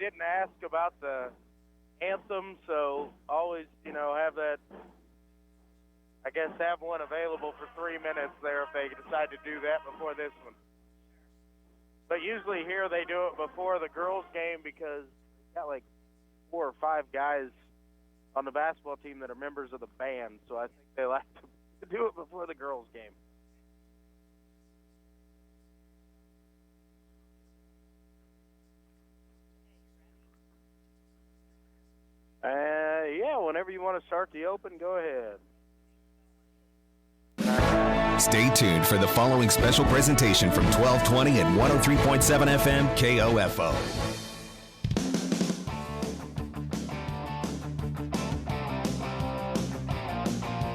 didn't ask about the anthem, so always, have that, I guess, have one available for 3 minutes there if they decide to do that before this one. But usually here they do it before the girls' game because they got like 4 or 5 guys on the basketball team that are members of the band, so I think they like to do it before the girls' game. Yeah, whenever you want to start the open, go ahead. Stay tuned for the following special presentation from 1220 and 103.7 FM KOFO.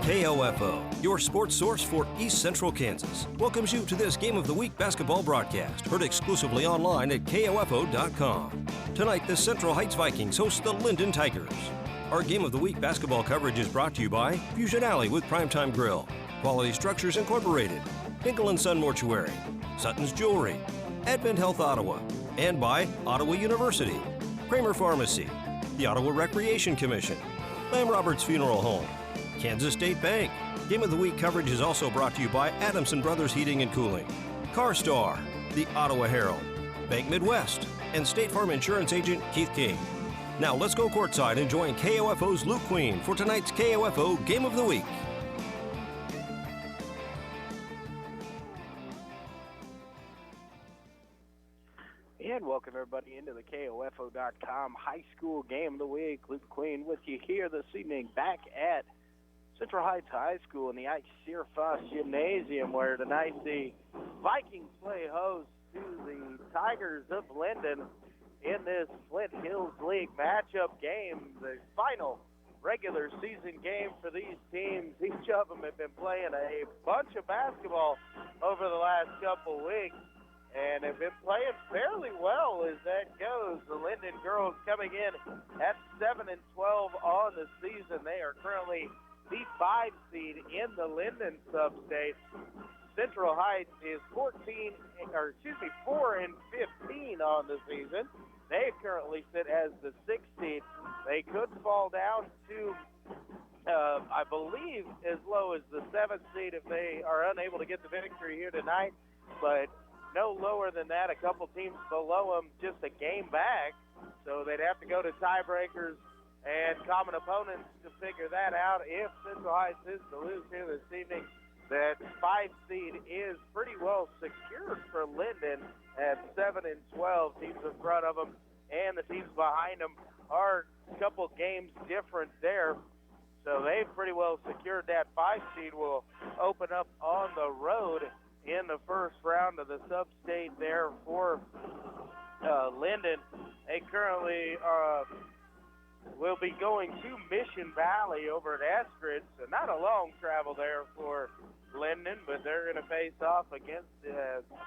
KOFO, your sports source for East Central Kansas, welcomes you to this Game of the Week basketball broadcast, heard exclusively online at KOFO.com. Tonight, the Central Heights Vikings host the Lyndon Tigers. Our Game of the Week basketball coverage is brought to you by Fusion Alley with Primetime Grill, Quality Structures Incorporated, Hinkle & Son Mortuary, Sutton's Jewelry, Advent Health Ottawa, and by Ottawa University, Kramer Pharmacy, the Ottawa Recreation Commission, Lamb Roberts Funeral Home, Kansas State Bank. Game of the Week coverage is also brought to you by Adamson Brothers Heating and Cooling, CarStar, the Ottawa Herald, Bank Midwest, and State Farm Insurance Agent Keith King. Now let's go courtside and join KOFO's Luke Queen for tonight's KOFO Game of the Week. And welcome everybody into the KOFO.com High School Game of the Week. Luke Queen with you here this evening back at Central Heights High School in the Ike Searfoss Gymnasium, where tonight the Vikings play host to the Tigers of Lyndon in this Flint Hills League matchup game, the final regular season game for these teams. Each of them have been playing a bunch of basketball over the last couple weeks and have been playing fairly well as that goes. The Lyndon girls coming in at 7-12 on the season. They are currently the 5 seed in the Lyndon sub-state. Central Heights is 4 and 15 on the season. They currently sit as the 6th seed. They could fall down to, I believe, as low as the 7th seed if they are unable to get the victory here tonight, but no lower than that. A couple teams below them just a game back, so they'd have to go to tiebreakers and common opponents to figure that out. If Central Heights is to lose here this evening, that 5 seed is pretty well secured for Lyndon at 7-12. Teams in front of them and the teams behind them are a couple games different there. So they've pretty well secured that 5 seed. Will open up on the road in the first round of the sub-state there for Lyndon. They currently will be going to Mission Valley over at Eskridge, so not a long travel there for Lyndon, but they're going to face off against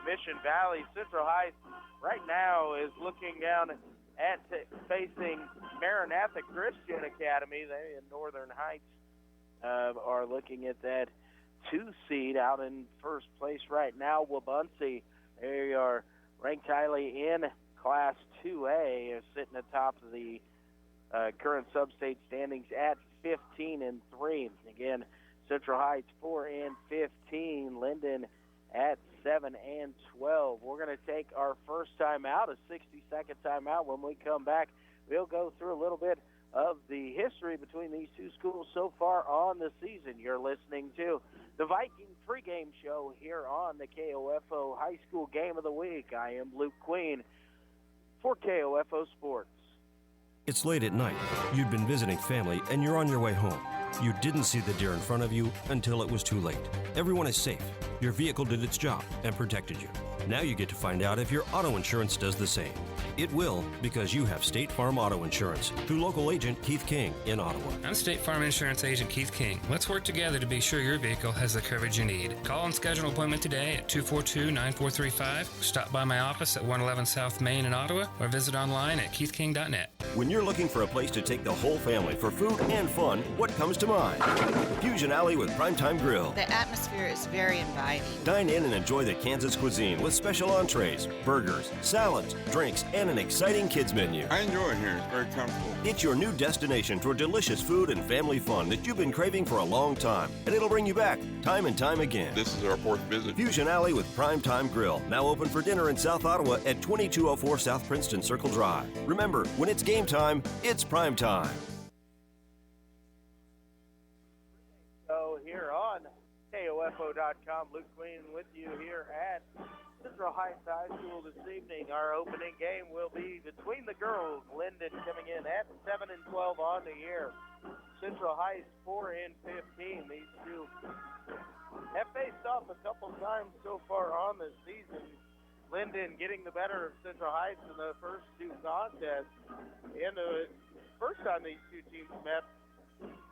Mission Valley. Central Heights right now is looking down at facing Maranatha Christian Academy. They in Northern Heights are looking at that 2 seed out in first place right now. Wabaunsee, they are ranked highly in Class 2A, sitting atop of the current sub-state standings at 15-3. Again, Central Heights 4-15, Lyndon at 7-12. We're going to take our first timeout, a 60-second timeout. When we come back, we'll go through a little bit of the history between these two schools so far on the season. You're listening to the Viking pregame show here on the KOFO High School Game of the Week. I am Luke Queen for KOFO Sports. It's late at night. You'd been visiting family and you're on your way home. You didn't see the deer in front of you until it was too late. Everyone is safe. Your vehicle did its job and protected you. Now you get to find out if your auto insurance does the same. It will, because you have State Farm Auto Insurance through local agent Keith King in Ottawa. I'm State Farm Insurance Agent Keith King. Let's work together to be sure your vehicle has the coverage you need. Call and schedule an appointment today at 242-9435. Stop by my office at 111 South Main in Ottawa or visit online at keithking.net. When you're looking for a place to take the whole family for food and fun, what comes to mind? Fusion Alley with Primetime Grill. The atmosphere is very inviting. Dine in and enjoy the Kansas cuisine with special entrees, burgers, salads, drinks, and an exciting kids menu. I enjoy it here. It's very comfortable. It's your new destination for delicious food and family fun that you've been craving for a long time, and it'll bring you back time and time again. This is our 4th visit. Fusion Alley with Primetime Grill, now open for dinner in South Ottawa at 2204 South Princeton Circle Drive. Remember, when it's game time, it's prime time. So here on KOFO.com, Luke Queen with you here at Central Heights High School this evening. Our opening game will be between the girls. Lyndon coming in at 7-12 on the year. Central Heights 4-15. These two have faced off a couple times so far on this season. Lyndon getting the better of Central Heights in the first 2 contests. And the first time these two teams met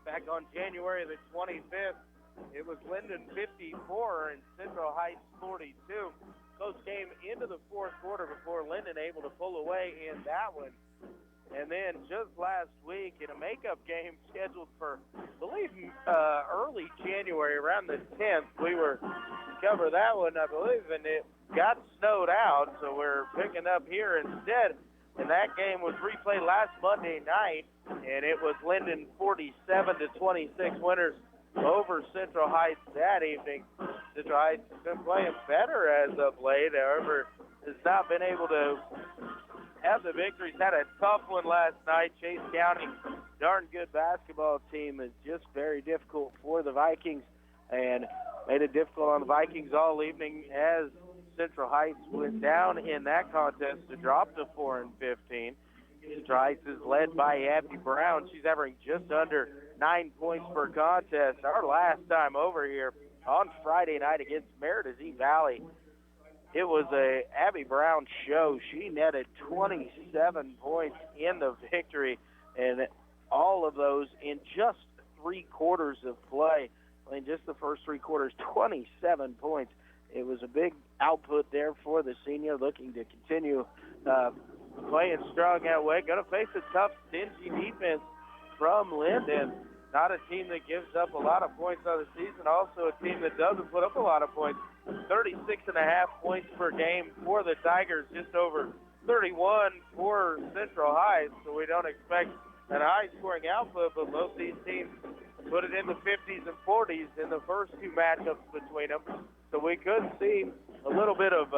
back on January the 25th, it was Lyndon 54 and Central Heights 42. Close game into the 4th quarter before Lyndon able to pull away in that one. And then just last week in a makeup game scheduled for, I believe, early January, around the 10th, we were to cover that one, I believe, and it got snowed out, so we're picking up here instead. And that game was replayed last Monday night, and it was Lyndon 47-26 winners over Central Heights that evening. Central Heights has been playing better as of late, however, has not been able to have the victories. Had a tough one last night. Chase County, darn good basketball team, is just very difficult for the Vikings and made it difficult on the Vikings all evening as Central Heights went down in that contest to drop to 4-15. Central Heights is led by Abby Brown. She's averaging just under 9 points per contest. Our last time over here on Friday night against Meredith Valley, it was a Abby Brown show. She netted 27 points in the victory, and all of those in just 3 quarters of play. In just the first 3 quarters, 27 points. It was a big output there for the senior, looking to continue playing strong that way. Going to face a tough, stingy defense from Lyndon. Not a team that gives up a lot of points on the season. Also a team that doesn't put up a lot of points. 36.5 points per game for the Tigers, just over 31 for Central Heights. So we don't expect an high-scoring output, but both these teams put it in the 50s and 40s in the first 2 matchups between them. So we could see a little bit of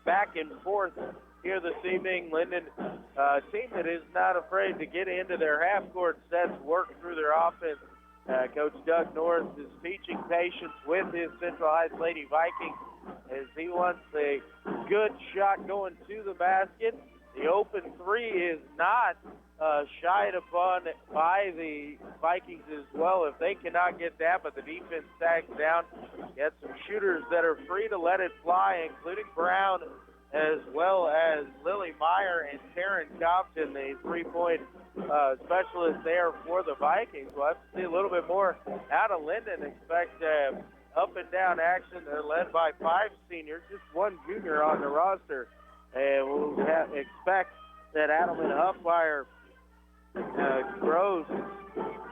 back and forth here this evening. Lyndon, a team that is not afraid to get into their half-court sets, work through their offense. Coach Doug Norris is teaching patience with his Central Heights Lady Vikings as he wants a good shot going to the basket. The open 3 is not shied upon by the Vikings as well if they cannot get that, but the defense sags down. Get some shooters that are free to let it fly, including Brown, as well as Lily Meyer and Taryn Compton, the 3-point specialist there for the Vikings. We'll have to see a little bit more out of Lyndon. Expect up and down action. They're led by 5 seniors, just 1 junior on the roster. And we'll expect that Adelman Huffmeyer, Gross,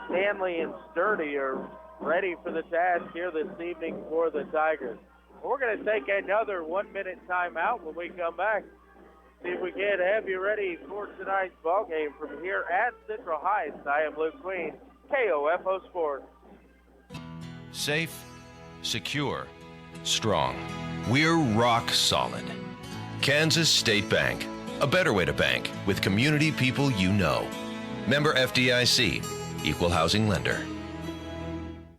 Stanley, and Sturdy are ready for the task here this evening for the Tigers. We're going to take another 1-minute timeout when we come back. See if we can have you ready for tonight's ball game from here at Central Heights. I am Luke Queen, KOFO Sports. Safe, secure, strong. We're rock solid. Kansas State Bank, a better way to bank with community people you know. Member FDIC, equal housing lender.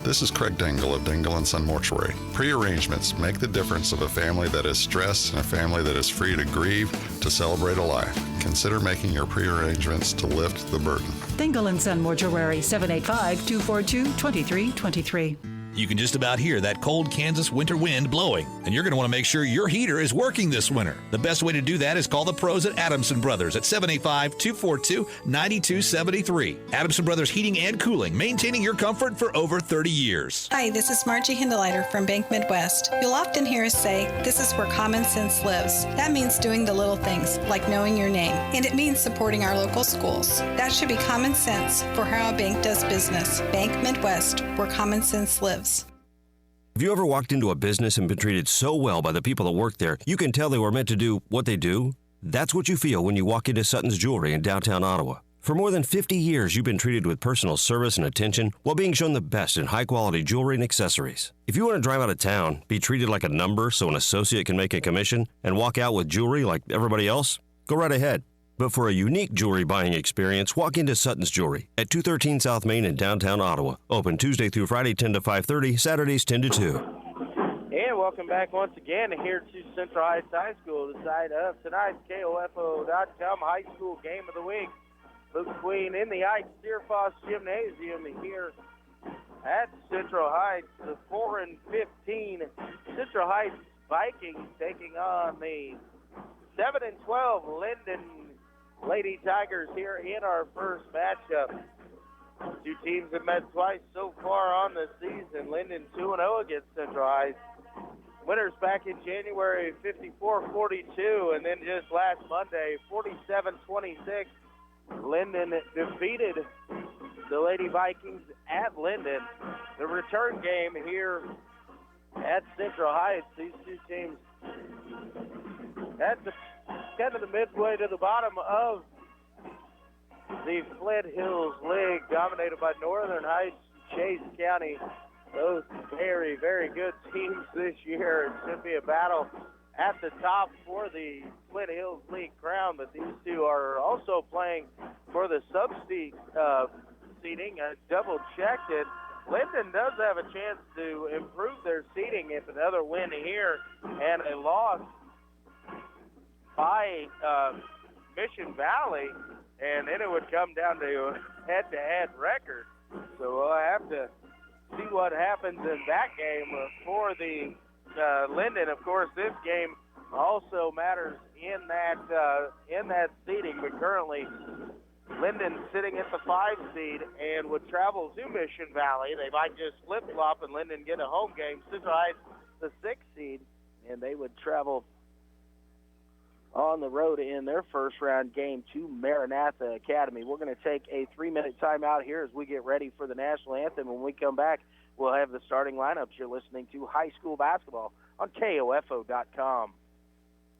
This is Craig Dingle of Dingle & Son Mortuary. Pre-arrangements make the difference of a family that is stressed and a family that is free to grieve, to celebrate a life. Consider making your pre-arrangements to lift the burden. Dingle & Son Mortuary, 785-242-2323. You can just about hear that cold Kansas winter wind blowing, and you're going to want to make sure your heater is working this winter. The best way to do that is call the pros at Adamson Brothers at 785-242-9273. Adamson Brothers Heating and Cooling, maintaining your comfort for over 30 years. Hi, this is Margie Hindeleiter from Bank Midwest. You'll often hear us say, this is where common sense lives. That means doing the little things, like knowing your name. And it means supporting our local schools. That should be common sense for how a bank does business. Bank Midwest, where common sense lives. Have you ever walked into a business and been treated so well by the people that work there, you can tell they were meant to do what they do? That's what you feel when you walk into Sutton's Jewelry in downtown Ottawa. For more than 50 years, you've been treated with personal service and attention while being shown the best in high-quality jewelry and accessories. If you want to drive out of town, be treated like a number so an associate can make a commission, and walk out with jewelry like everybody else, go right ahead. But for a unique jewelry buying experience, walk into Sutton's Jewelry at 213 South Main in downtown Ottawa. Open Tuesday through Friday 10 to 5:30, Saturdays 10 to 2. And welcome back once again here to Central Heights High School, the side of tonight's KOFO.com High School Game of the Week. Luke Queen in the Ike Searfoss Gymnasium here at Central Heights. The 4-15 Central Heights Vikings taking on the 7-12 Lyndon Lady Tigers here in our first matchup. Two teams have met twice so far on the season. Lyndon 2-0 against Central Heights. Winners back in January 54-42, and then just last Monday 47-26. Lyndon defeated the Lady Vikings at Lyndon. The return game here at Central Heights. These two teams at the kind of the midway to the bottom of the Flint Hills League, dominated by Northern Heights, Chase County. Those very, very good teams this year. It should be a battle at the top for the Flint Hills League crown, but these two are also playing for the sub-seeding. I double-checked it. Lyndon does have a chance to improve their seeding if another win here and a loss by Mission Valley, and then it would come down to a head-to-head record. So we'll have to see what happens in that game for the Lyndon. Of course, this game also matters in that seeding, but currently Lyndon sitting at the 5 seed and would travel to Mission Valley. They might just flip-flop and Lyndon get a home game. Central Heights, the 6 seed, and they would travel on the road in their first-round game to Maranatha Academy. We're going to take a 3-minute timeout here as we get ready for the national anthem. When we come back, we'll have the starting lineups. You're listening to high school basketball on KOFO.com.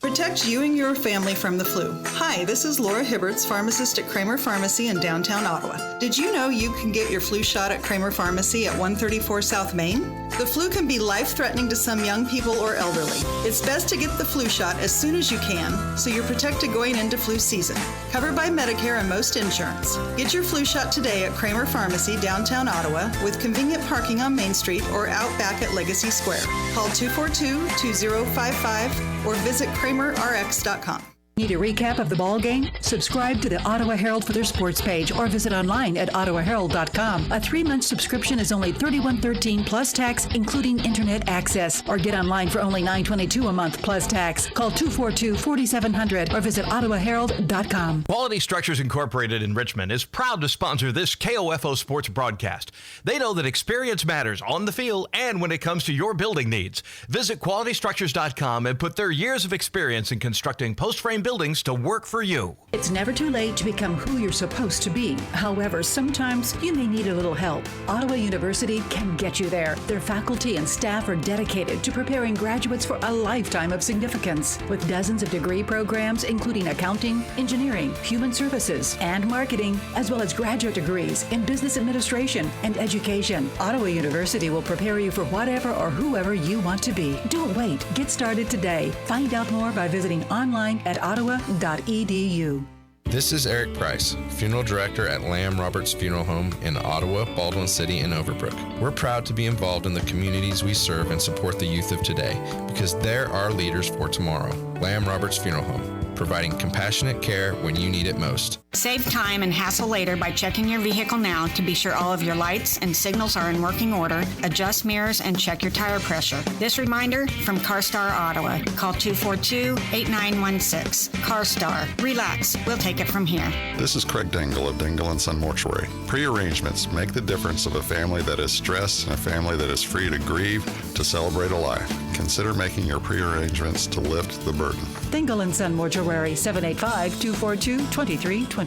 Protect you and your family from the flu. Hi, this is Laura Hibberts, pharmacist at Kramer Pharmacy in downtown Ottawa. Did you know you can get your flu shot at Kramer Pharmacy at 134 South Main? The flu can be life-threatening to some young people or elderly. It's best to get the flu shot as soon as you can so you're protected going into flu season. Covered by Medicare and most insurance. Get your flu shot today at Kramer Pharmacy, downtown Ottawa, with convenient parking on Main Street or out back at Legacy Square. Call 242-2055 or visit KramerRx.com. Need a recap of the ball game? Subscribe to the Ottawa Herald for their sports page or visit online at ottawaherald.com. A 3-month subscription is only $31.13 plus tax, including internet access. Or get online for only $9.22 a month plus tax. Call 242-4700 or visit ottawaherald.com. Quality Structures Incorporated in Richmond is proud to sponsor this KOFO sports broadcast. They know that experience matters on the field and when it comes to your building needs. Visit qualitystructures.com and put their years of experience in constructing post-frame buildings to work for you. It's never too late to become who you're supposed to be. However, sometimes you may need a little help. Ottawa University can get you there. Their faculty and staff are dedicated to preparing graduates for a lifetime of significance. With dozens of degree programs, including accounting, engineering, human services, and marketing, as well as graduate degrees in business administration and education, Ottawa University will prepare you for whatever or whoever you want to be. Don't wait. Get started today. Find out more by visiting online at ottawa.edu. This is Eric Price, Funeral Director at Lamb Roberts Funeral Home in Ottawa, Baldwin City, and Overbrook. We're proud to be involved in the communities we serve and support the youth of today because they're our leaders for tomorrow. Lamb Roberts Funeral Home, providing compassionate care when you need it most. Save time and hassle later by checking your vehicle now to be sure all of your lights and signals are in working order, adjust mirrors, and check your tire pressure. This reminder from CarStar Ottawa. Call 242-8916. CarStar. Relax. We'll take it from here. This is Craig Dingle of Dingle & Son Mortuary. Pre-arrangements make the difference of a family that is stressed and a family that is free to grieve, to celebrate a life. Consider making your pre-arrangements to lift the burden. Dingle & Son Mortuary, 785-242-2323.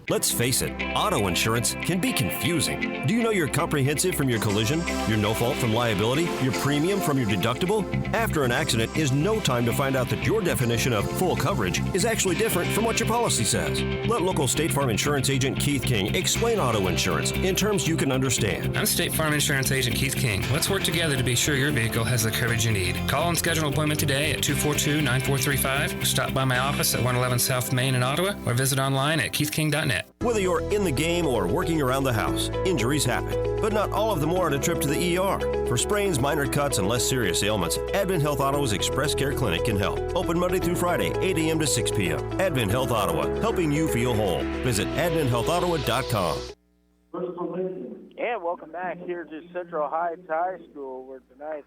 Let's face it, auto insurance can be confusing. Do you know your comprehensive from your collision, your no-fault from liability, your premium from your deductible? After an accident is no time to find out that your definition of full coverage is actually different from what your policy says. Let local State Farm Insurance Agent Keith King explain auto insurance in terms you can understand. I'm State Farm Insurance Agent Keith King. Let's work together to be sure your vehicle has the coverage you need. Call and schedule an appointment today at 242-9435. Stop by my office at 111 South Main in Ottawa or visit online at keithking.net. Whether you're in the game or working around the house, injuries happen, but not all of them warrant a trip to the ER. For sprains, minor cuts, and less serious ailments, Advent Health Ottawa's Express Care Clinic can help. Open Monday through Friday, 8 a.m. to 6 p.m. Advent Health Ottawa, helping you feel whole. Visit adventhealthottawa.com. And welcome back here to Central Heights High School, where tonight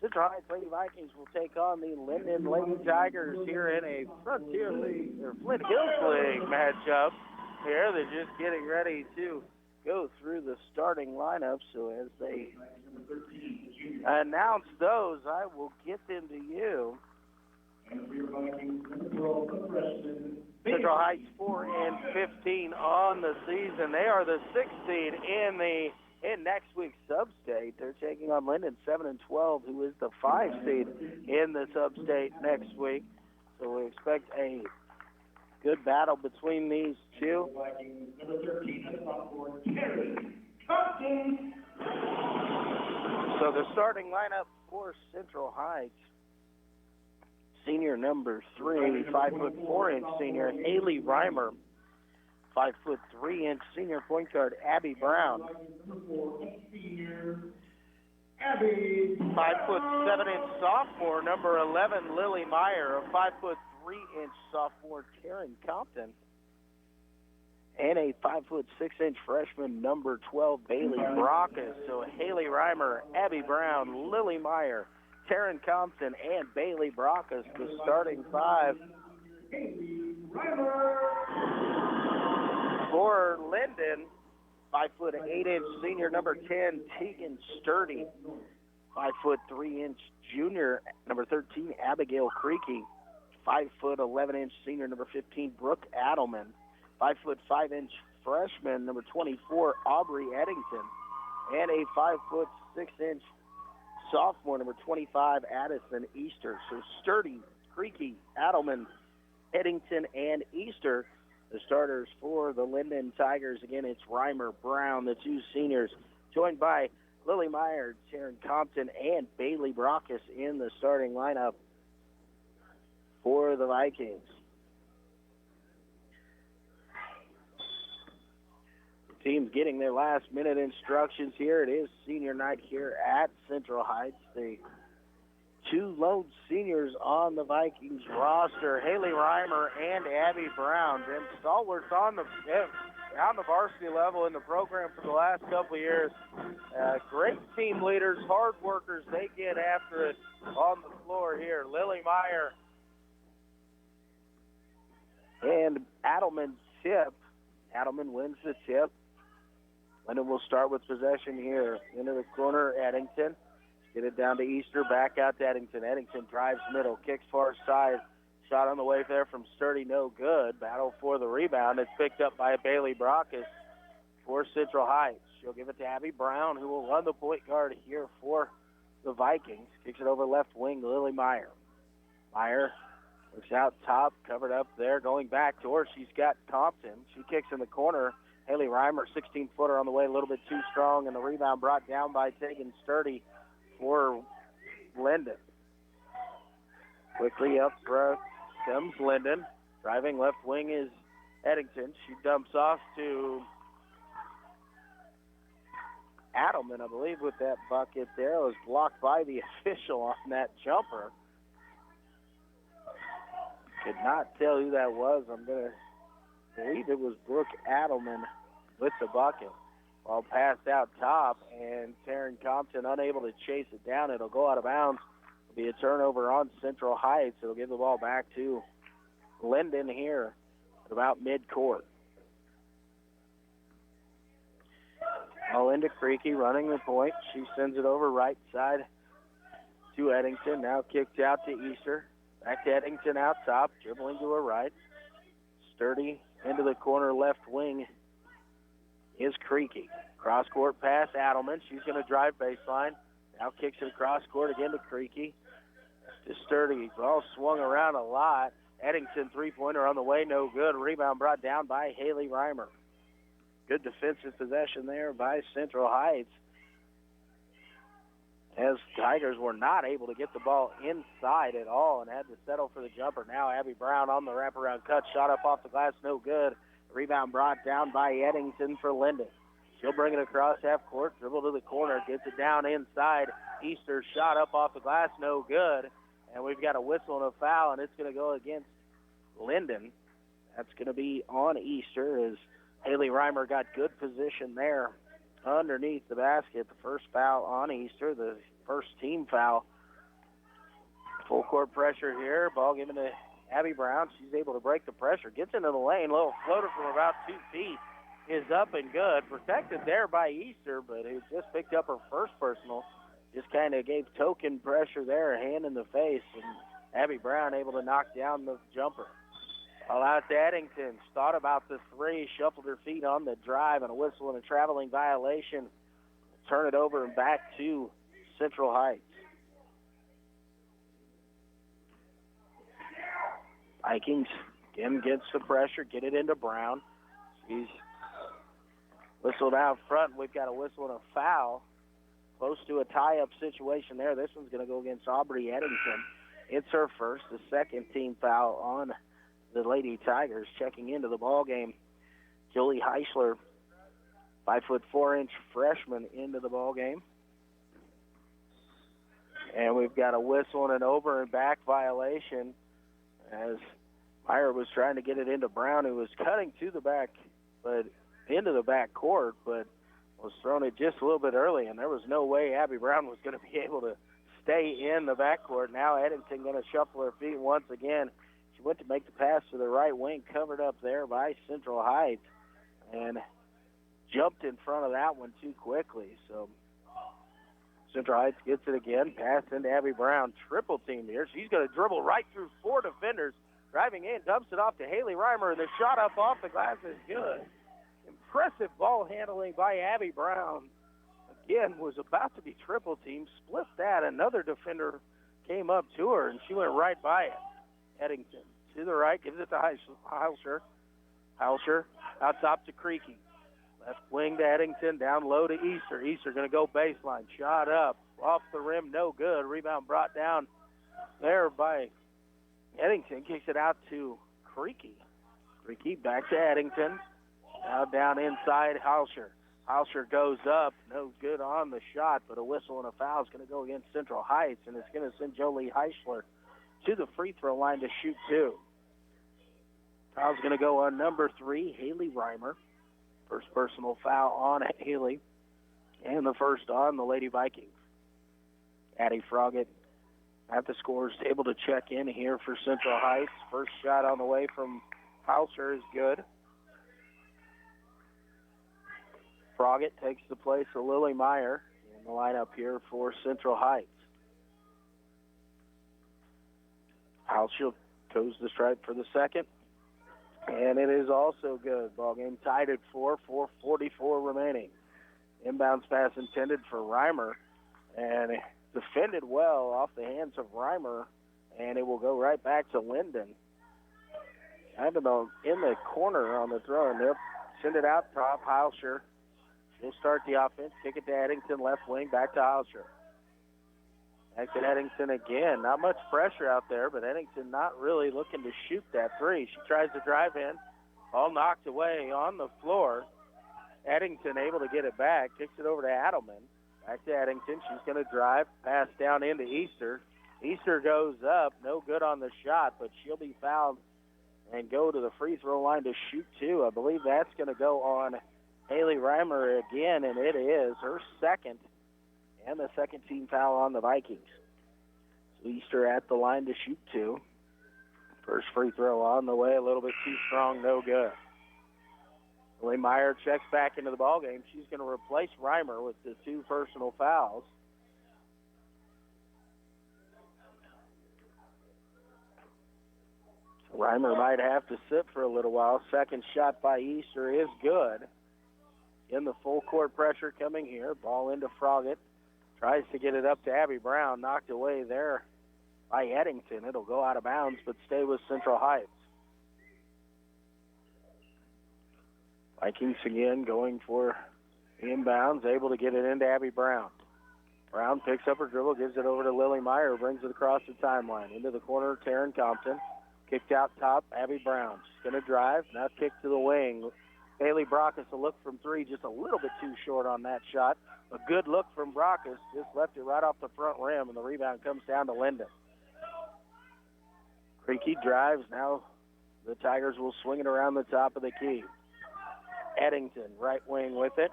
Central Heights Lady Vikings will take on the Lyndon Lady Tigers here in a Frontier League or Flint Hills League matchup. Here they're just getting ready to go through the starting lineup. So as they announce those, I will get them to you. Central Heights 4-15 on the season. They are the 6th seed in next week's sub-state. They're taking on Lyndon 7-12, who is the 5 seed in the sub-state next week. So we expect a good battle between these two. So the starting lineup for Central Heights: senior number 3, 5'4" senior Haley Reimer, 5'3" senior point guard Abby Brown, 5'7" sophomore number 11 Lily Meyer, a 5'3" sophomore Taryn Compton, and a 5'6" freshman number 12 Bailey Brockus. So Haley Reimer, Abby Brown, Lily Meyer, Taryn Compton, and Bailey Brockus, the starting 5. For Lyndon, 5'8" senior number 10 Tegan Sturdy, 5'3" junior number 13 Abigail Creaky, 5'11" senior number 15 Brooke Adelman, 5'5" freshman number 24 Aubrey Eddington, and a 5'6" sophomore number 25 Addison Easter. So Sturdy, Creaky, Adelman, Eddington, and Easter, the starters for the Lyndon Tigers. Again, it's Reimer, Brown, the two seniors, joined by Lily Meyer, Taryn Compton, and Bailey Brockus in the starting lineup for the Vikings. The team's getting their last-minute instructions here. It is senior night here at Central Heights. The two lone seniors on the Vikings roster, Haley Reimer and Abby Brown, and stalwarts on the varsity level in the program for the last couple of years. Great team leaders, hard workers. They get after it on the floor here. Lily Meyer and Adelman tip. Adelman wins the tip. Lyndon will start with possession here. Into the corner, Eddington. Get it down to Easter, back out to Eddington. Eddington drives middle, kicks far side. Shot on the way there from Sturdy, no good. Battle for the rebound. It's picked up by Bailey Brockus for Central Heights. She'll give it to Abby Brown, who will run the point guard here for the Vikings. Kicks it over left wing, Lily Meyer. Meyer looks out top, covered up there. Going back to her, she's got Compton. She kicks in the corner. Haley Reimer, 16-footer on the way, a little bit too strong, and the rebound brought down by Tegan Sturdy for Lyndon. Quickly up front comes Lyndon. Driving left wing is Eddington. She dumps off to Adelman, I believe, with that bucket there. It was blocked by the official on that jumper. Could not tell who that was. I'm going to believe believe it was Brooke Adelman with the bucket. Ball passed out top, and Taryn Compton unable to chase it down. It'll go out of bounds. It'll be a turnover on Central Heights. It'll give the ball back to Lyndon here at about midcourt. Ball into Creaky, running the point. She sends it over right side to Eddington. Now kicked out to Easter. Back to Eddington out top, dribbling to her right. Sturdy into the corner left wing is Creaky. Cross-court pass, Adelman. She's going to drive baseline. Now kicks it across court again to Creaky. To Sturdy. Ball swung around a lot. Eddington three-pointer on the way, no good. Rebound brought down by Haley Reimer. Good defensive possession there by Central Heights, as Tigers were not able to get the ball inside at all and had to settle for the jumper. Now Abby Brown on the wraparound cut, shot up off the glass, no good. Rebound brought down by Eddington for Lyndon. She'll bring it across half court, dribble to the corner, gets it down inside. Easter shot up off the glass, no good. And we've got a whistle and a foul, and it's going to go against Lyndon. That's going to be on Easter, as Haley Reimer got good position there underneath the basket. The first foul on Easter, the first team foul. Full court pressure here. Ball given to Abby Brown. She's able to break the pressure. Gets into the lane. Little floater from about 2 feet is up and good. Protected there by Easter, but who just picked up her first personal. Just kind of gave token pressure there, a hand in the face, and Abby Brown able to knock down the jumper. All out to Eddington. Thought about the three, shuffled her feet on the drive, and a whistle and a traveling violation. Turn it over and back to Central Heights. Vikings again gets the pressure, get it into Brown. She's whistled out front. We've got a whistle and a foul. Close to a tie-up situation there. This one's going to go against Aubrey Eddington. It's her first, the second team foul on the Lady Tigers. Checking into the ball game, Jolie Heischler, 5'4" freshman, into the ball game. And we've got a whistle and an over and back violation, as Meyer was trying to get it into Brown, who was cutting to the back, but into the back court, but was throwing it just a little bit early, and there was no way Abby Brown was going to be able to stay in the backcourt. Now Eddington going to shuffle her feet once again. She went to make the pass to the right wing, covered up there by Central Heights, and jumped in front of that one too quickly. So Central Heights gets it again, pass into Abby Brown, triple team here. She's going to dribble right through 4 defenders, driving in, dumps it off to Haley Reimer, and the shot up off the glass is good. Impressive ball handling by Abby Brown. Again, was about to be triple team, split that. Another defender came up to her, and she went right by it. Eddington to the right, gives it to Heilscher. Heilscher out top to Creaky. Left wing to Eddington, down low to Easter. Easter going to go baseline. Shot up, off the rim, no good. Rebound brought down there by Eddington. Kicks it out to Creaky. Creaky back to Eddington. Now down inside, Heilscher. Heilscher goes up, no good on the shot, but a whistle and a foul is going to go against Central Heights, and it's going to send Jolie Heischler to the free throw line to shoot 2. Foul's going to go on number 3, Haley Reimer. First personal foul on Haley, and the first on the Lady Vikings. Addie Froggett at the scores table to check in here for Central Heights. First shot on the way from Heilscher is good. Froggett takes the place of Lily Meyer in the lineup here for Central Heights. Heilscher goes the stripe for the second, and it is also good. Ball game tied at 4:44 remaining. Inbounds pass intended for Reimer, and defended well off the hands of Reimer, and it will go right back to Lyndon. Kind of in the corner on the throw, and they'll send it out top. Heilscher. He'll start the offense, kick it to Eddington, left wing, back to Heilscher. Back to Eddington again. Not much pressure out there, but Eddington not really looking to shoot that three. She tries to drive in, all knocked away on the floor. Eddington able to get it back, kicks it over to Adelman. Back to Eddington. She's going to drive, pass down into Easter. Easter goes up, no good on the shot, but she'll be fouled and go to the free throw line to shoot two. I believe that's going to go on Haley Reimer again, and it is her second and the second team foul on the Vikings. So Easter at the line to shoot two. First free throw on the way, a little bit too strong, no good. Lily Meyer checks back into the ballgame. She's going to replace Reimer with the two personal fouls. So Reimer might have to sit for a little while. Second shot by Easter is good. In the full court pressure coming here. Ball into Froggett. Tries to get it up to Abby Brown. Knocked away there by Eddington. It'll go out of bounds, but stay with Central Heights. Vikings again going for inbounds, able to get it into Abby Brown. Brown picks up her dribble, gives it over to Lily Meyer, brings it across the timeline. Into the corner, Taryn Compton. Kicked out top, Abby Brown. She's going to drive, now kick to the wing. Bailey Brockus a look from three, just a little bit too short on that shot. A good look from Brockus, just left it right off the front rim, and the rebound comes down to Lyndon. Creaky drives, now the Tigers will swing it around the top of the key. Eddington, right wing with it.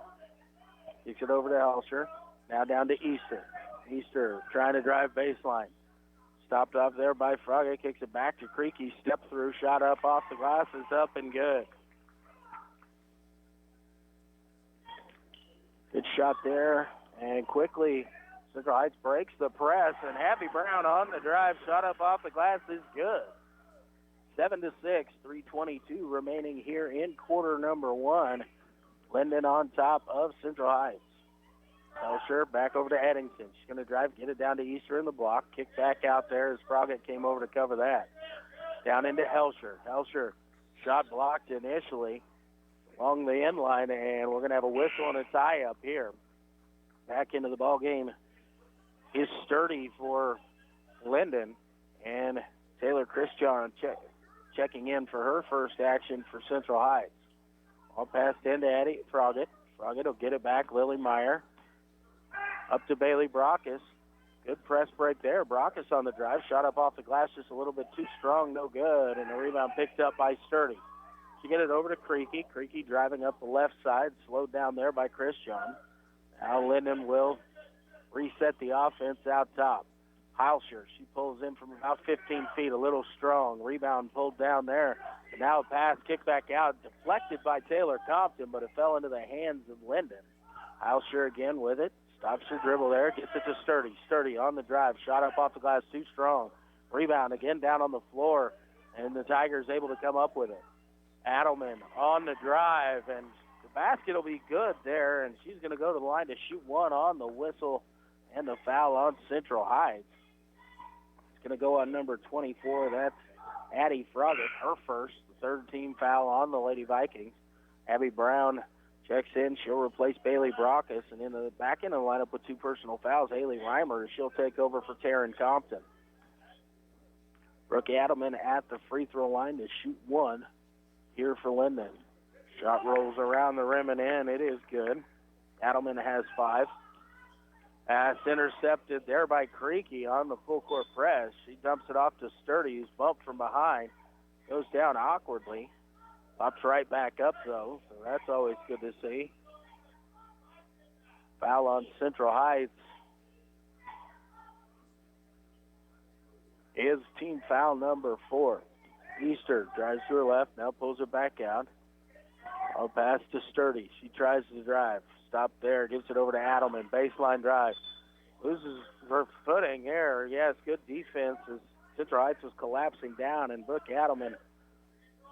Kicks it over to Elsher. Now down to Easter. Easter trying to drive baseline. Stopped off there by Frogga. Kicks it back to Creaky. Step through. Shot up off the glass. Is up and good. Good shot there. And quickly, Central Heights breaks the press. And Abby Brown on the drive. Shot up off the glass is good. 7-6, 3:22 remaining here in quarter number one. Lyndon on top of Central Heights. Elsher back over to Eddington. She's going to drive, get it down to Easter in the block. Kick back out there as Froggett came over to cover that. Down into Elsher. Elsher shot blocked initially along the end line, and we're going to have a whistle and a tie up here. Back into the ball game is Sturdy for Lyndon, and Taylor Christian checking in for her first action for Central Heights. All passed into Addie Froggett. Froggett will get it back. Lily Meyer up to Bailey Brockus. Good press break there. Brockus on the drive. Shot up off the glass just a little bit too strong. No good. And the rebound picked up by Sturdy. She get it over to Creaky. Creaky driving up the left side. Slowed down there by Christian. Now Lyndon will reset the offense out top. Heilscher, she pulls in from about 15 feet, a little strong. Rebound pulled down there. And now a pass, kick back out, deflected by Taylor Compton, but it fell into the hands of Lyndon. Heilscher again with it. Stops her dribble there, gets it to Sturdy. Sturdy on the drive, shot up off the glass, too strong. Rebound again down on the floor, and the Tigers able to come up with it. Adelman on the drive, and the basket will be good there, and she's going to go to the line to shoot one on the whistle and the foul on Central Heights. It's going to go on number 24. That's Addie Froggett, her first, the third team foul on the Lady Vikings. Abby Brown checks in. She'll replace Bailey Brockus. And in the back end of the lineup with two personal fouls, Haley Reimer. She'll take over for Taryn Compton. Brooke Adelman at the free throw line to shoot one here for Lyndon. Shot rolls around the rim and in. It is good. Adelman has 5. Pass intercepted there by Creaky on the full court press. She dumps it off to Sturdy, who's bumped from behind. Goes down awkwardly. Pops right back up, though, so that's always good to see. Foul on Central Heights is team foul number 4. Easter drives to her left, now pulls it back out. I'll pass to Sturdy. She tries to drive. Stop there, gives it over to Adelman. Baseline drive. Loses her footing there. Yes, good defense as Central Heights was collapsing down, and Brooke Adelman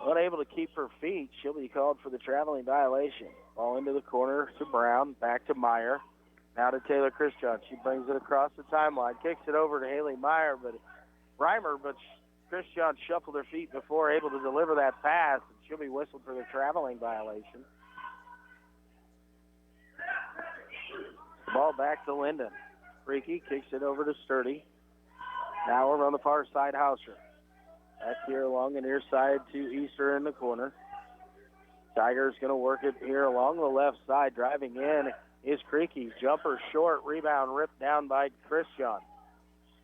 unable to keep her feet. She'll be called for the traveling violation. Ball into the corner to Brown, back to Meyer. Now to Taylor Christian. She brings it across the timeline, kicks it over to Haley Meyer, but Christian shuffled her feet before able to deliver that pass, and she'll be whistled for the traveling violation. The ball back to Lyndon. Creaky kicks it over to Sturdy. Now over on the far side, Hauscher. Back here along the near side to Easter in the corner. Tigers going to work it here along the left side. Driving in is Creaky. Jumper short. Rebound ripped down by Christian.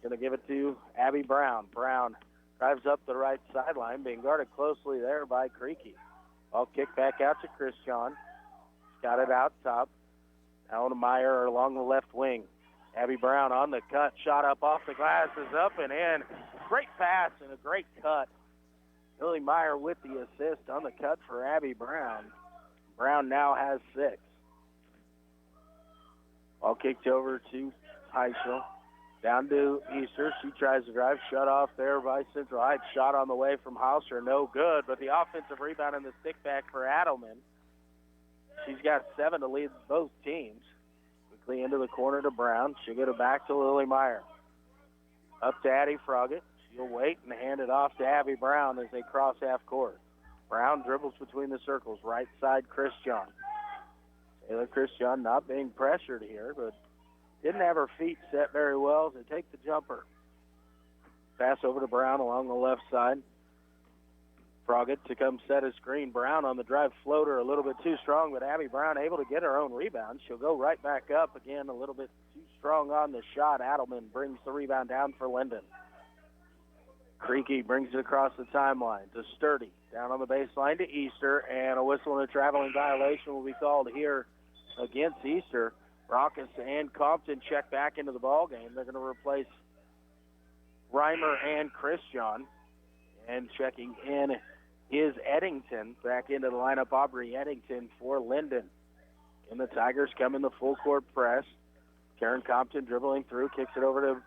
Going to give it to Abby Brown. Brown Drives up the right sideline, being guarded closely there by Creaky. Ball kicked back out to Christian. Got it out top. Alan Meyer along the left wing. Abby Brown on the cut. Shot up off the glass is up and in. Great pass and a great cut. Lily Meyer with the assist on the cut for Abby Brown. Brown now has 6. Ball kicked over to Heisel. Down to Easter. She tries to drive. Shut off there by Central Heights. Shot on the way from Hauser. No good. But the offensive rebound and the stick back for Adelman. She's got 7 to lead both teams. Quickly into the corner to Brown. She'll get it back to Lily Meyer. Up to Addie Froggett. She'll wait and hand it off to Abby Brown as they cross half court. Brown dribbles between the circles. Right side, Christian. Taylor Christian not being pressured here, but didn't have her feet set very well as they take the jumper. Pass over to Brown along the left side. Froggett to come set a screen. Brown on the drive floater a little bit too strong, but Abby Brown able to get her own rebound. She'll go right back up again, a little bit too strong on the shot. Adelman brings the rebound down for Lyndon. Creaky brings it across the timeline to Sturdy. Down on the baseline to Easter, and a whistle and a traveling violation will be called here against Easter. Rockus and Compton check back into the ball game. They're going to replace Reimer and Christian. And checking in is Eddington. Back into the lineup, Aubrey Eddington for Lyndon. And the Tigers come in the full court press. Karen Compton dribbling through, kicks it over to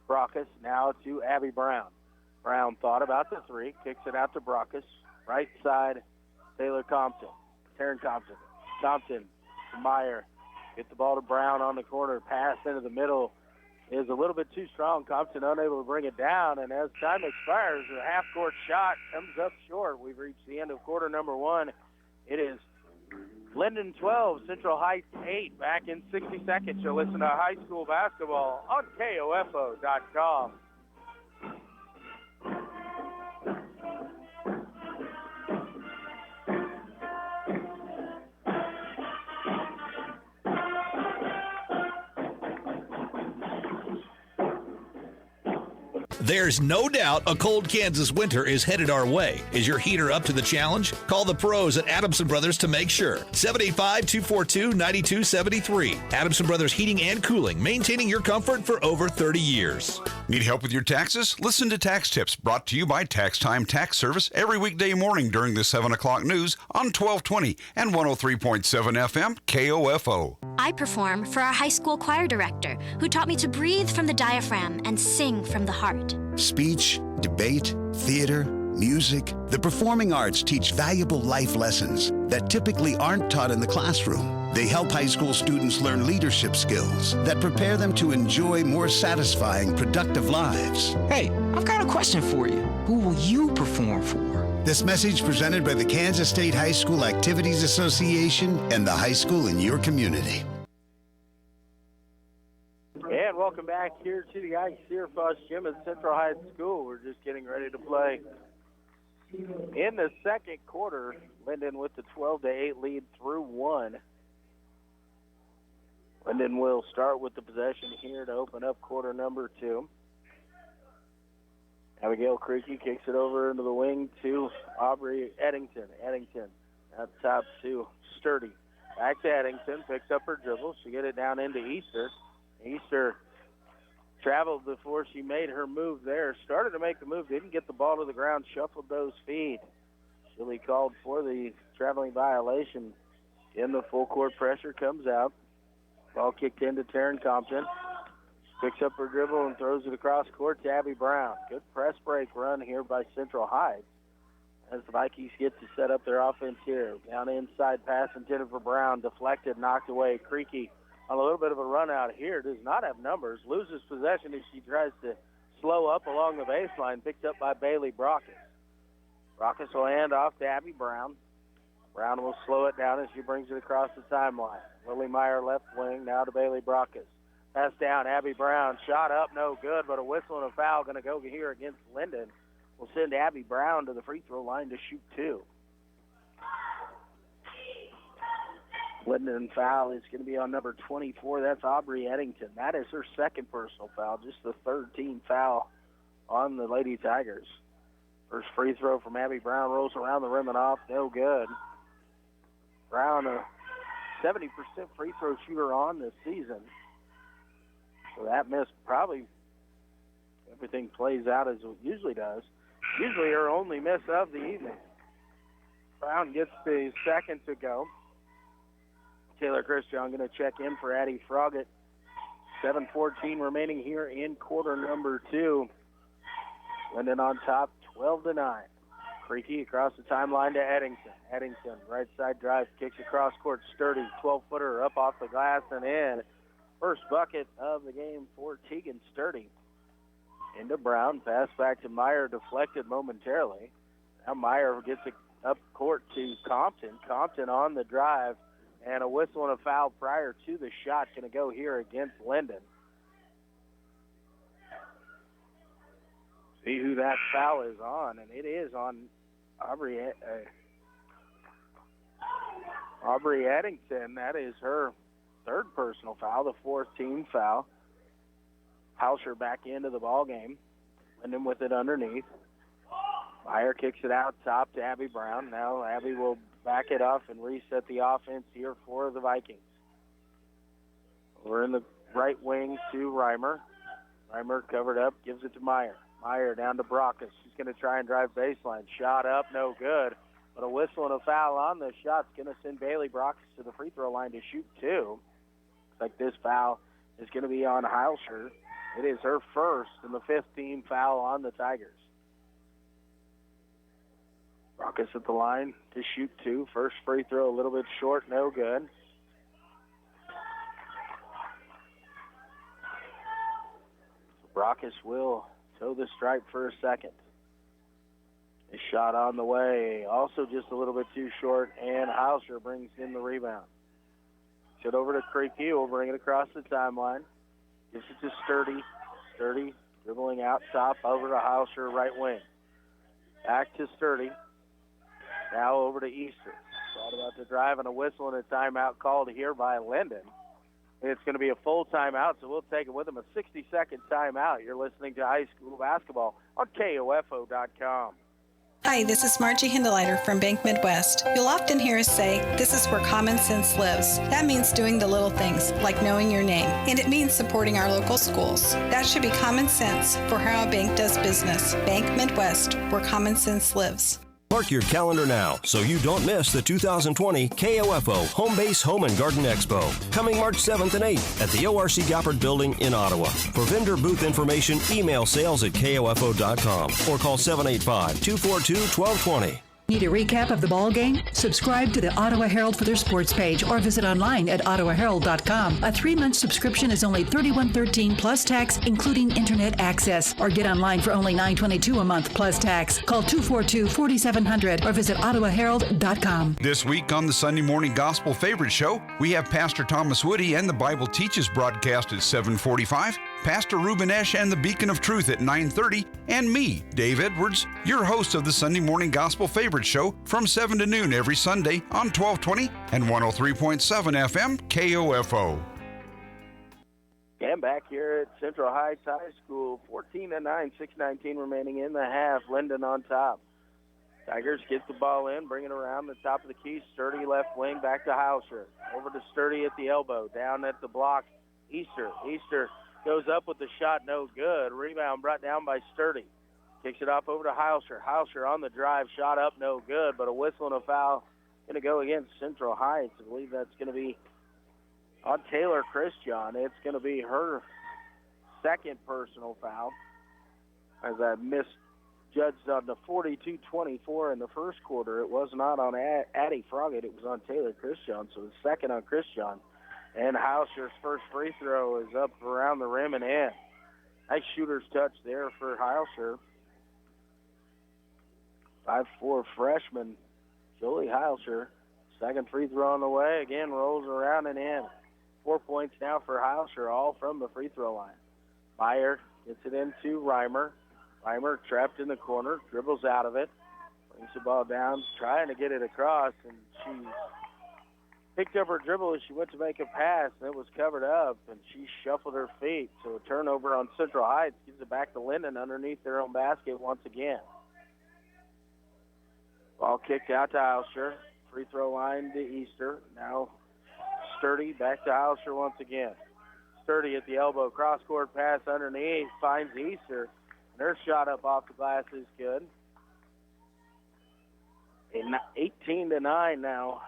Rockus. Now to Abby Brown. Brown thought about the 3, kicks it out to Brockus. Right side, Taylor Compton. Karen Compton. Compton to Meyer. Get the ball to Brown on the corner. Pass into the middle is a little bit too strong. Compton unable to bring it down. And as time expires, the half-court shot comes up short. We've reached the end of quarter number 1. It is Lyndon 12, Central Heights 8. Back in 60 seconds, you'll listen to high school basketball on KOFO.com. There's no doubt a cold Kansas winter is headed our way. Is your heater up to the challenge? Call the pros at Adamson Brothers to make sure. 785-242-9273. Adamson Brothers Heating and Cooling, maintaining your comfort for over 30 years. Need help with your taxes? Listen to Tax Tips, brought to you by Tax Time Tax Service every weekday morning during the 7 o'clock news on 1220 and 103.7 FM KOFO. I perform for our high school choir director, who taught me to breathe from the diaphragm and sing from the heart. Speech, debate, theater, music. The performing arts teach valuable life lessons that typically aren't taught in the classroom. They help high school students learn leadership skills that prepare them to enjoy more satisfying, productive lives. Hey, I've got a question for you. Who will you perform for? This message presented by the Kansas State High School Activities Association and the high school in your community. And welcome back here to the Ike Searfoss Gym at Central Heights School. We're just getting ready to play in the second quarter. Lyndon with the 12-8 lead through 1. Lyndon will start with the possession here to open up quarter number 2. Abigail Creaky kicks it over into the wing to Aubrey Eddington. Eddington up top to Sturdy. Back to Eddington, picks up her dribble. She get it down into Easter. Easter traveled before she made her move there. Started to make the move, didn't get the ball to the ground, shuffled those feet. Shilly called for the traveling violation. In the full court pressure comes out. Ball kicked into Taryn Compton. Picks up her dribble and throws it across court to Abby Brown. Good press break run here by Central Heights as the Vikings get to set up their offense here. Down inside pass intended for Brown. Deflected, knocked away. Creaky on a little bit of a run out here. Does not have numbers. Loses possession as she tries to slow up along the baseline. Picked up by Bailey Brockus. Brockus will hand off to Abby Brown. Brown will slow it down as she brings it across the timeline. Lily Meyer left wing, now to Bailey Brockus. Pass down, Abby Brown. Shot up, no good, but a whistle and a foul going to go here against Lyndon. We'll send Abby Brown to the free throw line to shoot 2. Lyndon foul is going to be on number 24. That's Aubrey Eddington. That is her second personal foul, just the third team foul on the Lady Tigers. First free throw from Abby Brown rolls around the rim and off. No good. Brown, a 70% free throw shooter on this season. So that miss probably, everything plays out as it usually does. Usually her only miss of the evening. Brown gets the second to go. Taylor Christian going to check in for Addie Froggatt. 7:14 remaining here in quarter number 2. Lyndon on top, 12-9. Creaky across the timeline to Eddington. Eddington, right side drive, kicks across court, sturdy, 12-footer up off the glass and in. First bucket of the game for Tegan Sturdy. Into Brown, pass back to Meyer, deflected momentarily. Now Meyer gets it up court to Compton. Compton on the drive, and a whistle and a foul prior to the shot going to go here against Lyndon. See who that foul is on, and it is on Aubrey Eddington. That is her third personal foul, the fourth team foul. Hauscher back into the ball game. Lyndon with it underneath. Meyer kicks it out top to Abby Brown. Now Abby will back it off and reset the offense here for the Vikings. We're in the right wing to Reimer. Reimer covered up, gives it to Meyer. Meyer down to Brockus. She's going to try and drive baseline. Shot up, no good. But a whistle and a foul on the shot's going to send Bailey Brockus to the free throw line to shoot 2. Looks like this foul is going to be on Hauscher. It is her first and the 15th foul on the Tigers. Brockus at the line to shoot 2. First free throw a little bit short, no good. Brockus will toe the stripe for a second. A shot on the way, also just a little bit too short, and Hauscher brings in the rebound. Shot over to Creaky, will bring it across the timeline. Gives it to Sturdy. Sturdy dribbling out top over to Hauscher, right wing. Back to Sturdy. Now over to Easter. Thought about the drive and a whistle and a timeout called here by Lyndon. It's going to be a full timeout, so we'll take it with him. A 60-second timeout. You're listening to high school basketball on KOFO.com. Hi, this is Margie Hindeleiter from Bank Midwest. You'll often hear us say, this is where common sense lives. That means doing the little things, like knowing your name. And it means supporting our local schools. That should be common sense for how a bank does business. Bank Midwest, where common sense lives. Mark your calendar now so you don't miss the 2020 KOFO Home Base Home and Garden Expo, coming March 7th and 8th at the ORC Goppert Building in Ottawa. For vendor booth information, email sales@kofo.com or call 785-242-1220. Need a recap of the ball game? Subscribe to the Ottawa Herald for their sports page or visit online at ottawaherald.com. A 3-month subscription is only $31.13 plus tax, including internet access. Or get online for only $9.22 a month plus tax. Call 242-4700 or visit ottawaherald.com. This week on the Sunday Morning Gospel Favorite Show, we have Pastor Thomas Woody and the Bible Teaches broadcast at 7:45. Pastor Ruben Esch and the Beacon of Truth at 9:30, and me, Dave Edwards, your host of the Sunday Morning Gospel Favorite Show from 7 to noon every Sunday on 1220 and 103.7 FM KOFO. And back here at Central Heights High School, 14-9, 6:19 remaining in the half. Lyndon on top. Tigers get the ball in, bring it around the top of the key. Sturdy left wing, back to Hauscher. Over to Sturdy at the elbow, down at the block. Easter goes up with the shot, no good. Rebound brought down by Sturdy. Kicks it off over to Hauscher. Hauscher on the drive, shot up, no good, but a whistle and a foul going to go against Central Heights. I believe that's going to be on Taylor Christian. It's going to be her second personal foul, as I misjudged on the 42-24 in the first quarter. It was not on Addie Froggatt. It was on Taylor Christian, so the second on Christian. And Hauscher's first free throw is up around the rim and in. Nice shooter's touch there for Hauscher. 5'4" freshman Jolie Hauscher. Second free throw on the way. Again, rolls around and in. 4 points now for Hauscher, all from the free throw line. Meyer gets it into Reimer. Reimer trapped in the corner, dribbles out of it. Brings the ball down, trying to get it across, and she picked up her dribble as she went to make a pass, and it was covered up, and she shuffled her feet. So a turnover on Central Heights gives it back to Lyndon underneath their own basket once again. Ball kicked out to Alsher. Free throw line to Easter. Now Sturdy back to Alsher once again. Sturdy at the elbow. Cross-court pass underneath. Finds Easter. And her shot up off the glass is good. 18-9 now.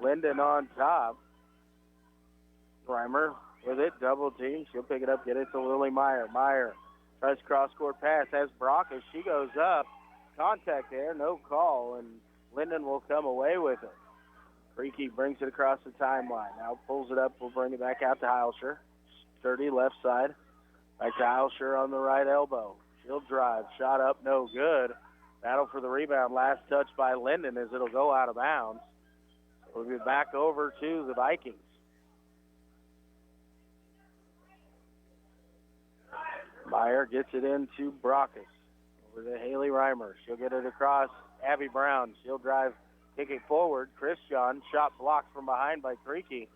Lyndon on top. Reimer with it. Double team. She'll pick it up. Get it to Lily Meyer. Meyer tries cross-court pass. Has Brock as she goes up. Contact there. No call. And Lyndon will come away with it. Freaky brings it across the timeline. Now pulls it up. We'll bring it back out to Heilscher. Sturdy left side. Back to Heilscher on the right elbow. She'll drive. Shot up. No good. Battle for the rebound. Last touch by Lyndon as it'll go out of bounds. We'll be back over to the Vikings. Meyer gets it into Brockus. Over to Haley Reimer. She'll get it across Abby Brown. She'll drive, kick it forward. Christian, shot blocked from behind by Creaky.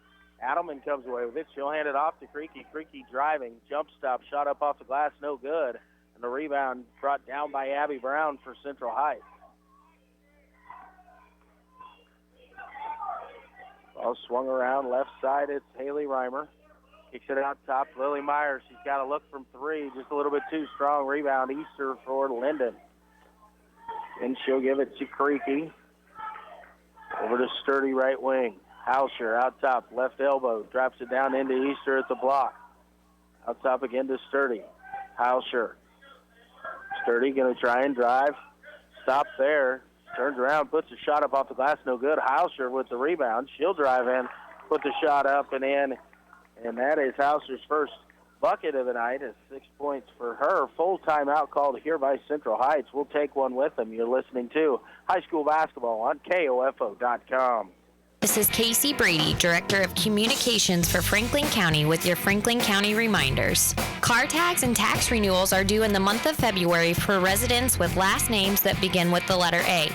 Adelman comes away with it. She'll hand it off to Creaky. Creaky driving. Jump stop. Shot up off the glass. No good. And the rebound brought down by Abby Brown for Central Heights. Ball swung around left side. It's Haley Reimer. Kicks it out top. Lily Meyer. She's got to look from three. Just a little bit too strong. Rebound Easter for Lyndon. And she'll give it to Creaky. Over to Sturdy right wing. Hauscher out top. Left elbow. Drops it down into Easter at the block. Out top again to Sturdy. Hauscher. Sturdy going to try and drive. Stop there. Turns around, puts a shot up off the glass, no good. Hauscher with the rebound. She'll drive in, put the shot up and in, and that is Hauscher's first bucket of the night. Is 6 points for her. Full timeout called here by Central Heights. We'll take one with them. You're listening to high school basketball on KOFO.com. This is Casey Brady, Director of Communications for Franklin County with your Franklin County reminders. Car tags and tax renewals are due in the month of February for residents with last names that begin with the letter A.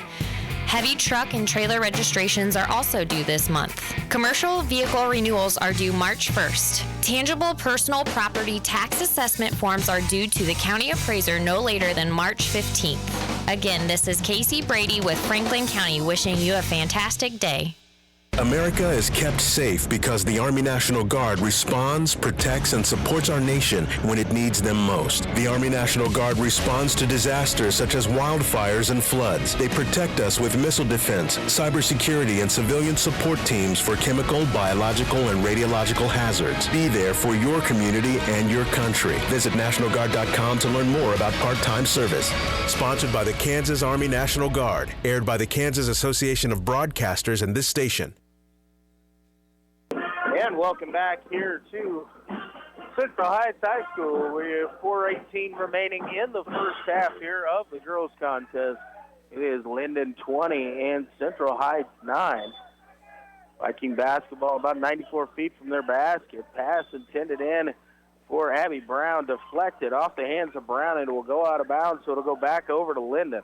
Heavy truck and trailer registrations are also due this month. Commercial vehicle renewals are due March 1st. Tangible personal property tax assessment forms are due to the county appraiser no later than March 15th. Again, this is Casey Brady with Franklin County wishing you a fantastic day. America is kept safe because the Army National Guard responds, protects, and supports our nation when it needs them most. The Army National Guard responds to disasters such as wildfires and floods. They protect us with missile defense, cybersecurity, and civilian support teams for chemical, biological, and radiological hazards. Be there for your community and your country. Visit NationalGuard.com to learn more about part-time service. Sponsored by the Kansas Army National Guard. Aired by the Kansas Association of Broadcasters and this station. And welcome back here to Central Heights High School. We have 4:18 remaining in the first half here of the girls' contest. It is Lyndon 20 and Central Heights 9. Viking basketball about 94 feet from their basket. Pass intended in for Abby Brown. Deflected off the hands of Brown, and it will go out of bounds, so it'll go back over to Lyndon.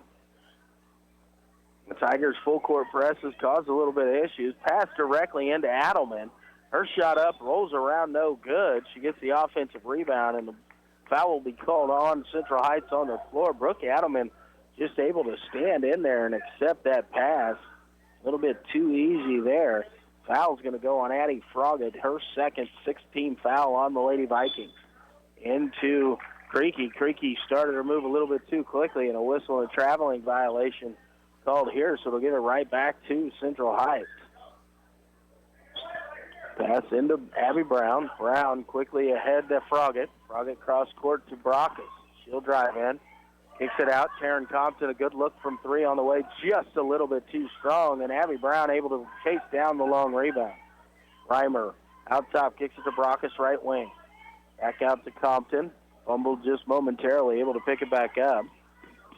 The Tigers' full court press has caused a little bit of issues. Pass directly into Adelman. Her shot up, rolls around, no good. She gets the offensive rebound, and the foul will be called on Central Heights on the floor. Brooke Adelman just able to stand in there and accept that pass. A little bit too easy there. Foul's going to go on Addie Froggatt, her second 16 foul on the Lady Vikings. Into Creaky. Creaky started her move a little bit too quickly, and a whistle and traveling violation called here, so they'll get it right back to Central Heights. Pass into Abby Brown. Brown quickly ahead to Froggatt. Froggatt cross court to Brockus. She'll drive in. Kicks it out. Taryn Compton, a good look from three on the way. Just a little bit too strong. And Abby Brown able to chase down the long rebound. Reimer out top. Kicks it to Brockus, right wing. Back out to Compton. Fumbled just momentarily. Able to pick it back up.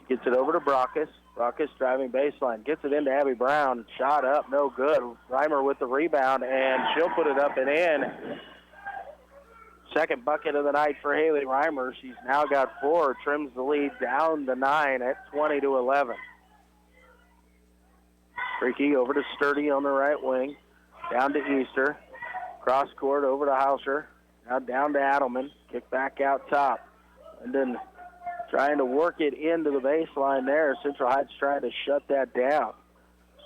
Gets it over to Brockus. Brockus driving baseline. Gets it into Abby Brown. Shot up, no good. Reimer with the rebound, and she'll put it up and in. Second bucket of the night for Haley Reimer. She's now got 4. Trims the lead down to 9 at 20-11. Freaky over to Sturdy on the right wing. Down to Easter. Cross court over to Hauscher. Now down to Adelman. Kick back out top. And then trying to work it into the baseline there. Central Heights trying to shut that down.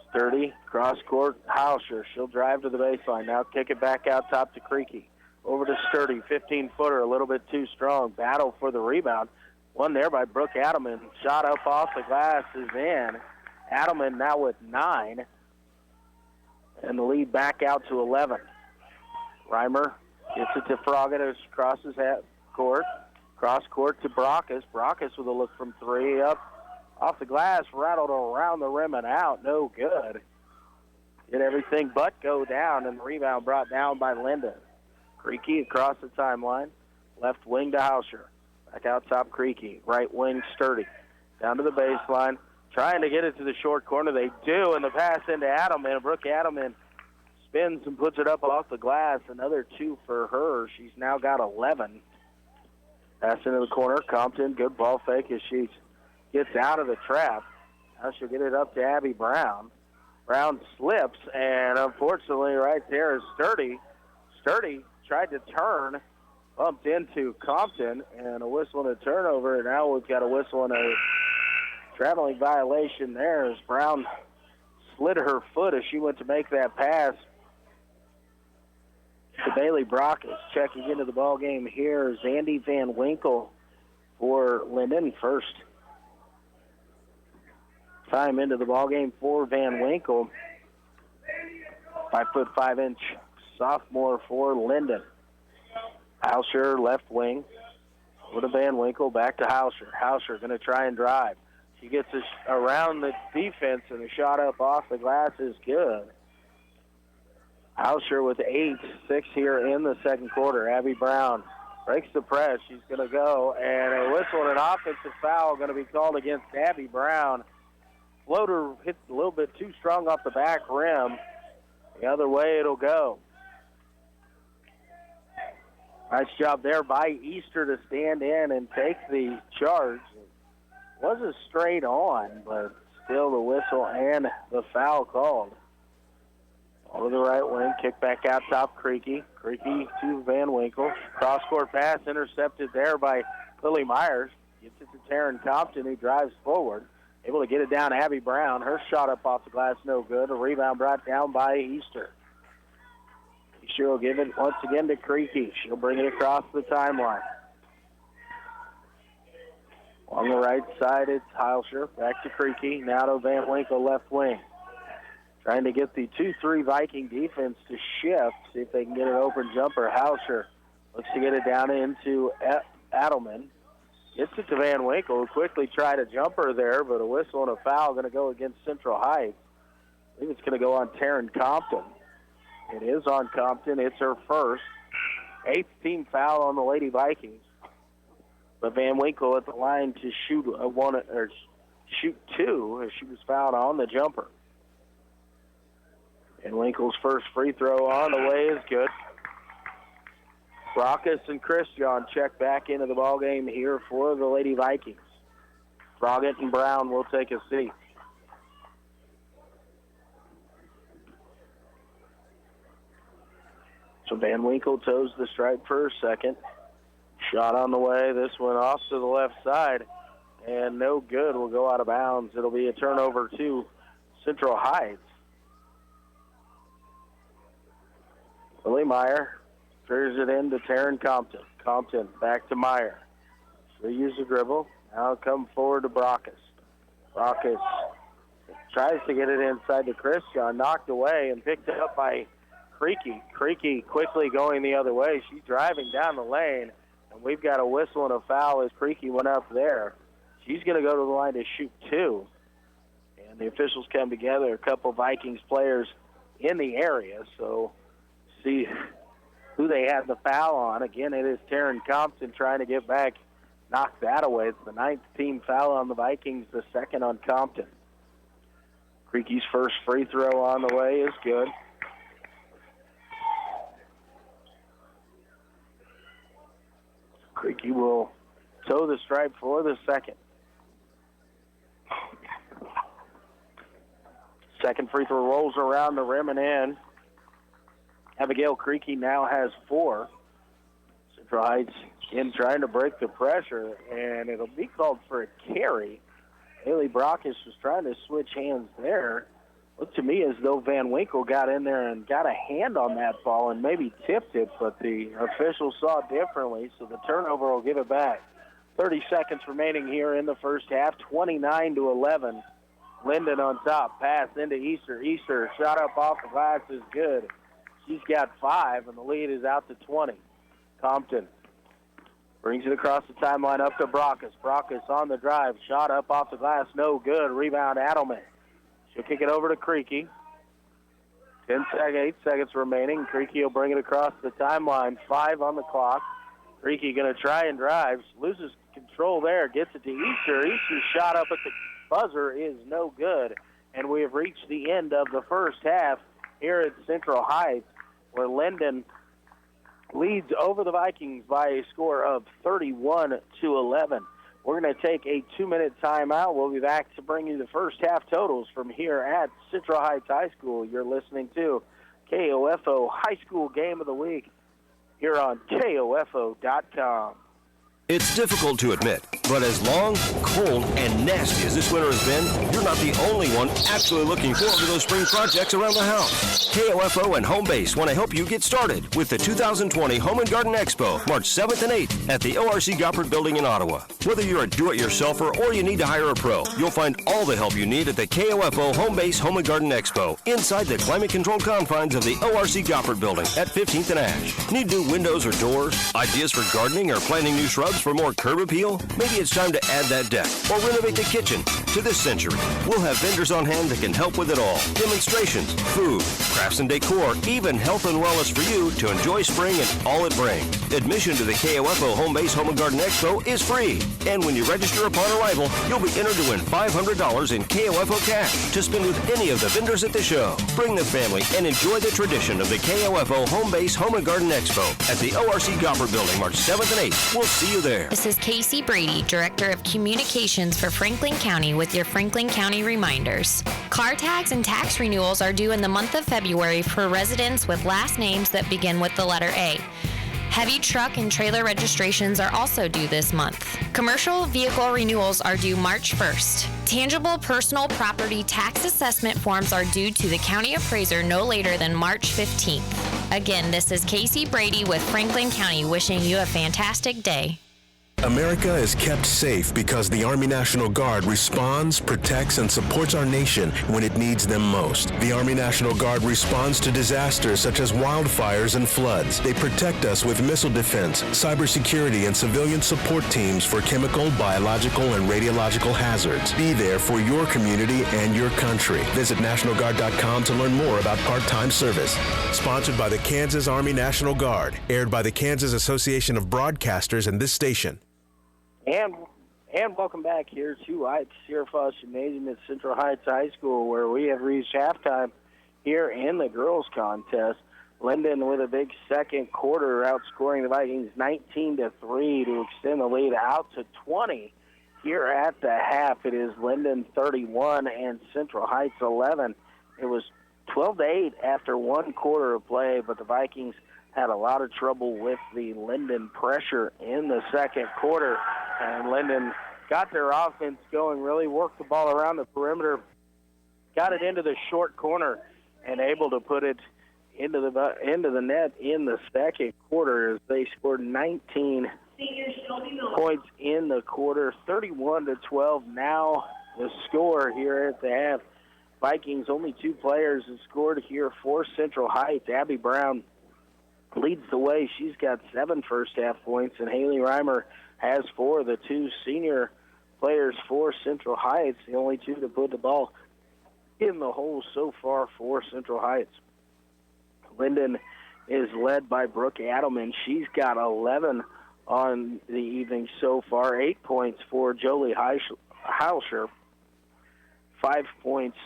Sturdy, cross-court, Hauscher. She'll drive to the baseline. Now kick it back out top to Creaky. Over to Sturdy, 15-footer, a little bit too strong. Battle for the rebound. One there by Brooke Adelman. Shot up off the glass is in. Adelman now with 9. And the lead back out to 11. Reimer gets it to Froggatt as she crosses half court. Cross court to Brockus. Brockus with a look from 3 up. Off the glass, rattled around the rim and out. No good. Did everything but go down, and the rebound brought down by Lyndon. Creaky across the timeline. Left wing to Hauscher. Back out top Creaky. Right wing Sturdy. Down to the baseline. Trying to get it to the short corner. They do, and the pass into Adelman. Brooke Adelman spins and puts it up off the glass. Another 2 for her. She's now got 11. Pass into the corner. Compton, good ball fake as she gets out of the trap. Now she'll get it up to Abby Brown. Brown slips, and unfortunately right there is Sturdy. Sturdy tried to turn, bumped into Compton, and a whistle and a turnover. And now we've got a whistle and a traveling violation there as Brown slid her foot as she went to make that pass to Bailey Brockus. Checking into the ball game here is Andy Van Winkle for Lyndon. First time into the ball game for Van Winkle. 5'5" sophomore for Lyndon. Hauscher left wing. Over to Van Winkle, back to Hauscher. Hauscher going to try and drive. She gets around the defense, and the shot up off the glass is good. Hauscher with 8, 6 here in the second quarter. Abby Brown breaks the press. She's going to go, and a whistle and an offensive foul going to be called against Abby Brown. Floater hit a little bit too strong off the back rim. The other way it'll go. Nice job there by Easter to stand in and take the charge. It wasn't straight on, but still the whistle and the foul called. All to the right wing, kick back out top Creaky. Creaky to Van Winkle. Cross-court pass intercepted there by Lily Myers. Gets it to Taryn Compton, who drives forward. Able to get it down to Abby Brown. Her shot up off the glass, no good. A rebound brought down by Easter. Easter will give it once again to Creaky. She'll bring it across the timeline. On the right side, it's Hauscher. Back to Creaky. Now to Van Winkle, left wing. Trying to get the 2-3 Viking defense to shift. See if they can get an open jumper. Hauscher looks to get it down into Adelman. Gets it to Van Winkle, who quickly tried a jumper there, but a whistle and a foul going to go against Central Heights. I think it's going to go on Taryn Compton. It is on Compton. It's her first. 8th team foul on the Lady Vikings. But Van Winkle at the line to shoot shoot 2 as she was fouled on the jumper. Van Winkle's first free throw on the way is good. Brockus and Christian check back into the ballgame here for the Lady Vikings. Froggatt and Brown will take a seat. So Van Winkle toes the stripe for a second. Shot on the way. This one off to the left side. And no good. Will go out of bounds. It'll be a turnover to Central Heights. Lily Meyer figures it in to Taryn Compton. Compton back to Meyer. She'll use the dribble. Now come forward to Brockus. Brockus tries to get it inside to Christian. Knocked away and picked it up by Creaky. Creaky quickly going the other way. She's driving down the lane. And we've got a whistle and a foul as Creaky went up there. She's going to go to the line to shoot 2. And the officials come together. A couple Vikings players in the area. So see who they had the foul on. Again, it is Taryn Compton trying to get back, knock that away. It's the 9th team foul on the Vikings, the 2nd on Compton. Creaky's first free throw on the way is good. Creaky will toe the stripe for the second. Second free throw rolls around the rim and in. Abigail Creaky now has 4. Central Heights in trying to break the pressure, and it'll be called for a carry. Haley Brockis was trying to switch hands there. Looked to me as though Van Winkle got in there and got a hand on that ball and maybe tipped it, but the officials saw it differently, so the turnover will give it back. 30 seconds remaining here in the first half, 29-11. Lyndon on top, pass into Easter. Easter, shot up off the glass is good. She's got 5, and the lead is out to 20. Compton brings it across the timeline up to Brockis. Brockis on the drive, shot up off the glass, no good. Rebound, Adelman. She'll kick it over to Creaky. 8 seconds remaining. Creaky will bring it across the timeline. 5 on the clock. Creaky going to try and drive. Loses control there. Gets it to Easter. Easter's shot up at the buzzer is no good. And we have reached the end of the first half here at Central Heights, where Lyndon leads over the Vikings by a score of 31-11. We're going to take a 2-minute timeout. We'll be back to bring you the first half totals from here at Central Heights High School. You're listening to KOFO High School Game of the Week here on KOFO.com. It's difficult to admit, but as long, cold, and nasty as this winter has been, you're not the only one actually looking forward to those spring projects around the house. KOFO and Home Base want to help you get started with the 2020 Home and Garden Expo, March 7th and 8th at the ORC Goppert Building in Ottawa. Whether you're a do-it-yourselfer or you need to hire a pro, you'll find all the help you need at the KOFO Home Base Home and Garden Expo inside the climate-controlled confines of the ORC Goppert Building at 15th and Ash. Need new windows or doors? Ideas for gardening or planting new shrubs for more curb appeal? Maybe it's time to add that deck or renovate the kitchen. To this century, we'll have vendors on hand that can help with it all. Demonstrations, food, crafts and decor, even health and wellness for you to enjoy spring and all it brings. Admission to the KOFO Home Base Home and Garden Expo is free. And when you register upon arrival, you'll be entered to win $500 in KOFO cash to spend with any of the vendors at the show. Bring the family and enjoy the tradition of the KOFO Home Base Home and Garden Expo at the ORC Goppert Building, March 7th and 8th. We'll see you there. This is Casey Brady, Director of Communications for Franklin County with your Franklin County reminders. Car tags and tax renewals are due in the month of February for residents with last names that begin with the letter A. Heavy truck and trailer registrations are also due this month. Commercial vehicle renewals are due March 1st. Tangible personal property tax assessment forms are due to the county appraiser no later than March 15th. Again, this is Casey Brady with Franklin County wishing you a fantastic day. America is kept safe because the Army National Guard responds, protects, and supports our nation when it needs them most. The Army National Guard responds to disasters such as wildfires and floods. They protect us with missile defense, cybersecurity, and civilian support teams for chemical, biological, and radiological hazards. Be there for your community and your country. Visit NationalGuard.com to learn more about part-time service. Sponsored by the Kansas Army National Guard. Aired by the Kansas Association of Broadcasters and this station. And welcome back here to Heights Sierra Gymnasium at Central Heights High School, where we have reached halftime here in the girls' contest. Lyndon with a big second quarter, outscoring the Vikings 19-3 to extend the lead out to 20. Here at the half, it is Lyndon 31 and Central Heights 11. It was 12-8 after one quarter of play, but the Vikings had a lot of trouble with the Lyndon pressure in the second quarter. And Lyndon got their offense going, really worked the ball around the perimeter, got it into the short corner, and able to put it into the net in the second quarter as they scored 19 points in the quarter, 31-12. Now the score here at the half. Vikings, only 2 players have scored here for Central Heights. Abby Brown leads the way. She's got 7 first-half points, and Haley Reimer has 4. The 2 senior players for Central Heights, the only 2 to put the ball in the hole so far for Central Heights. Lyndon is led by Brooke Adelman. She's got 11 on the evening so far, 8 points for Jolie Heilscher, 5 points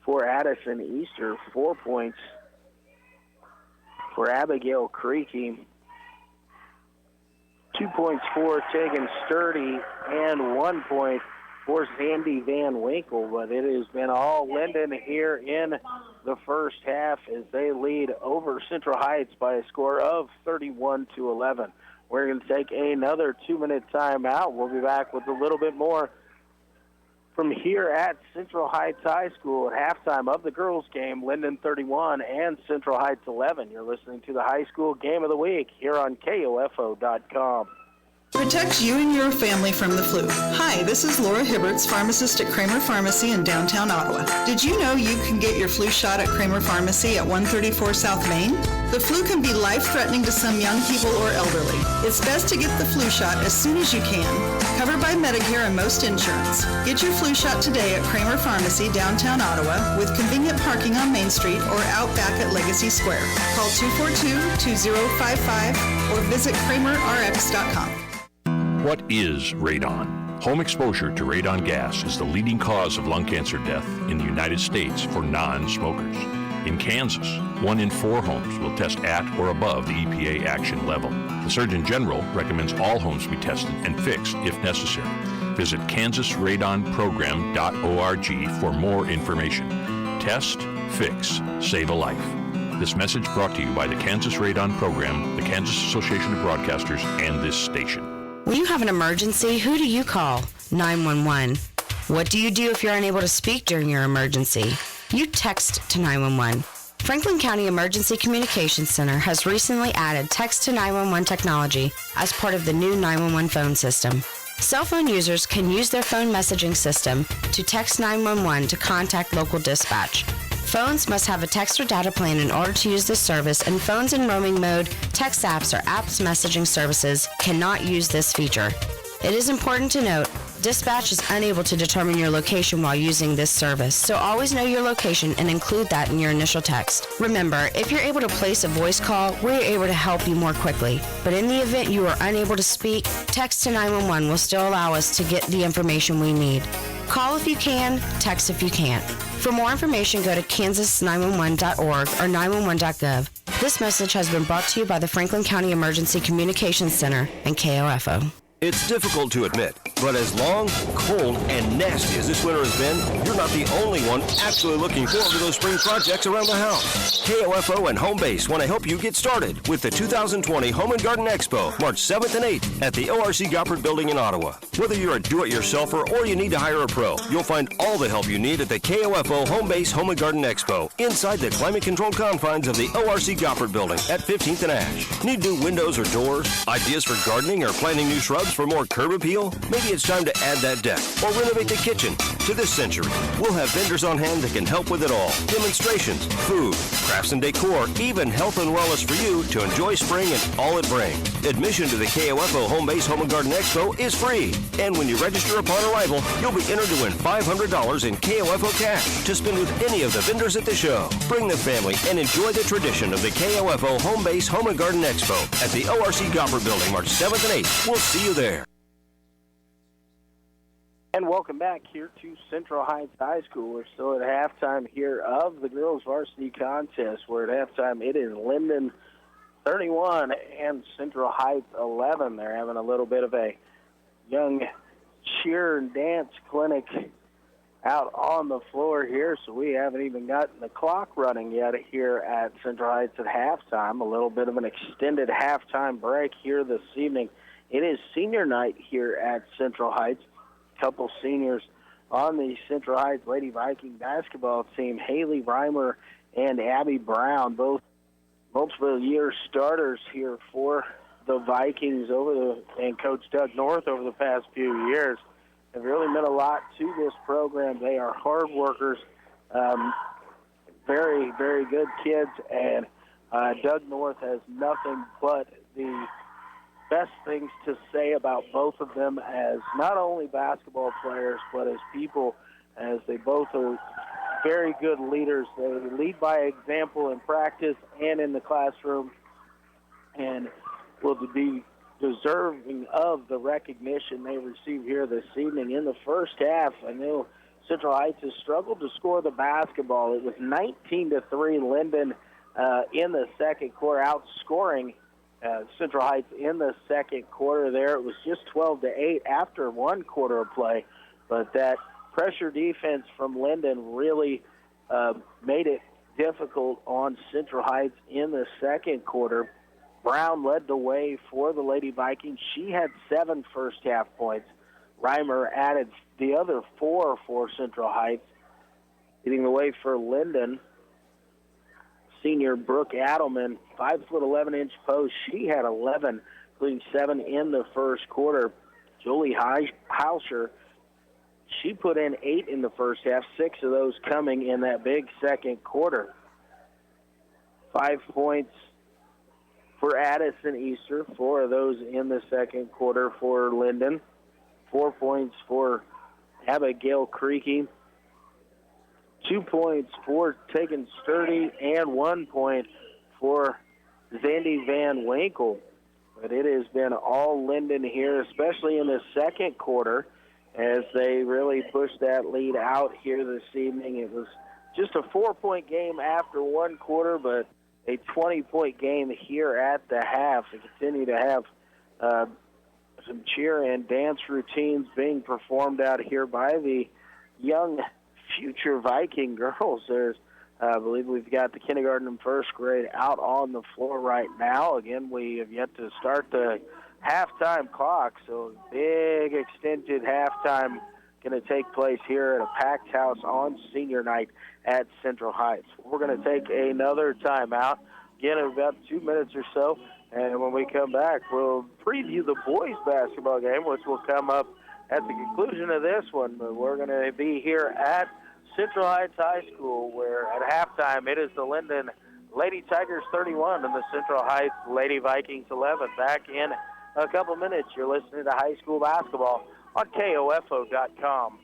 for Addison Easter, 4 points for Abigail Creaky, 2 points for Tegan Sturdy, and 1 point for Sandy Van Winkle. But it has been all Lyndon here in the first half as they lead over Central Heights by a score of 31-11. We're going to take another 2-minute timeout. We'll be back with a little bit more from here at Central Heights High School at halftime of the girls' game, Lyndon 31 and Central Heights 11. You're listening to the High School Game of the Week here on KOFO.com. Protect you and your family from the flu. Hi, this is Laura Hibberts, pharmacist at Kramer Pharmacy in downtown Ottawa. Did you know you can get your flu shot at Kramer Pharmacy at 134 South Main? The flu can be life-threatening to some young people or elderly. It's best to get the flu shot as soon as you can. Covered by Medicare and most insurance. Get your flu shot today at Kramer Pharmacy, downtown Ottawa, with convenient parking on Main Street or out back at Legacy Square. Call 242-2055 or visit kramerrx.com. What is radon? Home exposure to radon gas is the leading cause of lung cancer death in the United States for non-smokers. In Kansas, 1 in 4 homes will test at or above the EPA action level. The Surgeon General recommends all homes be tested and fixed if necessary. Visit kansasradonprogram.org for more information. Test, fix, save a life. This message brought to you by the Kansas Radon Program, the Kansas Association of Broadcasters, and this station. When you have an emergency, who do you call? 911. What do you do if you're unable to speak during your emergency? You text to 911. Franklin County Emergency Communications Center has recently added text to 911 technology as part of the new 911 phone system. Cell phone users can use their phone messaging system to text 911 to contact local dispatch. Phones must have a text or data plan in order to use this service, and phones in roaming mode, text apps, or apps messaging services cannot use this feature. It is important to note, dispatch is unable to determine your location while using this service, so always know your location and include that in your initial text. Remember, if you're able to place a voice call, we're able to help you more quickly. But in the event you are unable to speak, text to 911 will still allow us to get the information we need. Call if you can, text if you can't. For more information, go to kansas911.org or 911.gov. This message has been brought to you by the Franklin County Emergency Communications Center and KOFO. It's difficult to admit, but as long, cold, and nasty as this winter has been, you're not the only one actually looking forward to those spring projects around the house. KOFO and Home Base want to help you get started with the 2020 Home and Garden Expo, March 7th and 8th at the ORC Goppert Building in Ottawa. Whether you're a do-it-yourselfer or you need to hire a pro, you'll find all the help you need at the KOFO Home Base Home and Garden Expo inside the climate-controlled confines of the ORC Goppert Building at 15th and Ash. Need new windows or doors? Ideas for gardening or planting new shrubs for more curb appeal? Maybe it's time to add that deck or renovate the kitchen. To this century, we'll have vendors on hand that can help with it all. Demonstrations, food, crafts and decor, even health and wellness for you to enjoy spring and all it brings. Admission to the KOFO Home Base Home and Garden Expo is free. And when you register upon arrival, you'll be entered to win $500 in KOFO cash to spend with any of the vendors at the show. Bring the family and enjoy the tradition of the KOFO Home Base Home and Garden Expo at the ORC Goppert Building, March 7th and 8th. We'll see you there. And welcome back here to Central Heights High School. We're still at halftime here of the girls' varsity contest. We're at halftime. It is Lyndon 31 and Central Heights 11. They're having a little bit of a young cheer and dance clinic out on the floor here, so we haven't even gotten the clock running yet here at Central Heights at halftime. A little bit of an extended halftime break here this evening. It is senior night here at Central Heights. Couple seniors on the Central Heights Lady Viking basketball team, Haley Reimer and Abby Brown, both multiple-year starters here for the Vikings and Coach Doug North over the past few years. Have really meant a lot to this program. They are hard workers, very, very good kids, and Doug North has nothing but the best things to say about both of them as not only basketball players, but as people, as they both are very good leaders. They lead by example in practice and in the classroom, and will be deserving of the recognition they receive here this evening. In the first half, I know Central Heights has struggled to score the basketball. It was 19-3 Lyndon in the second quarter, outscoring Central Heights in the second quarter there. It was just 12-8 after one quarter of play, but that pressure defense from Lyndon really made it difficult on Central Heights in the second quarter. Brown led the way for the Lady Vikings. She had 7 first-half points. Reimer added the other 4 for Central Heights. Leading the way for Lyndon, senior Brooke Adelman, 5-foot 11-inch post. She had 11, including 7 in the first quarter. Julie Hauscher, she put in 8 in the first half, 6 of those coming in that big second quarter. 5 points for Addison Easter, 4 of those in the second quarter for Lyndon. 4 points for Abigail Creaky. 2 points for Tegan Sturdy, and 1 point for Zandy Van Winkle. But it has been all Lyndon here, especially in the second quarter, as they really pushed that lead out here this evening. It was just a 4-point game after 1 quarter, but a 20-point game here at the half. They continue to have some cheer and dance routines being performed out here by the young future Viking girls. I believe we've got the kindergarten and first grade out on the floor right now. Again, we have yet to start the halftime clock, so big extended halftime going to take place here at a packed house on senior night at Central Heights. We're going to take another timeout, again, in about 2 minutes or so, and when we come back, we'll preview the boys basketball game, which will come up at the conclusion of this one. But we're going to be here at Central Heights High School, where at halftime it is the Lyndon Lady Tigers 31 and the Central Heights Lady Vikings 11. Back in a couple minutes, you're listening to high school basketball on KOFO.com.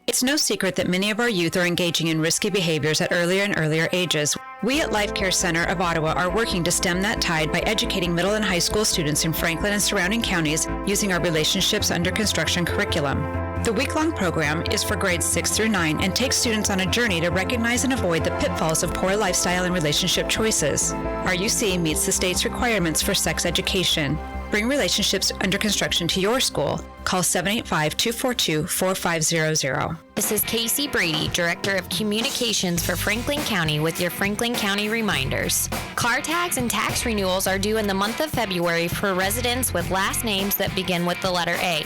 It's no secret that many of our youth are engaging in risky behaviors at earlier and earlier ages. We at Life Care Center of Ottawa are working to stem that tide by educating middle and high school students in Franklin and surrounding counties using our Relationships Under Construction curriculum. The week-long program is for grades 6 through 9 and takes students on a journey to recognize and avoid the pitfalls of poor lifestyle and relationship choices. RUC meets the state's requirements for sex education. Bring Relationships Under Construction to your school. Call 785-242-4500. This is Casey Brady, Director of Communications for Franklin County with your Franklin County reminders. Car tags and tax renewals are due in the month of February for residents with last names that begin with the letter A.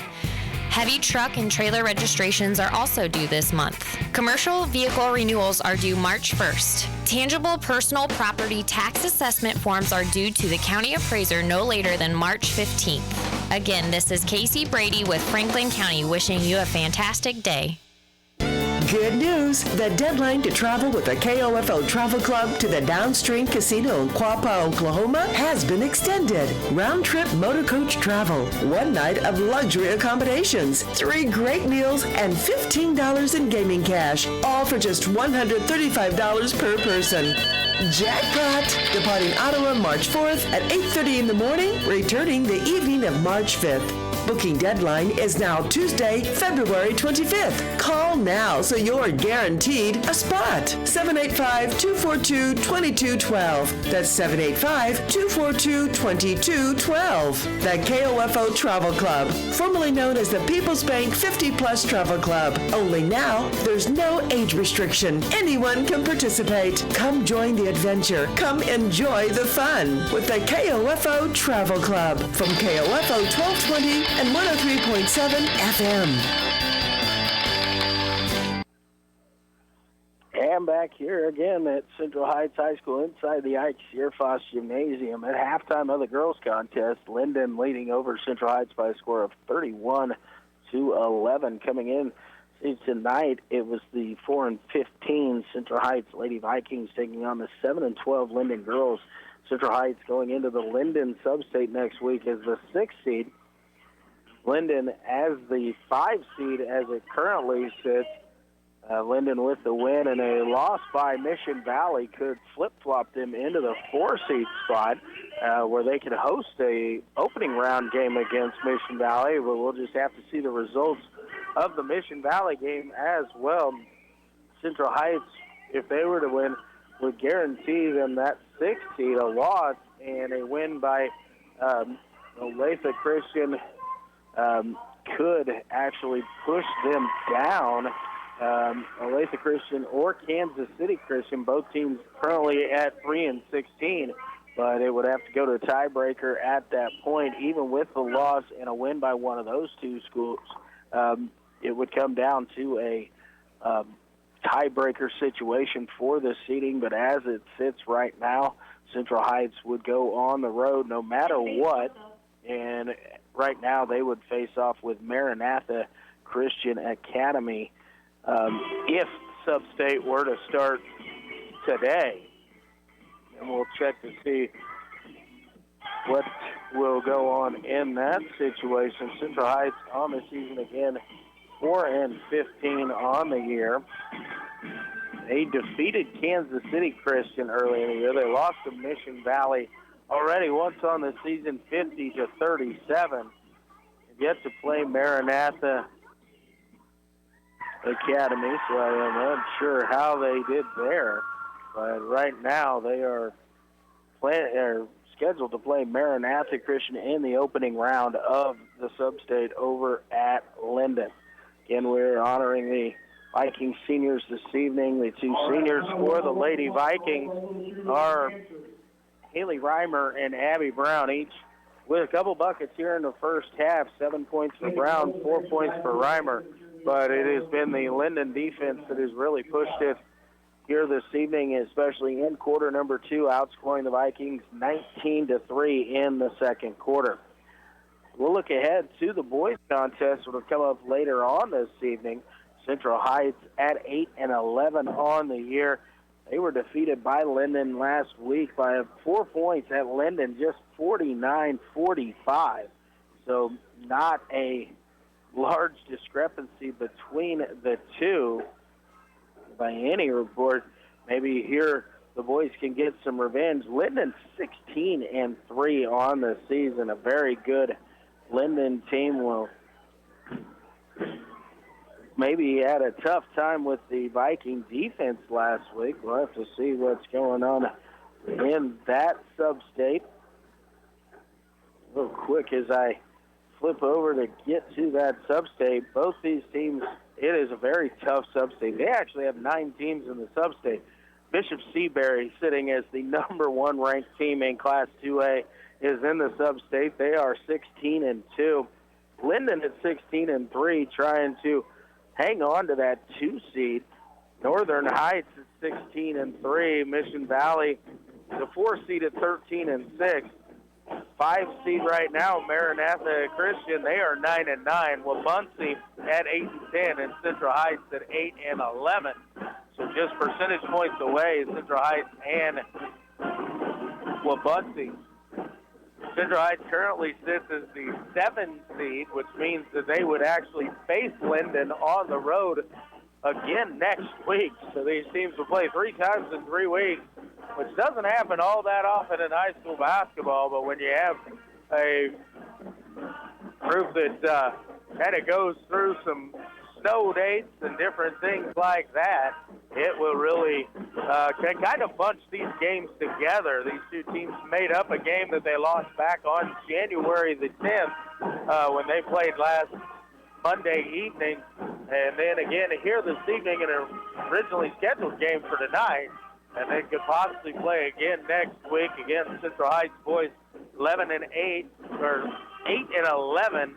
Heavy truck and trailer registrations are also due this month. Commercial vehicle renewals are due March 1st. Tangible personal property tax assessment forms are due to the county appraiser no later than March 15th. Again, this is Casey Brady with Franklin County wishing you a fantastic day. Good news! The deadline to travel with the KOFO Travel Club to the Downstream Casino in Quapaw, Oklahoma has been extended. Round-trip motor coach travel, 1 night of luxury accommodations, 3 great meals, and $15 in gaming cash, all for just $135 per person. Jackpot! Departing Ottawa March 4th at 8:30 in the morning, returning the evening of March 5th. Booking deadline is now Tuesday, February 25th. Call now so you're guaranteed a spot. 785-242-2212. That's 785-242-2212. The KOFO Travel Club, formerly known as the People's Bank 50-Plus Travel Club. Only now, there's no age restriction. Anyone can participate. Come join the adventure. Come enjoy the fun with the KOFO Travel Club from KOFO 1220 and 103.7 FM. And back here again at Central Heights High School inside the Ike Searfoss Gymnasium at halftime of the girls' contest. Lyndon leading over Central Heights by a score of 31-11. Coming in tonight, it was the 4-15 Central Heights Lady Vikings taking on the 7-12 Lyndon girls. Central Heights going into the Lyndon sub-state next week as the 6th seed. Lyndon as the 5 seed as it currently sits. Lyndon with the win, and a loss by Mission Valley could flip-flop them into the 4 seed spot where they could host a opening round game against Mission Valley. But we'll just have to see the results of the Mission Valley game as well. Central Heights, if they were to win, would guarantee them that 6th seed. A loss and a win by Olathe Christian could actually push them down Olathe Christian or Kansas City Christian. Both teams currently at 3-16, but it would have to go to a tiebreaker at that point. Even with the loss and a win by one of those two schools, it would come down to a tiebreaker situation for the seeding. But as it sits right now, Central Heights would go on the road no matter what, and right now they would face off with Maranatha Christian Academy if Sub-State were to start today. And we'll check to see what will go on in that situation. Central Heights on the season again, 4-15 on the year. They defeated Kansas City Christian early in the year. They lost to Mission Valley already once on the season, 50-37. Yet to play Maranatha Academy, so I am unsure how they did there. But right now they are scheduled to play Maranatha Christian in the opening round of the Sub-State over at Lyndon. Again, we're honoring the Vikings seniors this evening. The two seniors for the Lady Vikings are Haley Reimer and Abby Brown, each with a couple buckets here in the first half. 7 points for Brown, 4 points for Reimer. But it has been the Lyndon defense that has really pushed it here this evening, especially in quarter number 2, outscoring the Vikings 19-3 in the second quarter. We'll look ahead to the boys contest that will come up later on this evening. Central Heights at 8-11 on the year. They were defeated by Lyndon last week by 4 points at Lyndon, just 49-45. So not a large discrepancy between the two by any report. Maybe here the boys can get some revenge. Lyndon 16-3 on the season. A very good Lyndon team will maybe had a tough time with the Viking defense last week. We'll have to see what's going on in that Sub-State. Real quick as I flip over to get to that Sub-State, both these teams, it is a very tough Sub-State. They actually have 9 teams in the Sub-State. Bishop Seabury, sitting as the number 1 ranked team in Class 2A, is in the Sub-State. They are 16-2. Lyndon at 16-3, trying to hang on to that 2 seed. Northern Heights at 16-3. Mission Valley, the 4 seed at 13-6. 5 seed right now, Maranatha Christian, they are 9-9. Wabaunsee at 8-10, and Central Heights at 8-11. So just percentage points away, Central Heights and Wabaunsee. Central Heights currently sits as the 7 seed, which means that they would actually face Lyndon on the road again next week. So these teams will play 3 times in 3 weeks, which doesn't happen all that often in high school basketball. But when you have a group that kind of goes through some snow dates and different things like that, it will really kind of bunch these games together. These 2 teams made up a game that they lost back on January the 10th when they played last Monday evening. And then again here this evening in an originally scheduled game for tonight. And they could possibly play again next week against Central Heights boys 11-8 or 8-11,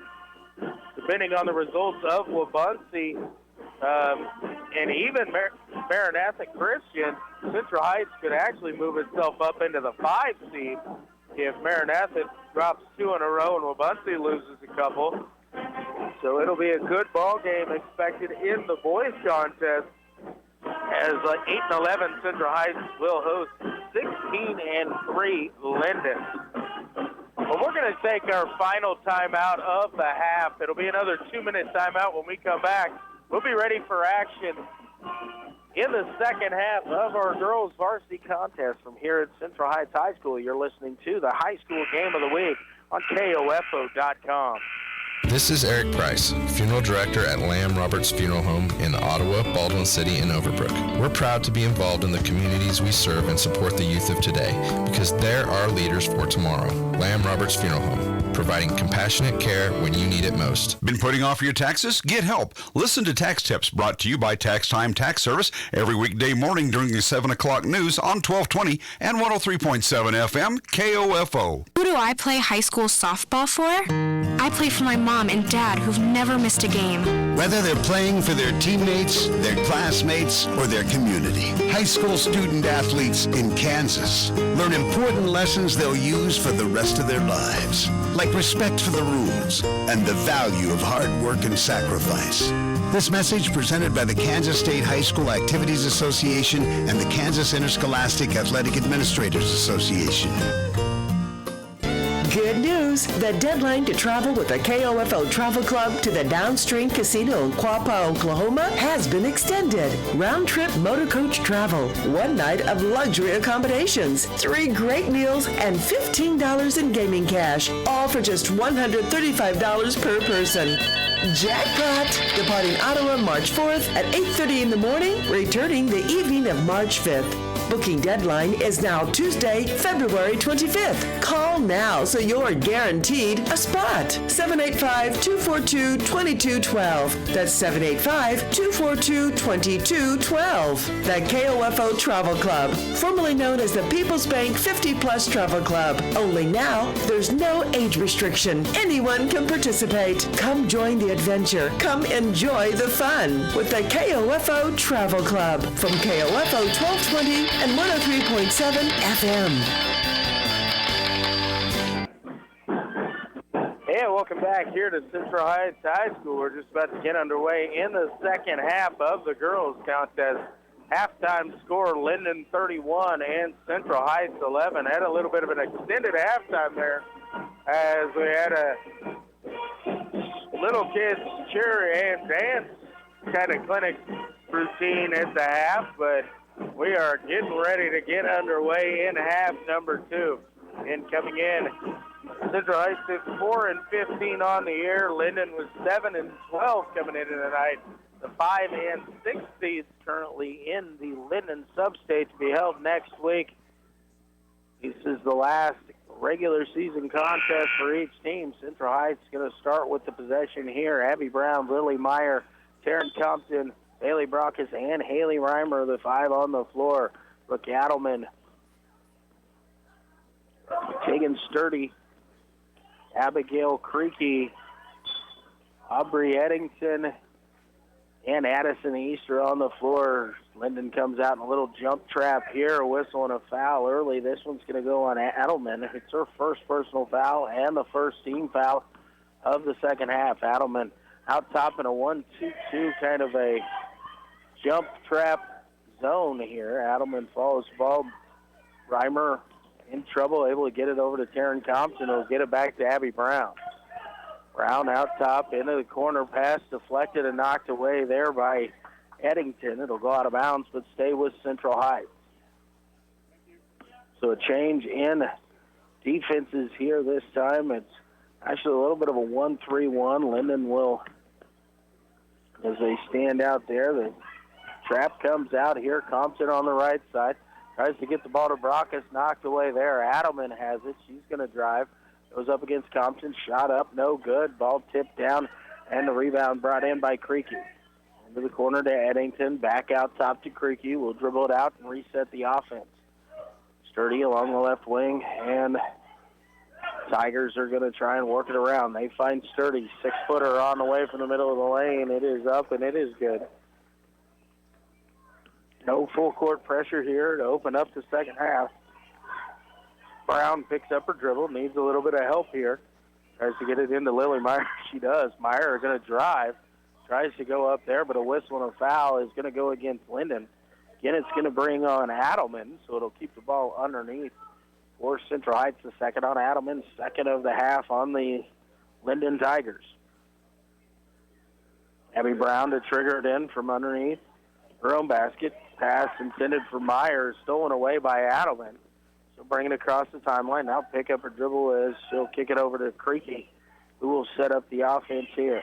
depending on the results of Wabaunsee and even Maranatha Christian. Central Heights could actually move itself up into the 5 seed if Maranatha drops 2 in a row and Wabaunsee loses a couple. So it'll be a good ball game expected in the boys contest, as 8-11 Central Heights will host 16-3 Lyndon. Well, we're going to take our final timeout of the half. It'll be another 2-minute timeout. When we come back, we'll be ready for action in the second half of our girls varsity contest from here at Central Heights High School. You're listening to the High School Game of the Week on KOFO.com. This is Eric Price, Funeral Director at Lamb Roberts Funeral Home in Ottawa, Baldwin City, and Overbrook. We're proud to be involved in the communities we serve and support the youth of today because they're our leaders for tomorrow. Lamb Roberts Funeral Home, providing compassionate care when you need it most. Been putting off your taxes? Get help. Listen to Tax Tips, brought to you by Tax Time Tax Service every weekday morning during the 7 o'clock news on 1220 and 103.7 FM KOFO. Who do I play high school softball for? I play for my mom and dad who've never missed a game. Whether they're playing for their teammates, their classmates, or their community, high school student athletes in Kansas learn important lessons they'll use for the rest of their lives, like respect for the rules and the value of hard work and sacrifice. This message presented by the Kansas State High School Activities Association and the Kansas Interscholastic Athletic Administrators Association. Good news! The deadline to travel with the KOFO Travel Club to the Downstream Casino in Quapaw, Oklahoma has been extended. Round-trip motor coach travel, one night of luxury accommodations, 3 great meals, and $15 in gaming cash, all for just $135 per person. Jackpot! Departing Ottawa March 4th at 8:30 in the morning, returning the evening of March 5th. Booking deadline is now Tuesday, February 25th. Call now so you're guaranteed a spot. 785-242-2212. That's 785-242-2212. The KOFO Travel Club, formerly known as the People's Bank 50 Plus Travel Club. Only now, there's no age restriction. Anyone can participate. Come join the adventure. Come enjoy the fun with the KOFO Travel Club from KOFO 1220 and 103.7 FM. And welcome back here to Central Heights High School. We're just about to get underway in the second half of the girls' contest. Halftime score, Lyndon 31 and Central Heights 11. Had a little bit of an extended halftime there as we had a little kids cheer and dance kind of clinic routine at the half, but we are getting ready to get underway in half number 2. And coming in, Central Heights is 4-15 on the year. Lyndon was 7-12 coming in tonight. The 5 and 6 seeds currently in the Lyndon sub-state to be held next week. This is the last regular season contest for each team. Central Heights is going to start with the possession here. Abby Brown, Lily Meyer, Taryn Compton, Bailey Brockes, and Haley Reimer, the 5 on the floor. Brooke Adelman, Tegan Sturdy, Abigail Creaky, Aubrey Eddington, and Addison Easter on the floor. Lyndon comes out in a little jump trap here, a whistle and a foul early. This one's going to go on Adelman. It's her first personal foul and the first team foul of the second half. Adelman out top in a 1-2-2 kind of a jump trap zone here. Adelman follows the ball. Reimer in trouble, able to get it over to Taryn Compton. He'll get it back to Abby Brown. Brown out top into the corner, pass deflected and knocked away there by Eddington. It'll go out of bounds, but stay with Central Heights. So a change in defenses here this time. It's actually a little bit of a 1-3-1. Lyndon will, as they stand out there, the trap comes out here. Compton on the right side. Tries to get the ball to Brockes, knocked away there. Adelman has it. She's going to drive. Goes up against Compton, shot up, no good. Ball tipped down, and the rebound brought in by Creaky. Into the corner to Eddington, back out top to Creaky. We'll dribble it out and reset the offense. Sturdy along the left wing, and Tigers are going to try and work it around. They find Sturdy, 6-footer on the way from the middle of the lane. It is up, and it is good. No full court pressure here to open up the second half. Brown picks up her dribble, needs a little bit of help here. Tries to get it into Lily Meyer. She does. Meyer going to drive. Tries to go up there, but a whistle and a foul is going to go against Lyndon. Again, it's going to bring on Adelman, so it'll keep the ball underneath for Central Heights. The second on Adelman, second of the half on the Lyndon Tigers. Abby Brown to trigger it in from underneath her own basket. Pass intended for Meyer, stolen away by Adelman. So bring it across the timeline. Now pick up her dribble as she'll kick it over to Creaky. who will set up the offense here.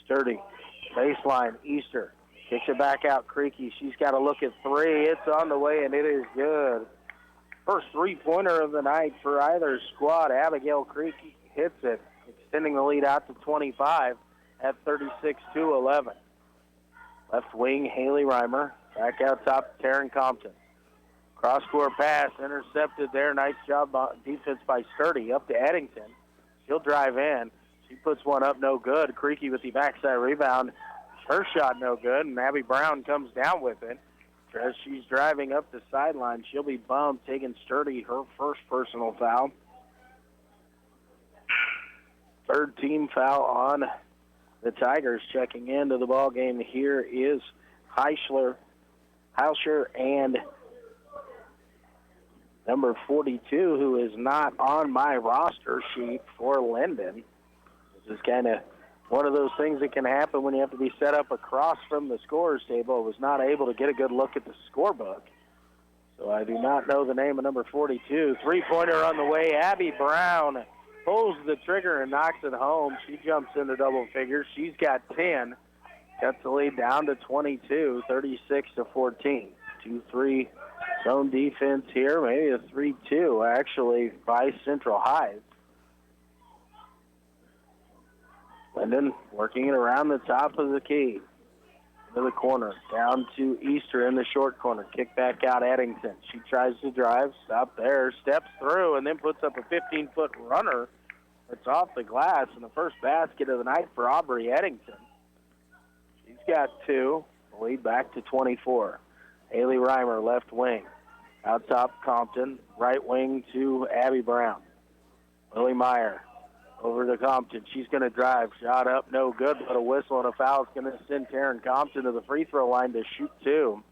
Sturdy, baseline, Easter. Kicks it back out, Creaky. She's got to look at three. It's on the way, and it is good. First three-pointer of the night for either squad. Abigail Creaky hits it, extending the lead out to 25 at 36-11. Left wing, Haley Reimer. Back out top, Taryn Compton. Cross-court pass, intercepted there. Nice job defense by Sturdy. Up to Eddington. She'll drive in. She puts one up, no good. Creaky with the backside rebound. Her shot no good, and Abby Brown comes down with it. As she's driving up the sideline, she'll be bumped, taking Sturdy her first personal foul. Third team foul on the Tigers. Checking into the ball game here is Hauscher and number 42, who is not on my roster sheet for Lyndon. This is kind of one of those things that can happen when you have to be set up across from the scorer's table. I was not able to get a good look at the scorebook, so I do not know the name of number 42. Three-pointer on the way. Abby Brown pulls the trigger and knocks it home. She jumps into double figures. She's got 10. Cuts the lead down to 22, 36-14. 2-3 zone defense here, maybe a 3-2 actually by Central Heights. Lyndon working it around the top of the key. To the corner, down to Easter in the short corner. Kick back out Eddington. She tries to drive, stop there, steps through, and then puts up a 15-foot runner. It's off the glass, and the first basket of the night for Aubrey Eddington. She's got two. The lead back to 24. Haley Reimer, left wing. Out top, Compton. Right wing to Abby Brown. Lily Meyer over to Compton. She's going to drive. Shot up, no good, but a whistle and a foul is going to send Taryn Compton to the free throw line to shoot two.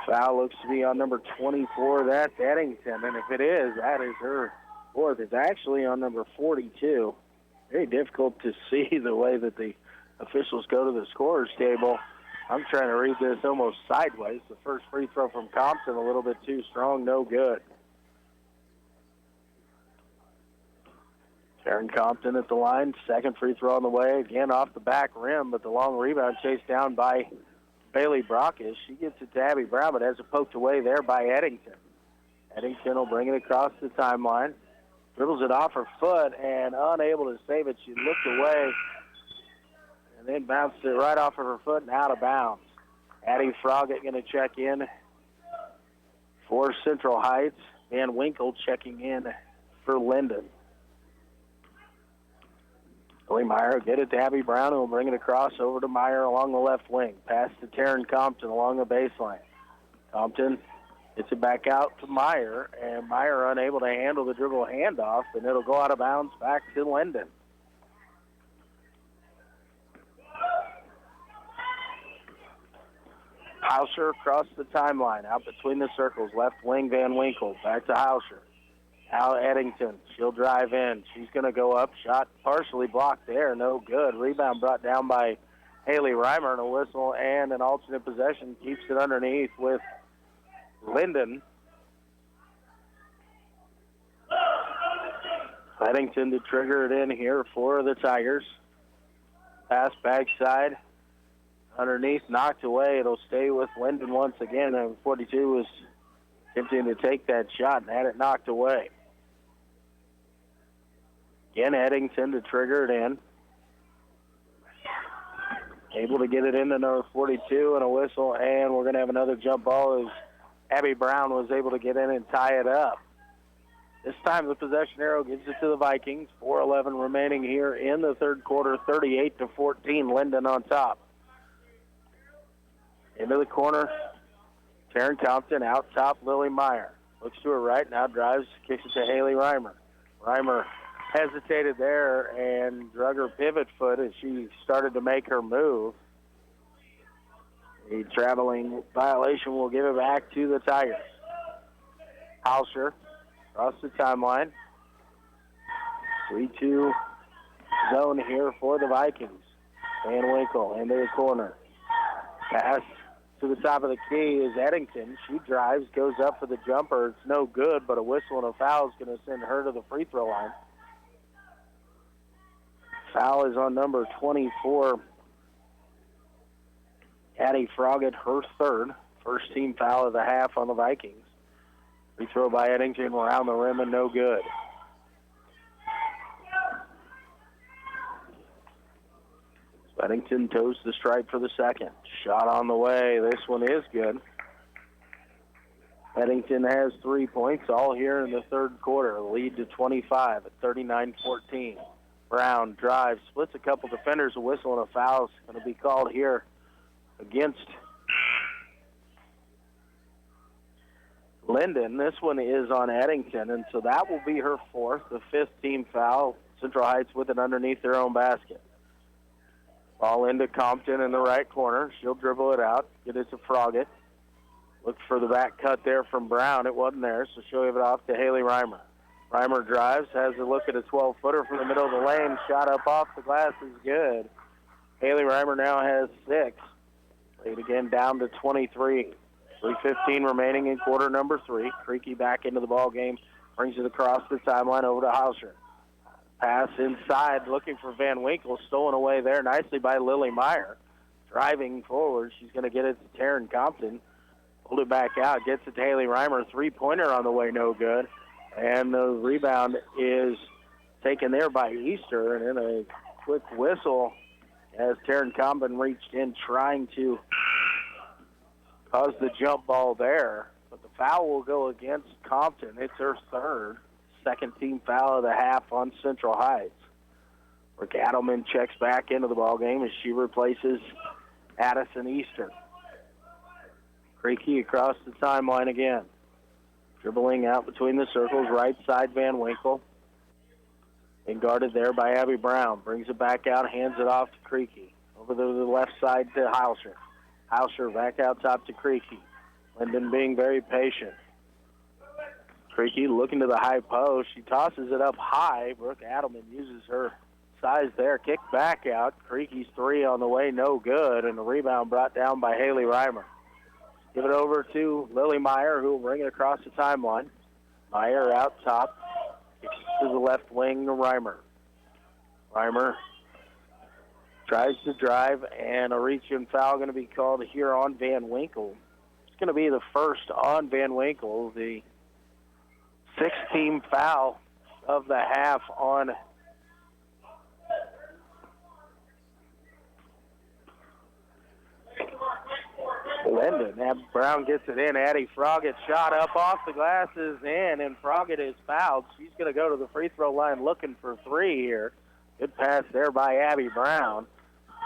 Foul looks to be on number 24. That's Eddington, and if it is, that is her fourth. It's actually on number 42. Very difficult to see the way that the officials go to the scorer's table. I'm trying to read this almost sideways. The first free throw from Compton, a little bit too strong, no good. Taryn Compton at the line, second free throw on the way, again off the back rim, but the long rebound chased down by Bailey Brockish. She gets it to Abby Brown, but has it poked away there by Eddington. Eddington will bring it across the timeline, dribbles it off her foot, and unable to save it. She looked away and then bounced it right off of her foot and out of bounds. Addie Froggatt going to check in for Central Heights. Van Winkle checking in for Lyndon. Billy Meyer will get it to Abby Brown, who will bring it across over to Meyer along the left wing. Pass to Taryn Compton along the baseline. Compton gets it back out to Meyer, and Meyer unable to handle the dribble handoff, and it'll go out of bounds back to Lyndon. Hauscher across the timeline, out between the circles. Left wing, Van Winkle. Back to Hauscher. Now Eddington. She'll drive in. She's going to go up. Shot partially blocked there. No good. Rebound brought down by Haley Reimer, and a whistle and an alternate possession. Keeps it underneath with Lyndon. Eddington to trigger it in here for the Tigers. Pass backside. Underneath, knocked away. It'll stay with Lyndon once again. And 42 was attempting to take that shot and had it knocked away. Again, Eddington to trigger it in. Able to get it into number 42 and a whistle, and we're going to have another jump ball as Abby Brown was able to get in and tie it up. This time the possession arrow gives it to the Vikings. 4:11 remaining here in the third quarter, 38-14, Lyndon on top. Into the corner, Taryn Compton, out top, Lily Meyer. Looks to her right, now drives, kicks it to Haley Reimer. Reimer hesitated there and drug her pivot foot as she started to make her move. A traveling violation will give it back to the Tigers. Hauscher across the timeline. 3-2 zone here for the Vikings. Van Winkle into the corner. Pass to the top of the key is Eddington. She drives, goes up for the jumper. It's no good, but a whistle and a foul is going to send her to the free throw line. Foul is on number 24, Addie Froggatt, her third. First team foul of the half on the Vikings. Free throw by Eddington around the rim and no good. Eddington toes the stripe for the second. Shot on the way. This one is good. Eddington has 3 points, all here in the third quarter. Lead to 25 at 39-14. Brown drives, splits a couple defenders, a whistle, and a foul is going to be called here against Lyndon. This one is on Eddington, and so that will be her fourth, the fifth team foul. Central Heights with it underneath their own basket. Ball into Compton in the right corner. She'll dribble it out, get it to Froggatt. Look for the back cut there from Brown. It wasn't there, so she'll give it off to Haley Reimer. Reimer drives, has a look at a 12-footer from the middle of the lane. Shot up off the glass is good. Haley Reimer now has 6. Lead again down to 23. 3:15 remaining in quarter number 3. Creaky back into the ball game. Brings it across the timeline over to Hauscher. Pass inside, looking for Van Winkle. Stolen away there nicely by Lily Meyer. Driving forward, she's going to get it to Taryn Compton. Pulled it back out, gets it to Haley Reimer. Three-pointer on the way, no good. And the rebound is taken there by Easter. And then a quick whistle as Taryn Compton reached in trying to cause the jump ball there. But the foul will go against Compton. It's her third. Second team foul of the half on Central Heights. Rick Adelman checks back into the ballgame as she replaces Addison Easter. Creaky across the timeline again. Dribbling out between the circles, right side Van Winkle. And guarded there by Abby Brown. Brings it back out, hands it off to Creaky. Over to the left side to Hauscher. Hauscher back out top to Creaky. Lyndon being very patient. Creaky looking to the high post. She tosses it up high. Brooke Adelman uses her size there. Kick back out. Creaky's three on the way, no good. And the rebound brought down by Haley Reimer. Give it over to Lily Meyer, who will bring it across the timeline. Meyer out top. Kicks to the left wing to Reimer. Reimer tries to drive, and a reach-in foul going to be called here on Van Winkle. It's going to be the first on Van Winkle, the sixth team foul of the half on Lyndon. Brown gets it in. Addie Froggatt shot up off the glass is in, and Froggatt is fouled. She's going to go to the free throw line looking for three here. Good pass there by Abby Brown.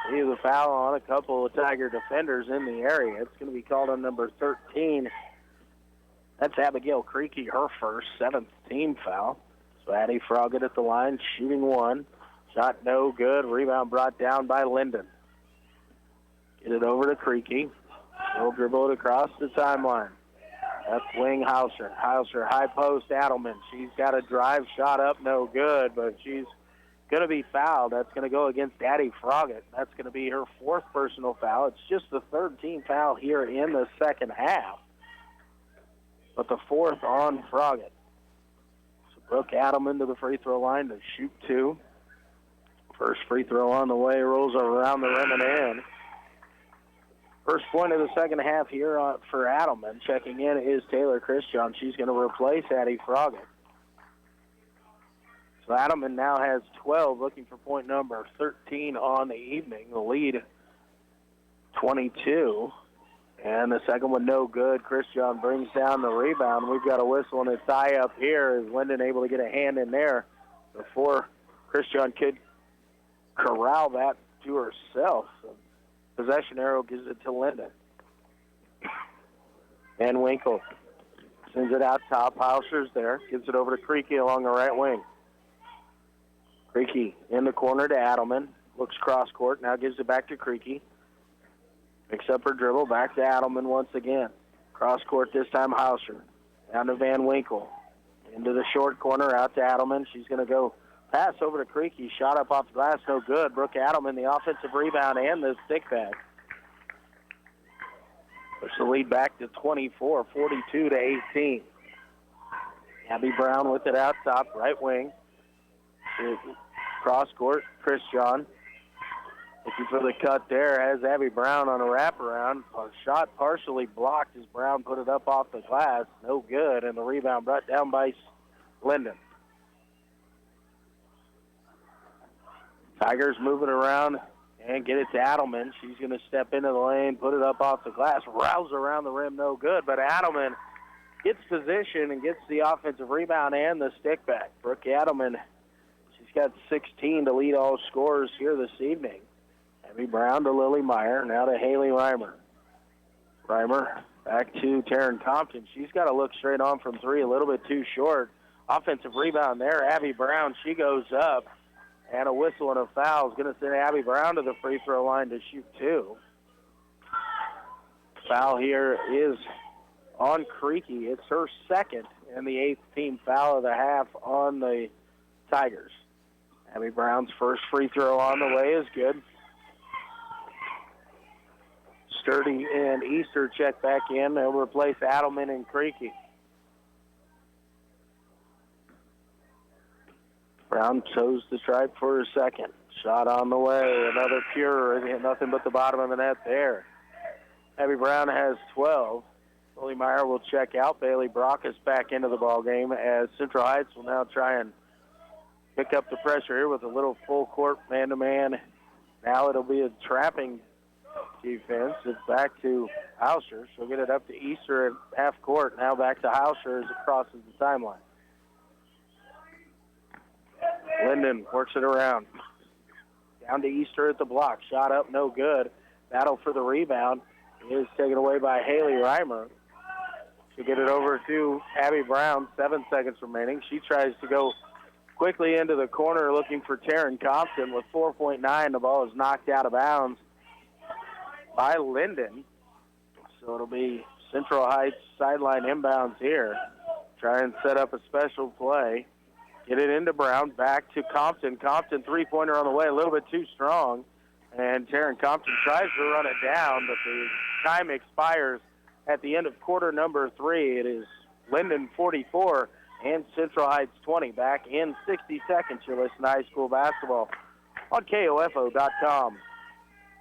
He's a foul on a couple of Tiger defenders in the area. It's going to be called on number 13. That's Abigail Creaky, her first, seventh team foul. So Addie Froggatt at the line, shooting one. Shot no good. Rebound brought down by Lyndon. Get it over to Creaky. She'll dribble it across the timeline. Left wing Hauscher. Hauscher, high post, Adelman. She's got a drive shot up, no good, but she's going to be fouled. That's going to go against Addie Froggatt. That's going to be her fourth personal foul. It's just the third team foul here in the second half, but the fourth on Froggatt. So Brooke Adelman to the free throw line to shoot two. First free throw on the way, rolls around the rim and in. First point of the second half here for Adelman. Checking in is Taylor Christian. She's going to replace Addie Froggatt. So Adelman now has 12, looking for point number 13 on the evening. The lead, 22. And the second one no good. Christian brings down the rebound. We've got a whistle and a tie up here. Is Lyndon able to get a hand in there before Christian could corral that to herself? So possession arrow gives it to Lyndon. Van Winkle sends it out top. Hauscher's there. Gives it over to Creaky along the right wing. Creaky in the corner to Adelman. Looks cross court. Now gives it back to Creaky. Picks up her dribble. Back to Adelman once again. Cross court this time Hauscher. Down to Van Winkle. Into the short corner. Out to Adelman. She's going to go pass over to Creaky. Shot up off the glass. No good. Brooke Adelman, the offensive rebound and the stick back. Push the lead back to 24, 42 to 18. Abby Brown with it out top, right wing. Cross court, Chris John looking for the cut there. Has Abby Brown on a wraparound. A shot partially blocked as Brown put it up off the glass. No good, and the rebound brought down by Lyndon. Tigers moving around and get it to Adelman. She's going to step into the lane, put it up off the glass, rouse around the rim, no good. But Adelman gets position and gets the offensive rebound and the stick back. Brooke Adelman, she's got 16 to lead all scorers here this evening. Abby Brown to Lily Meyer, now to Haley Reimer. Reimer back to Taryn Compton. She's got to look straight on from three, a little bit too short. Offensive rebound there. Abby Brown, she goes up, and a whistle and a foul is going to send Abby Brown to the free throw line to shoot two. Foul here is on Creaky. It's her second and the eighth team foul of the half on the Tigers. Abby Brown's first free throw on the way is good. Sturdy and Easter check back in. They'll replace Adelman and Creaky. Brown chose the stripe for her second. Shot on the way. Another pure. Nothing but the bottom of the net there. Abby Brown has 12. Lily Meyer will check out. Bailey Brock is back into the ball game as Central Heights will now try and pick up the pressure here with a little full court man-to-man. Now it'll be a trapping defense. It's back to Hauscher. She'll get it up to Easter at half court. Now back to Hauscher as it crosses the timeline. Lyndon works it around. Down to Easter at the block. Shot up, no good. Battle for the rebound is taken away by Haley Reimer. She'll get it over to Abby Brown. 7 seconds remaining. She tries to go quickly into the corner looking for Taryn Compton. With 4.9, the ball is knocked out of bounds by Lyndon. So it'll be Central Heights sideline inbounds here. Try and set up a special play. Get it into Brown, back to Compton. Compton, three-pointer on the way, a little bit too strong. And Taryn Compton tries to run it down, but the time expires at the end of quarter number 3. It is Lyndon 44 and Central Heights 20. Back in 60 seconds, you're listening to high school basketball on KOFO.com.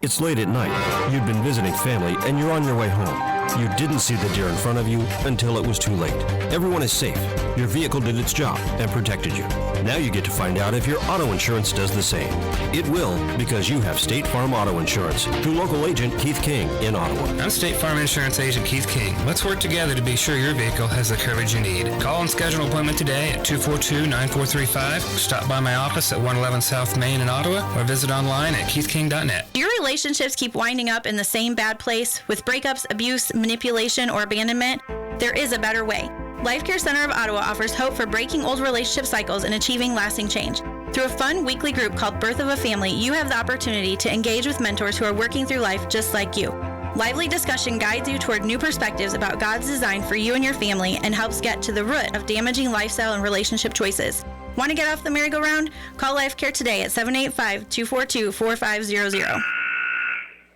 It's late at night. You've been visiting family and you're on your way home. You didn't see the deer in front of you until it was too late. Everyone is safe. Your vehicle did its job and protected you. Now you get to find out if your auto insurance does the same. It will, because you have State Farm Auto Insurance through local agent Keith King in Ottawa. I'm State Farm Insurance Agent Keith King. Let's work together to be sure your vehicle has the coverage you need. Call and schedule an appointment today at 242-9435. Stop by my office at 111 South Main in Ottawa or visit online at keithking.net. Do your relationships keep winding up in the same bad place with breakups, abuse, manipulation, or abandonment? There is a better way. Life Care Center of Ottawa offers hope for breaking old relationship cycles and achieving lasting change. Through a fun weekly group called Birth of a Family, you have the opportunity to engage with mentors who are working through life just like you. Lively discussion guides you toward new perspectives about God's design for you and your family and helps get to the root of damaging lifestyle and relationship choices. Want to get off the merry-go-round? Call Life Care today at 785-242-4500.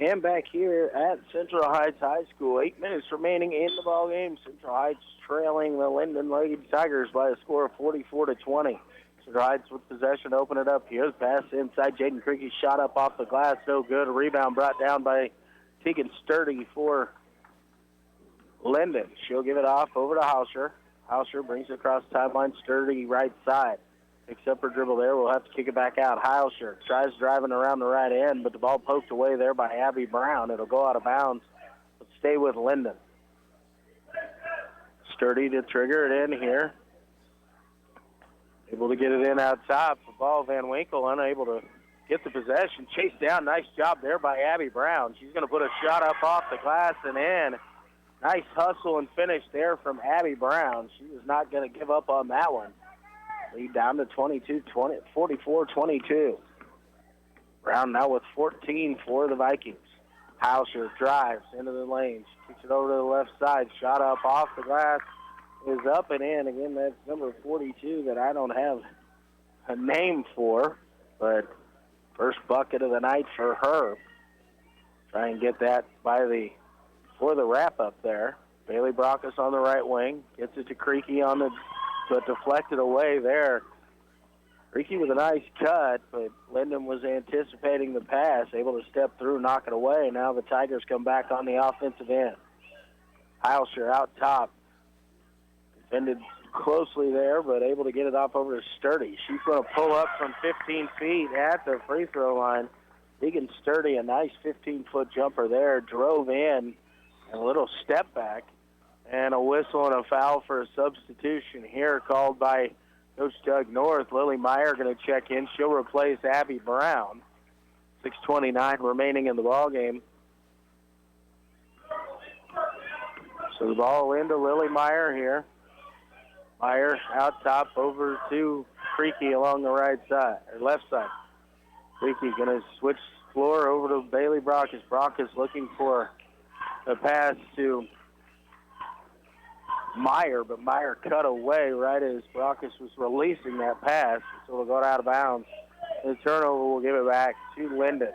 And back here at Central Heights High School, 8 minutes remaining in the ball game. Central Heights trailing the Lyndon Lady Tigers by a score of 44-20. Central Heights with possession, open it up here. The pass inside. Jaden Creaky shot up off the glass, no good. A rebound brought down by Tegan Sturdy for Lyndon. She'll give it off over to Hauscher. Hauscher brings it across the timeline. Sturdy right side. Picks up her dribble there. We'll have to kick it back out. Hauscher tries driving around the right end, but the ball poked away there by Abby Brown. It'll go out of bounds, but stay with Lyndon. Sturdy to trigger it in here. Able to get it in out top. The ball, Van Winkle unable to get the possession. Chased down. Nice job there by Abby Brown. She's going to put a shot up off the glass and in. Nice hustle and finish there from Abby Brown. She was not going to give up on that one. Lead down to 44-22. Brown now with 14 for the Vikings. Hauscher drives into the lane. She kicks it over to the left side. Shot up off the glass is up and in. Again, that's number 42 that I don't have a name for, but first bucket of the night for her. Try and get that for the wrap-up there. Bailey Brockus on the right wing. Gets it to Creaky on the but deflected away there. Creaky with a nice cut, but Lyndon was anticipating the pass, able to step through, knock it away. Now the Tigers come back on the offensive end. Heilscher out top. Defended closely there, but able to get it off over to Sturdy. She's going to pull up from 15 feet at the free throw line. Deegan Sturdy, a nice 15-foot jumper there, drove in, and a little step back, and a whistle and a foul for a substitution here called by Coach Doug North. Lily Meyer going to check in. She'll replace Abby Brown. 6:29 remaining in the ball game. So the ball into Lily Meyer here. Meyer out top over to Creaky along the right side, or left side. Creaky going to switch floor over to Bailey Brockes. Brockes looking for a pass to Meyer, but Meyer cut away right as Brockes was releasing that pass, so it'll go out of bounds. The turnover will give it back to Lyndon.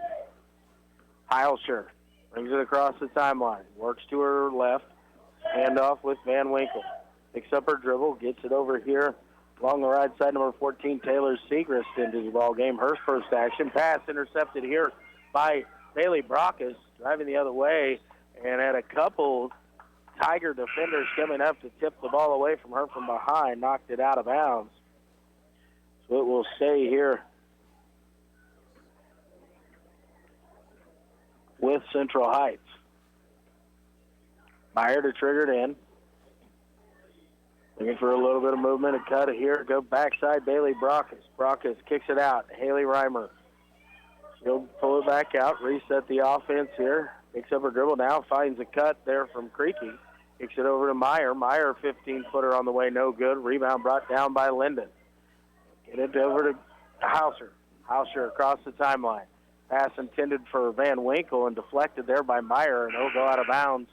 Heilscher brings it across the timeline, works to her left, handoff with Van Winkle. Picks up her dribble, gets it over here along the right side, number 14, Taylor Segrist into the ball game. Her first action. Pass intercepted here by Bailey Brockes, driving the other way, and had a couple Tiger defenders coming up to tip the ball away from her from behind, knocked it out of bounds. So it will stay here with Central Heights. Meyer to trigger it in. Looking for a little bit of movement and cut it here. Go backside, Bailey Brockes. Brockes kicks it out. Haley Reimer. She'll pull it back out, reset the offense here. Picks up her dribble now, finds a cut there from Creaky. Kicks it over to Meyer. Meyer, 15-footer on the way, no good. Rebound brought down by Lyndon. Get it over to Heilscher. Heilscher across the timeline. Pass intended for Van Winkle and deflected there by Meyer, and it'll go out of bounds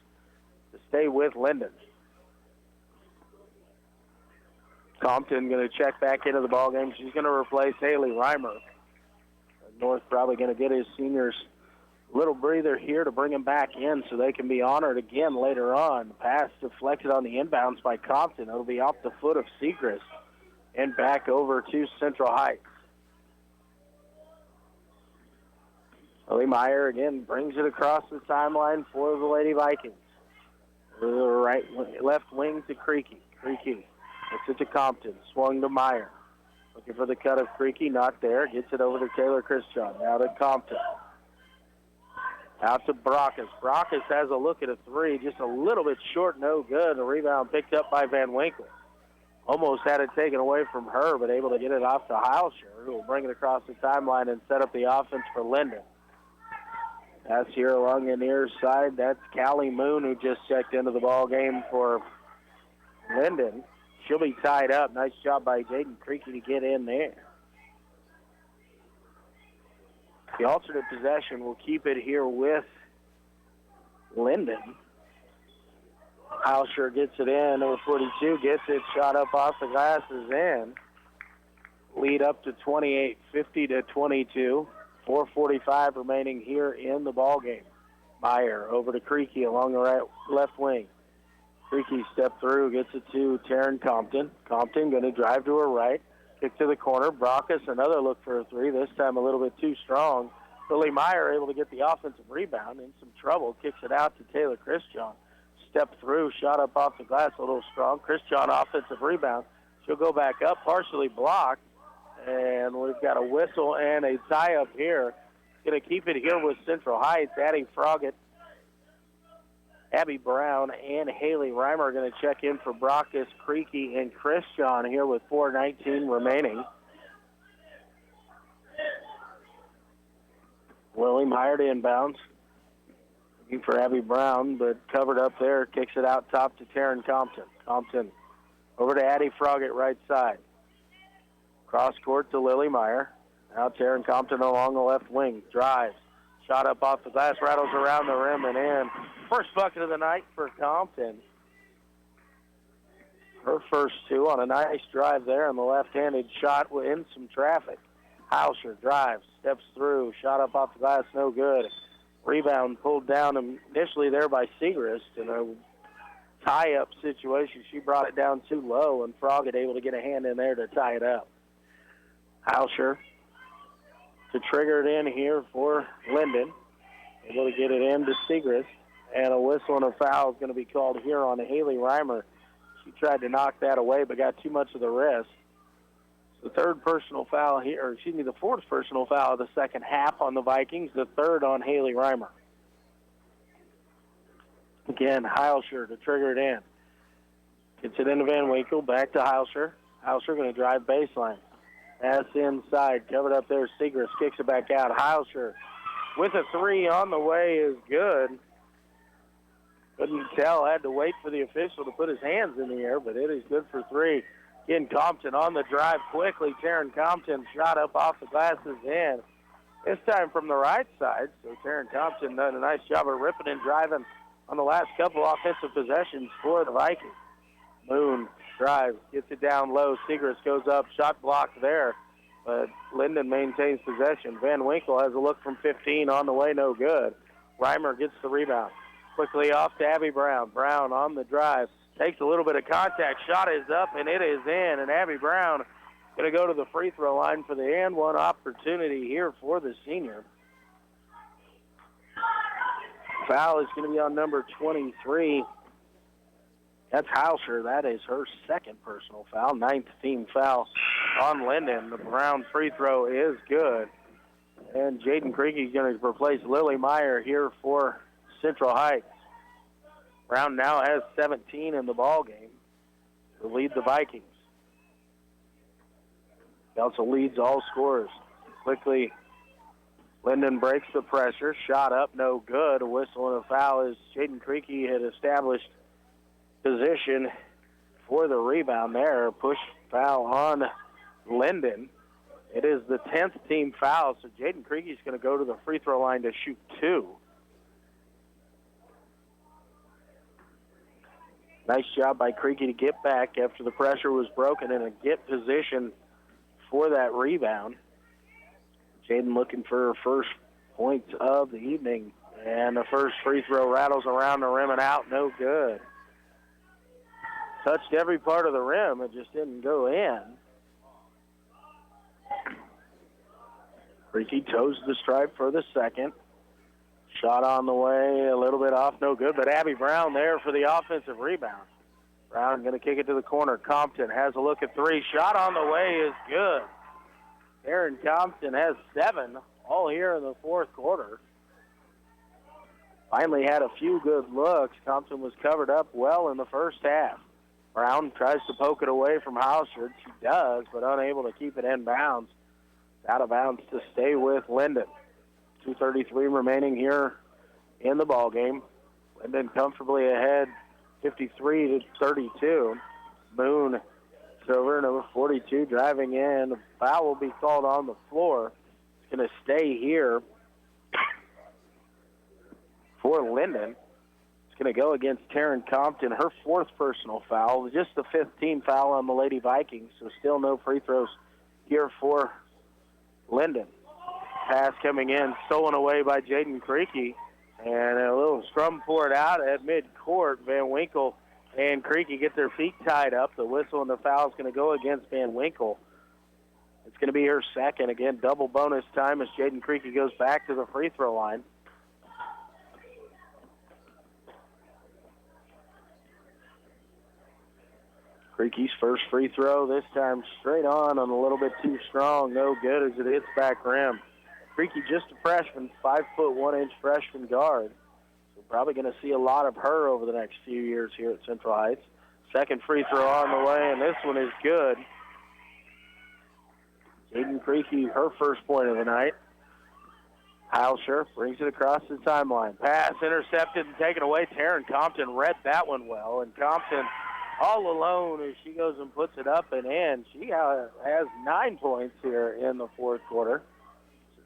to stay with Lyndon. Compton going to check back into the ballgame. She's going to replace Haley Reimer. North probably going to get his seniors a little breather here to bring him back in so they can be honored again later on. Pass deflected on the inbounds by Compton. It'll be off the foot of Segrist and back over to Central Heights. Lily Meyer again brings it across the timeline for the Lady Vikings. Left wing to Creaky. Creaky gets it to Compton. Swung to Meyer. Looking for the cut of Creaky. Not there. Gets it over to Taylor Christian. Now to Compton. Out to Brockes. Brockes has a look at a three. Just a little bit short. No good. A rebound picked up by Van Winkle. Almost had it taken away from her, but able to get it off to Heilscher, who will bring it across the timeline and set up the offense for Lyndon. That's here along the near side. That's Callie Moon, who just checked into the ball game for Lyndon. She'll be tied up. Nice job by Jaden Creaky to get in there. The alternate possession will keep it here with Lyndon. Heilscher gets it in. Number 42 gets it. Shot up off the glass is in. Lead up to 28, 50-22. 4:45 remaining here in the ball game. Meyer over to Creaky along the left wing. Creaky step through, gets it to Taryn Compton. Compton going to drive to her right. Kick to the corner. Brockes, another look for a three. This time a little bit too strong. Lily Meyer able to get the offensive rebound. In some trouble. Kicks it out to Taylor Christian. Step through. Shot up off the glass a little strong. Christian offensive rebound. She'll go back up. Partially blocked. And we've got a whistle and a tie-up here. Going to keep it here with Central Heights. Addie Froggett, Abby Brown, and Haley Reimer are going to check in for Brockes, Creaky, and Christian here with 4:19 remaining. Lily Meyer to inbounds. Looking for Abby Brown, but covered up there. Kicks it out top to Taryn Compton. Compton over to Addie Froggett, right side. Cross court to Lily Meyer. Now Taryn Compton along the left wing. Drives. Shot up off the glass. Rattles around the rim and in. First bucket of the night for Compton. Her first two on a nice drive there on the left-handed shot in some traffic. Heilscher drives. Steps through. Shot up off the glass. No good. Rebound pulled down initially there by Segrist in a tie-up situation. She brought it down too low, and Froggett able to get a hand in there to tie it up. Hauscher to trigger it in here for Lyndon. Able to get it in to Segrist. And a whistle and a foul is going to be called here on Haley Reimer. She tried to knock that away but got too much of the wrist. The third personal foul here, or excuse me, the fourth personal foul of the second half on the Vikings, the third on Haley Reimer. Again, Hauscher to trigger it in. Gets it into Van Winkle, back to Hauscher. Hauscher going to drive baseline. Pass inside, covered up there. Segrist kicks it back out. Hauscher with a three on the way is good. Couldn't tell, had to wait for the official to put his hands in the air, but it is good for three. Again, Compton on the drive quickly. Taryn Compton shot up off the glasses in. This time from the right side, so Taryn Compton done a nice job of ripping and driving on the last couple offensive possessions for the Vikings. Moon drives, gets it down low. Segrist goes up, shot blocked there, but Lyndon maintains possession. Van Winkle has a look from 15 on the way, no good. Reimer gets the rebound. Quickly off to Abby Brown. Brown on the drive. Takes a little bit of contact. Shot is up, and it is in. And Abby Brown going to go to the free throw line for the and one opportunity here for the senior. Foul is going to be on number 23. That's Hauscher. That is her second personal foul. 9th team foul on Lyndon. The Brown free throw is good. And Jaden Creaky is going to replace Lily Meyer here for Central Heights. Brown now has 17 in the ball game to lead the Vikings. He also leads all scorers. Quickly, Lyndon breaks the pressure. Shot up, no good. A whistle and a foul as Jaden Creaky had established position for the rebound there. Push foul on Lyndon. It is the 10th team foul, so Jaden Creaky is going to go to the free throw line to shoot two. Nice job by Creaky to get back after the pressure was broken and a get position for that rebound. Jaden looking for her first points of the evening. And the first free throw rattles around the rim and out, no good. Touched every part of the rim, it just didn't go in. Creaky toes the stripe for the second. Shot on the way, a little bit off, no good, but Abby Brown there for the offensive rebound. Brown going to kick it to the corner. Compton has a look at three. Shot on the way is good. Aaron Compton has 7, all here in the fourth quarter. Finally had a few good looks. Compton was covered up well in the first half. Brown tries to poke it away from Hauscher. She does, but unable to keep it in bounds. It's out of bounds to stay with Lyndon. 2:33 remaining here in the ball game. Lyndon comfortably ahead, 53-32. Moon Silver, number 42, driving in. The foul will be called on the floor. It's going to stay here for Lyndon. It's going to go against Taryn Compton, her 4th personal foul. Just the 5th team foul on the Lady Vikings, so still no free throws here for Lyndon. Pass coming in, stolen away by Jaden Creaky, and a little scrum poured out at midcourt. Van Winkle and Creaky get their feet tied up. The whistle and the foul is going to go against Van Winkle. It's going to be her second. Again, double bonus time as Jaden Creaky goes back to the free throw line. Creaky's first free throw, this time straight on a little bit too strong. No good as it hits back rim. Creaky just a freshman, 5'1" freshman guard. So probably going to see a lot of her over the next few years here at Central Heights. Second free throw on the way, and this one is good. Jaden Creaky, her first point of the night. Hauscher brings it across the timeline. Pass intercepted and taken away. Taryn Compton read that one well, and Compton all alone as she goes and puts it up and in. She has 9 points here in the fourth quarter.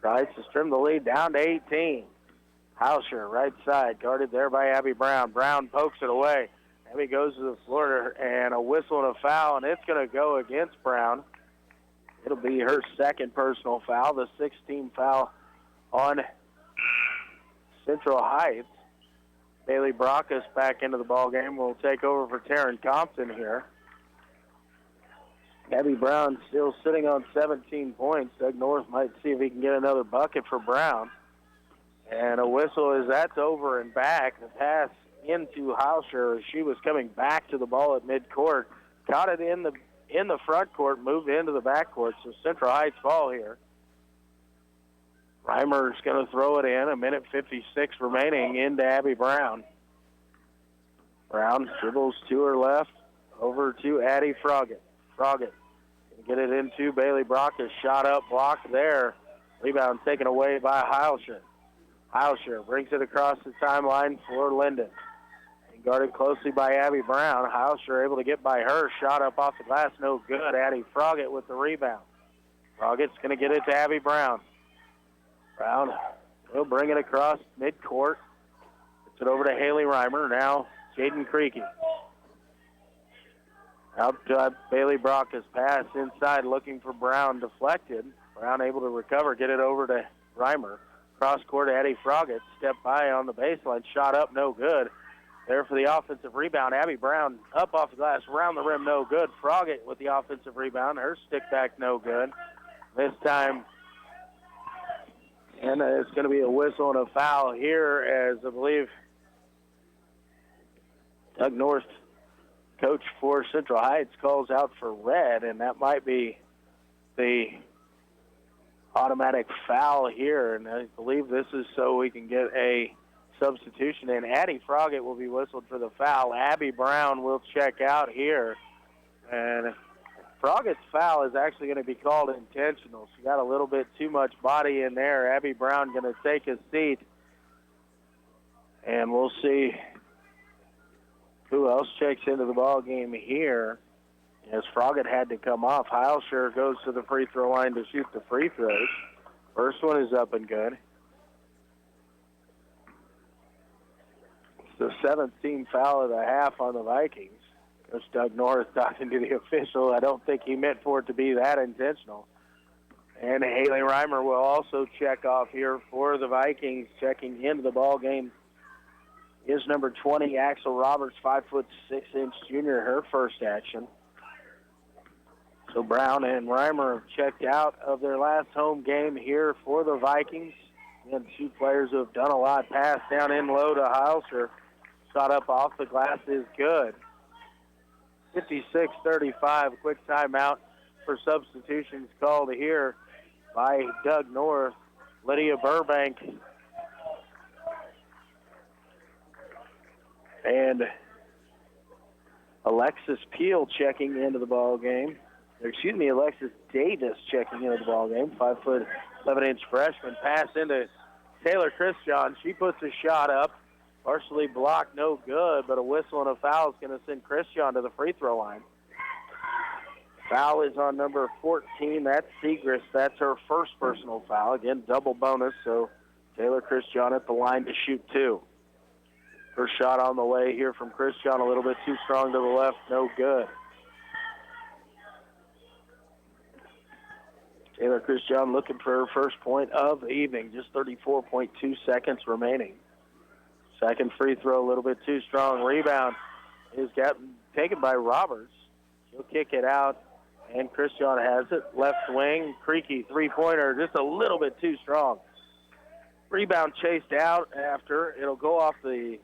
Heights has trimmed the lead down to 18. Hauscher, right side, guarded there by Abby Brown. Brown pokes it away. Abby goes to the floor and a whistle and a foul, and it's going to go against Brown. It'll be her second personal foul, the 6th-team foul on Central Heights. Bailey Brockus back into the ball game. Will take over for Taryn Compton here. Abby Brown still sitting on 17 points. Doug North might see if he can get another bucket for Brown. And a whistle as that's over and back. The pass into Hauscher as she was coming back to the ball at midcourt. Caught it in the front court, moved into the back court. So Central Heights ball here. Reimer's going to throw it in. 1:56 remaining into Abby Brown. Brown dribbles to her left, over to Addie Froggett. Froggett can get it into Bailey Brock's shot up, blocked there. Rebound taken away by Heilscher. Heilscher brings it across the timeline for Lyndon. And guarded closely by Abby Brown. Heilscher able to get by her. Shot up off the glass, no good. Addie Froggett with the rebound. Froggett's going to get it to Abby Brown. Brown will bring it across midcourt. Puts it over to Haley Reimer. Now Jaden Creaky. Out to Bailey Brock's pass inside looking for Brown, deflected. Brown able to recover, get it over to Reimer. Cross court, Addie Froggett. Step by on the baseline. Shot up, no good. There for the offensive rebound. Abby Brown up off the glass, around the rim, no good. Froggett with the offensive rebound. Her stick back, no good. This time, and it's going to be a whistle and a foul here as I believe Doug North, coach for Central Heights, calls out for red, and that might be the automatic foul here. And I believe this is so we can get a substitution in. Addie Froggett will be whistled for the foul. Abby Brown will check out here. And Froggett's foul is actually going to be called intentional. She got a little bit too much body in there. Abby Brown going to take a seat. And we'll see who else checks into the ball game here, as Froggett had to come off. Heilscher goes to the free throw line to shoot the free throws. First one is up and good. It's the 17th foul of the half on the Vikings. Coach Doug Norris talking to the official. I don't think he meant for it to be that intentional. And Haley Reimer will also check off here for the Vikings. Checking into the ball game is number 20, Axel Roberts, 5'6" junior, her first action. So Brown and Reimer have checked out of their last home game here for the Vikings. And two players who have done a lot. Pass down in low to Heilscher. Shot up off the glass is good. 56-35, quick timeout for substitutions called here by Doug North. Lydia Burbank and Alexis Peel checking into the ball game. Alexis Davis checking into the ball game. 5'11" freshman. Pass into Taylor Christian. She puts a shot up. Partially blocked, no good, but a whistle and a foul is going to send Christian to the free throw line. Foul is on number 14. That's Segrist. That's her first personal foul. Again, double bonus, so Taylor Christian at the line to shoot two. First shot on the way here from Christian, a little bit too strong to the left, no good. Taylor Christian looking for her first point of the evening, just 34.2 seconds remaining. Second free throw, a little bit too strong. Rebound is taken by Roberts. She'll kick it out, and Christian has it. Left wing, Creaky, three-pointer, just a little bit too strong. Rebound chased out after. It'll go off the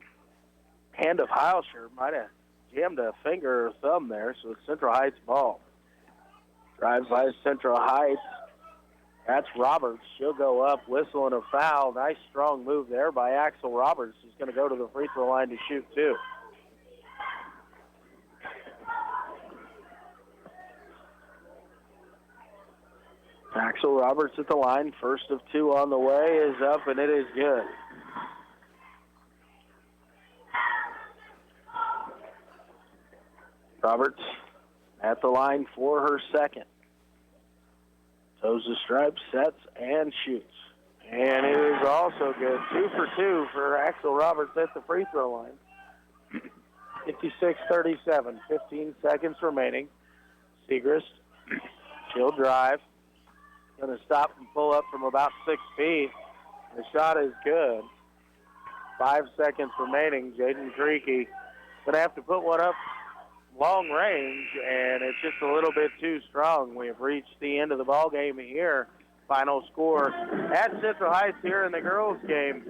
hand of Heilscher. Might have jammed a finger or thumb there, so it's Central Heights ball. Drive by Central Heights. That's Roberts. She'll go up, whistle and a foul. Nice strong move there by Axel Roberts. He's going to go to the free throw line to shoot two. Axel Roberts at the line. First of two on the way is up, and it is good. Roberts at the line for her second. Toes the stripe, sets, and shoots. And it is also good. 2 for 2 for Axel Roberts at the free throw line. 56-37, 15 seconds remaining. Segrist, she'll drive. Going to stop and pull up from about 6 feet. The shot is good. 5 seconds remaining. Jaden Creaky going to have to put one up long range, and it's just a little bit too strong. We have reached the end of the ball game here. Final score at Central Heights here in the girls' game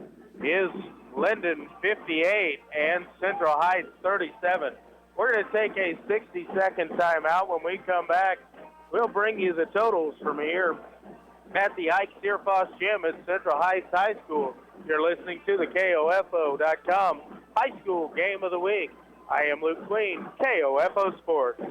is Lyndon 58 and Central Heights 37. We're going to take a 60-second timeout. When we come back, we'll bring you the totals from here at the Ike Searfoss Gym at Central Heights High School. You're listening to the KOFO.com High School Game of the Week. I am Luke Queen, KOFO Sports.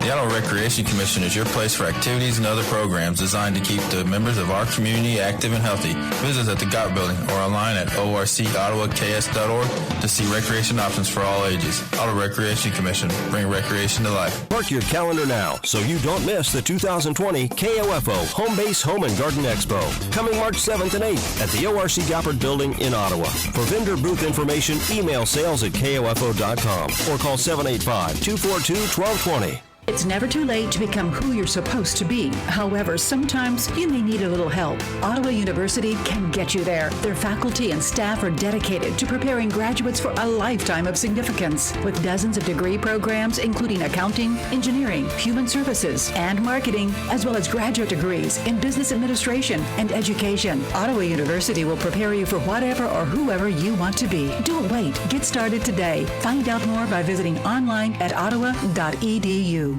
The Ottawa Recreation Commission is your place for activities and other programs designed to keep the members of our community active and healthy. Visit us at the GOT Building or online at orcottawas.org to see recreation options for all ages. Ottawa Recreation Commission, bring recreation to life. Mark your calendar now so you don't miss the 2020 KOFO Home Base Home and Garden Expo, coming March 7th and 8th at the ORC Goppert Building in Ottawa. For vendor booth information, email sales@kofo.com or call 785-242-1220. It's never too late to become who you're supposed to be. However, sometimes you may need a little help. Ottawa University can get you there. Their faculty and staff are dedicated to preparing graduates for a lifetime of significance. With dozens of degree programs, including accounting, engineering, human services, and marketing, as well as graduate degrees in business administration and education, Ottawa University will prepare you for whatever or whoever you want to be. Don't wait. Get started today. Find out more by visiting online at ottawa.edu.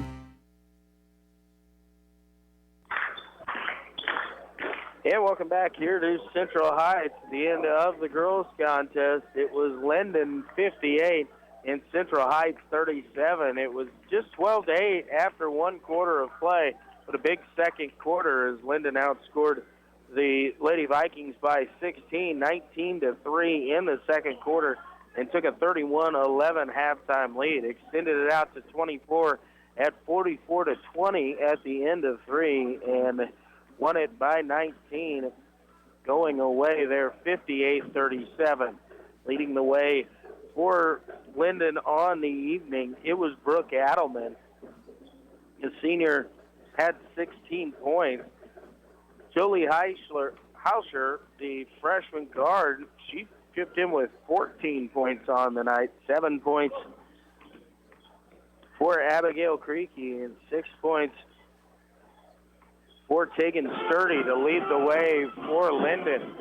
And welcome back here to Central Heights. At the end of the girls' contest, it was Lyndon 58 and Central Heights 37. It was just 12-8 after one quarter of play, but a big second quarter as Lyndon outscored the Lady Vikings by 16, 19-3 in the second quarter, and took a 31-11 halftime lead. Extended it out to 24 at 44-20 at the end of three, and won it by 19, going away there 58-37. Leading the way for Lyndon on the evening, it was Brooke Adelman. The senior had 16 points. Jolie Hauscher, the freshman guard, she chipped in with 14 points on the night, 7 points for Abigail Creaky and 6 points for Tegan Sturdy to lead the way for Lyndon.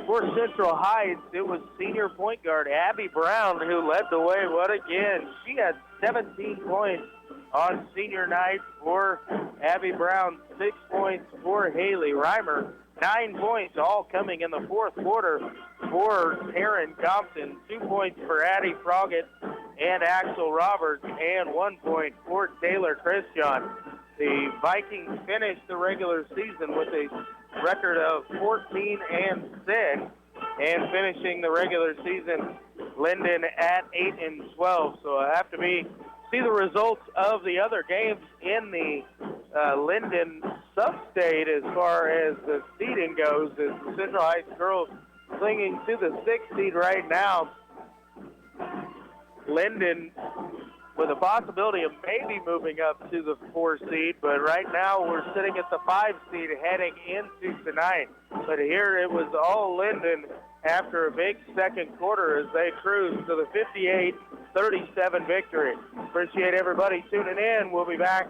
For Central Heights, it was senior point guard Abby Brown who led the way. What again? She had 17 points on senior night for Abby Brown, 6 points for Haley Reimer, 9 points all coming in the fourth quarter for Taryn Compton, 2 points for Addie Froggett and Axel Roberts, and 1 point for Taylor Christian. The Vikings finished the regular season with a record of 14-6, and finishing the regular season, Lyndon at 8-12. So I have to see the results of the other games in the Lyndon sub-state as far as the seeding goes, as the Central Heights girls clinging to the 6th seed right now. Lyndon with a possibility of maybe moving up to the 4 seed, but right now we're sitting at the 5 seed heading into tonight. But here it was all Lyndon after a big second quarter as they cruised to the 58-37 victory. Appreciate everybody tuning in. We'll be back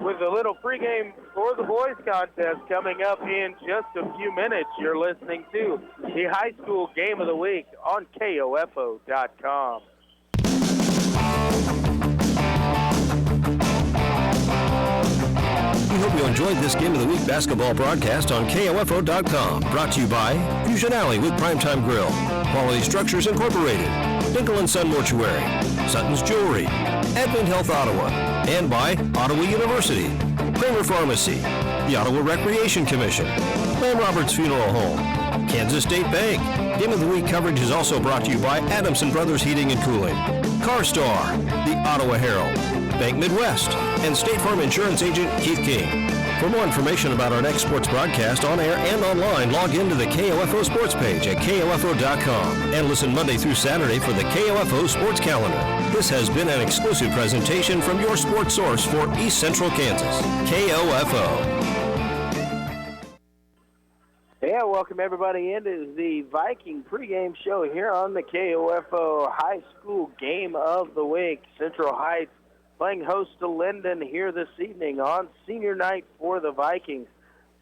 with a little pregame for the boys contest coming up in just a few minutes. You're listening to the High School Game of the Week on KOFO.com. We hope you enjoyed this Game of the Week basketball broadcast on KOFO.com. Brought to you by Fusion Alley with Primetime Grill, Quality Structures Incorporated, Dinkle & Son Mortuary, Sutton's Jewelry, Advent Health Ottawa, and by Ottawa University, Kramer Pharmacy, the Ottawa Recreation Commission, Lamb Roberts Funeral Home, Kansas State Bank. Game of the Week coverage is also brought to you by Adamson Brothers Heating and Cooling, CarStar, the Ottawa Herald, Bank Midwest, and State Farm Insurance Agent Keith King. For more information about our next sports broadcast on air and online, log into the KOFO Sports page at KOFO.com and listen Monday through Saturday for the KOFO Sports Calendar. This has been an exclusive presentation from your sports source for East Central Kansas, KOFO. Yeah, welcome everybody into the Viking pregame show here on the KOFO High School Game of the Week. Central Heights playing host to Lyndon here this evening on senior night for the Vikings.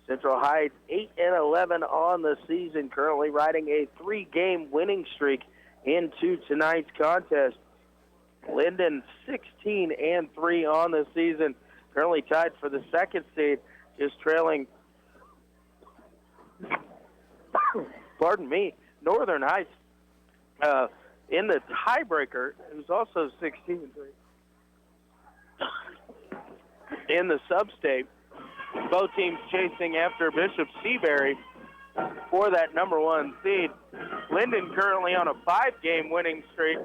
Central Heights 8-11 on the season, currently riding a 3-game winning streak into tonight's contest. Lyndon 16-3 on the season, currently tied for the second seed, just trailing Northern Heights in the tiebreaker, who's also 16-3 in the sub-state. Both teams chasing after Bishop Seabury for that number 1 seed. Lyndon currently on a 5-game winning streak,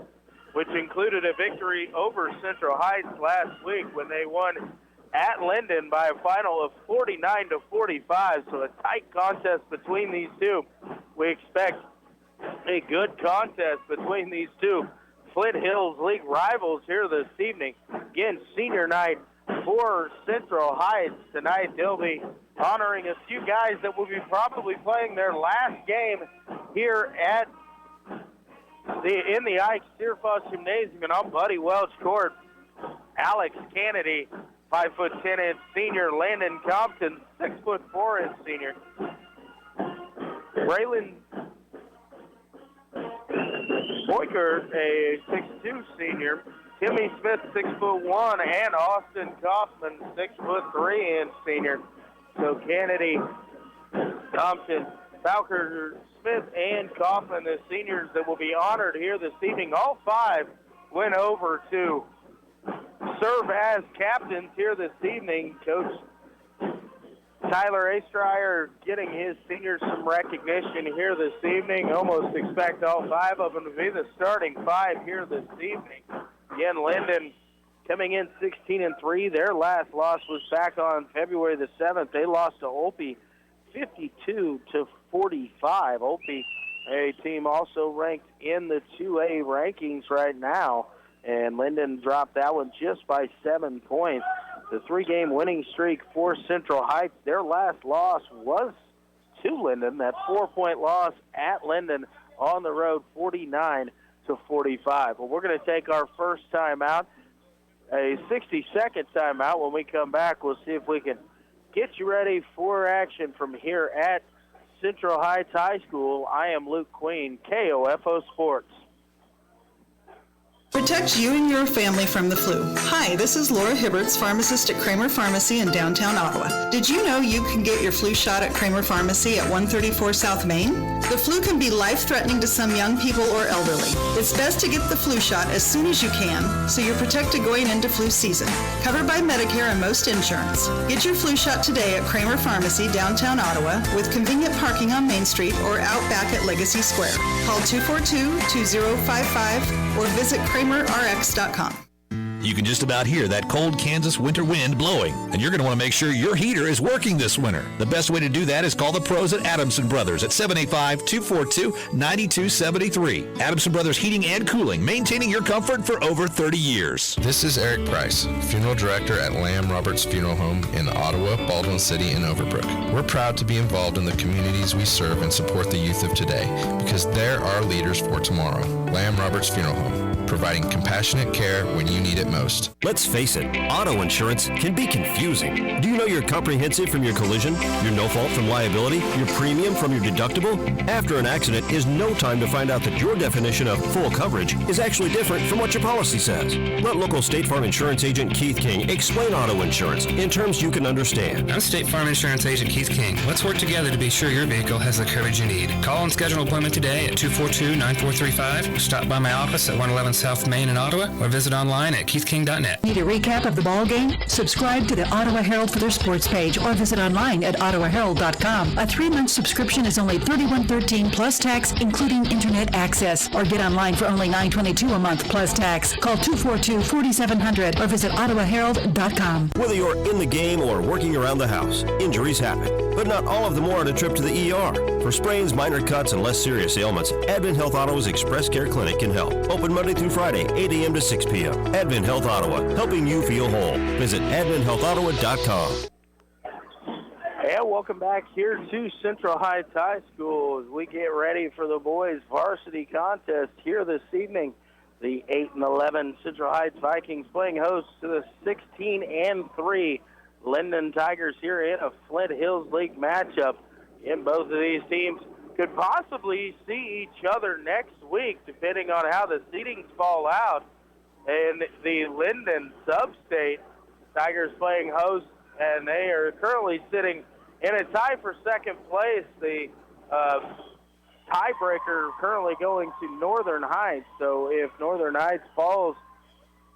which included a victory over Central Heights last week when they won at Lyndon by a final of 49-45. So a tight contest between these two. We expect a good contest between these two Flint Hills League rivals here this evening. Again, senior night for Central Heights. Tonight they'll be honoring a few guys that will be probably playing their last game here at in the Ike Steerfoss Gymnasium and on Buddy Welch Court. Alex Kennedy, 5'10" senior. Landon Compton, 6'4" senior. Braylon Boyker, a 6'2" senior. Timmy Smith, 6'1", and Austin Kaufman, 6'3" senior. So Kennedy, Thompson, Bowker, Smith, and Kaufman, the seniors that will be honored here this evening. All 5 went over to serve as captains here this evening. Coach Tyler Astryer getting his seniors some recognition here this evening. Almost expect all 5 of them to be the starting 5 here this evening. Again, Lyndon coming in 16-3. Their last loss was back on February the 7th. They lost to Olpe 52-45. Olpe, a team also ranked in the 2A rankings right now, and Lyndon dropped that one just by 7 points. The 3-game winning streak for Central Heights, their last loss was to Lyndon, that 4-point loss at Lyndon on the road, 49-45. Well, we're going to take our first timeout, a 60-second timeout. When we come back, we'll see if we can get you ready for action from here at Central Heights High School. I am Luke Queen, KOFO Sports. Protect you and your family from the flu. Hi, this is Laura Hibberts, pharmacist at Kramer Pharmacy in downtown Ottawa. Did you know you can get your flu shot at Kramer Pharmacy at 134 South Main? The flu can be life-threatening to some young people or elderly. It's best to get the flu shot as soon as you can so you're protected going into flu season. Covered by Medicare and most insurance. Get your flu shot today at Kramer Pharmacy, downtown Ottawa, with convenient parking on Main Street or out back at Legacy Square. Call 242-2055 or visit KramerRx.com. You can just about hear that cold Kansas winter wind blowing, and you're going to want to make sure your heater is working this winter. The best way to do that is call the pros at Adamson Brothers at 785-242-9273. Adamson Brothers Heating and Cooling, maintaining your comfort for over 30 years. This is Eric Price, Funeral Director at Lamb Roberts Funeral Home in Ottawa, Baldwin City, and Overbrook. We're proud to be involved in the communities we serve and support the youth of today because they're our leaders for tomorrow. Lamb Roberts Funeral Home, providing compassionate care when you need it most. Let's face it, auto insurance can be confusing. Do you know your comprehensive from your collision, your no fault from liability, your premium from your deductible? After an accident is no time to find out that your definition of full coverage is actually different from what your policy says. Let local State Farm Insurance Agent Keith King explain auto insurance in terms you can understand. I'm State Farm Insurance Agent Keith King. Let's work together to be sure your vehicle has the coverage you need. Call and schedule an appointment today at 242-9435. Stop by my office at 111 South Main in Ottawa or visit online at keithking.net. Need a recap of the ball game? Subscribe to the Ottawa Herald for their sports page or visit online at ottawaherald.com. A 3-month subscription is only $31.13 plus tax, including internet access. Or get online for only $9.22 a month plus tax. Call 242-4700 or visit ottawaherald.com. Whether you're in the game or working around the house, injuries happen, but not all of them warrant a trip to the ER. For sprains, minor cuts, and less serious ailments, Advent Health Ottawa's Express Care Clinic can help. Open Monday through Friday, 8 a.m. to 6 p.m. Advent Health Ottawa, helping you feel whole. Visit adventhealthottawa.com. And welcome back here to Central Heights High School as we get ready for the boys varsity contest here this evening. The 8-11 Central Heights Vikings playing host to the 16-3 Lyndon Tigers here in a Flint Hills League matchup. And both of these teams could possibly see each other next week, depending on how the seedings fall out. And the Lyndon sub-state, Tigers playing host, and they are currently sitting in a tie for second place. The tiebreaker currently going to Northern Heights. So if Northern Heights falls,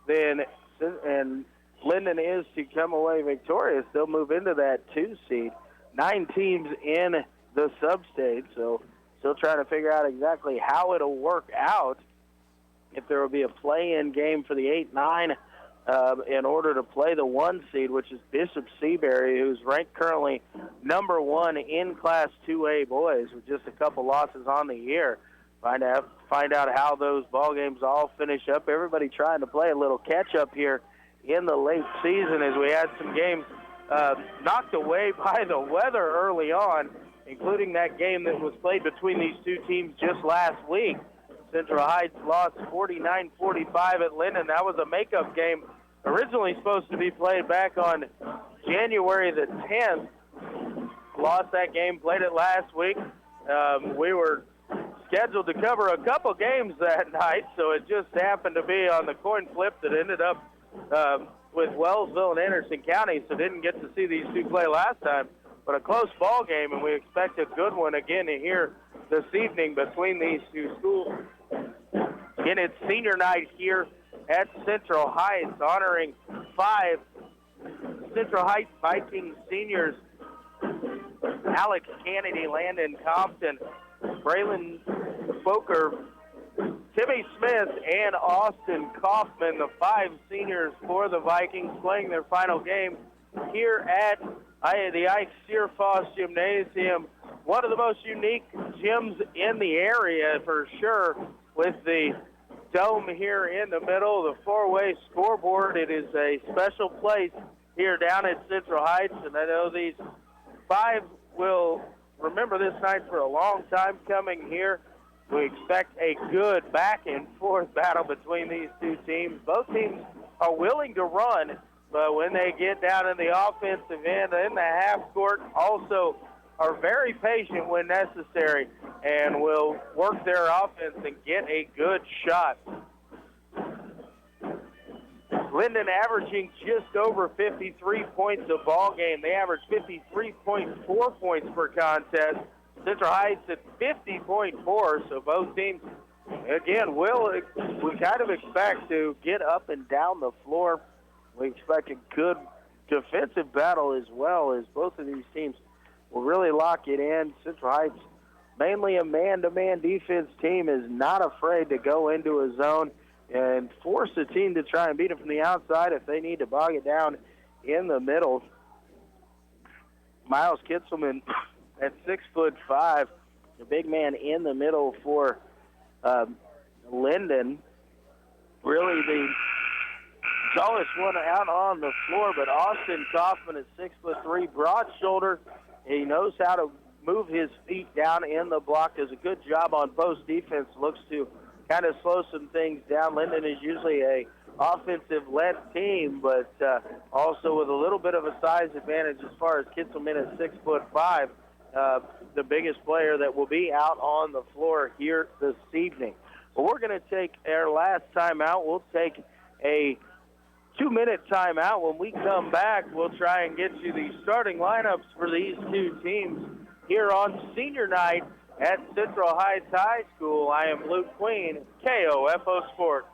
then and Lyndon is to come away victorious, they'll move into that 2 seed. 9 teams in the sub-state, so still trying to figure out exactly how it'll work out. If there will be a play-in game for the 8-9 in order to play the 1 seed, which is Bishop Seabury, who's ranked currently number 1 in Class 2A boys with just a couple losses on the year. Find out how those ball games all finish up. Everybody trying to play a little catch-up here in the late season as we had some games knocked away by the weather early on, including that game that was played between these two teams just last week. Central Heights lost 49-45 at Lyndon. That was a makeup game originally supposed to be played back on January the 10th. Lost that game, played it last week. We were scheduled to cover a couple games that night, so it just happened to be on the coin flip that ended up with Wellsville and Anderson County, so didn't get to see these two play last time. But a close ball game, and we expect a good one again here this evening between these two schools. Again, it's senior night here at Central Heights, honoring 5 Central Heights Vikings seniors: Alex Kennedy, Landon Compton, Braylon Boker, Timmy Smith, and Austin Kaufman, the 5 seniors for the Vikings, playing their final game here at the Ike Searfoss Gymnasium. One of the most unique gyms in the area for sure, with the dome here in the middle, the 4-way scoreboard. It is a special place here down at Central Heights, and I know these 5 will remember this night for a long time coming here. We expect a good back-and-forth battle between these two teams. Both teams are willing to run, but when they get down in the offensive end, in the half court, also are very patient when necessary and will work their offense and get a good shot. Lyndon averaging just over 53 points a ball game. They average 53.4 points per contest. Central Heights at 50.4, so both teams, again, we kind of expect to get up and down the floor. We expect a good defensive battle as well, as both of these teams will really lock it in. Central Heights, mainly a man-to-man defense team, is not afraid to go into a zone and force a team to try and beat it from the outside if they need to bog it down in the middle. Miles Kitzelman at 6'5", the big man in the middle for Lyndon. Really the tallest one out on the floor, but Austin Kaufman at 6'3", broad shoulder. He knows how to move his feet down in the block. Does a good job on post defense. Looks to kind of slow some things down. Lyndon is usually a offensive-led team, but also with a little bit of a size advantage as far as Kitzelman at 6'5", the biggest player that will be out on the floor here this evening. But we're going to take our last timeout. We'll take a 2-minute timeout. When we come back, we'll try and get you the starting lineups for these two teams here on senior night at Central Heights High School. I am Luke Queen, KOFO Sports.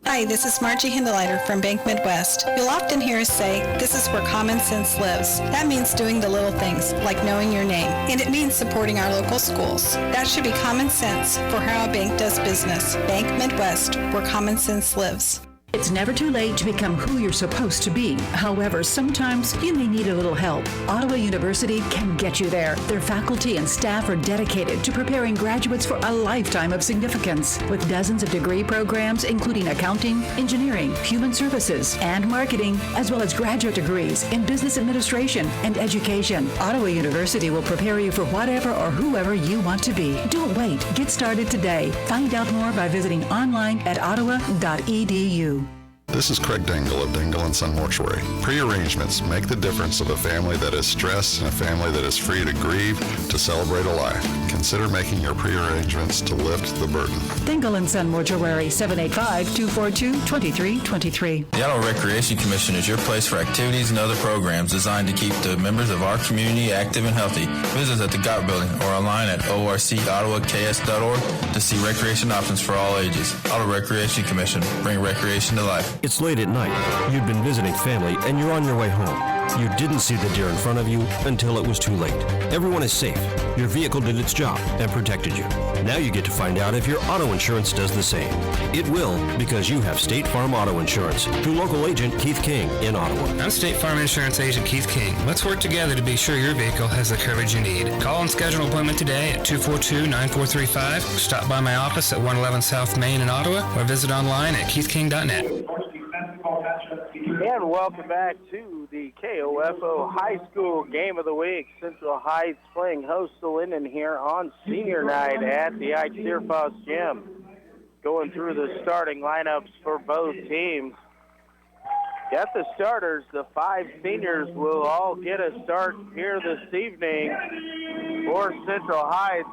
Hi, this is Margie Hindeleiter from Bank Midwest. You'll often hear us say, this is where common sense lives. That means doing the little things, like knowing your name. And it means supporting our local schools. That should be common sense for how a bank does business. Bank Midwest, where common sense lives. It's never too late to become who you're supposed to be. However, sometimes you may need a little help. Ottawa University can get you there. Their faculty and staff are dedicated to preparing graduates for a lifetime of significance. With dozens of degree programs, including accounting, engineering, human services, and marketing, as well as graduate degrees in business administration and education, Ottawa University will prepare you for whatever or whoever you want to be. Don't wait. Get started today. Find out more by visiting online at ottawa.edu. This is Craig Dingle of Dingle & Son Mortuary. Pre-arrangements make the difference of a family that is stressed and a family that is free to grieve, to celebrate a life. Consider making your pre-arrangements to lift the burden. Dingle & Son Mortuary, 785-242-2323. The Ottawa Recreation Commission is your place for activities and other programs designed to keep the members of our community active and healthy. Visit us at the GOT Building or online at orcottawas.org to see recreation options for all ages. Ottawa Recreation Commission, bring recreation to life. It's late at night. You've been visiting family and you're on your way home. You didn't see the deer in front of you until it was too late. Everyone is safe. Your vehicle did its job and protected you. Now you get to find out if your auto insurance does the same. It will, because you have State Farm Auto Insurance through local agent Keith King in Ottawa. I'm State Farm Insurance Agent Keith King. Let's work together to be sure your vehicle has the coverage you need. Call and schedule an appointment today at 242-9435. Stop by my office at 111 South Main in Ottawa or visit online at keithking.net. And welcome back to the KOFO High School Game of the Week. Central Heights playing host to Lyndon here on senior night at the Ike Searfoss Gym. Going through the starting lineups for both teams. Got the starters. The 5 seniors will all get a start here this evening for Central Heights.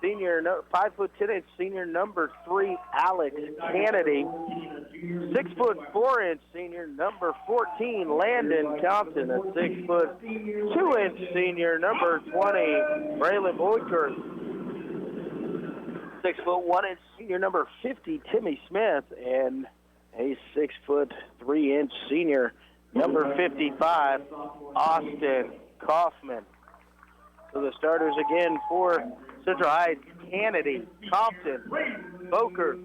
Senior, 5'10" senior number 3, Alex Kennedy. 6'4" senior number 14, Landon Compton. A 6'2" senior number 20, Braylon Boydker. 6'1" senior number 50, Timmy Smith, and a 6'3" senior number 55, Austin Kaufman. So the starters again for Central Heights: Kennedy, Compton, Boker,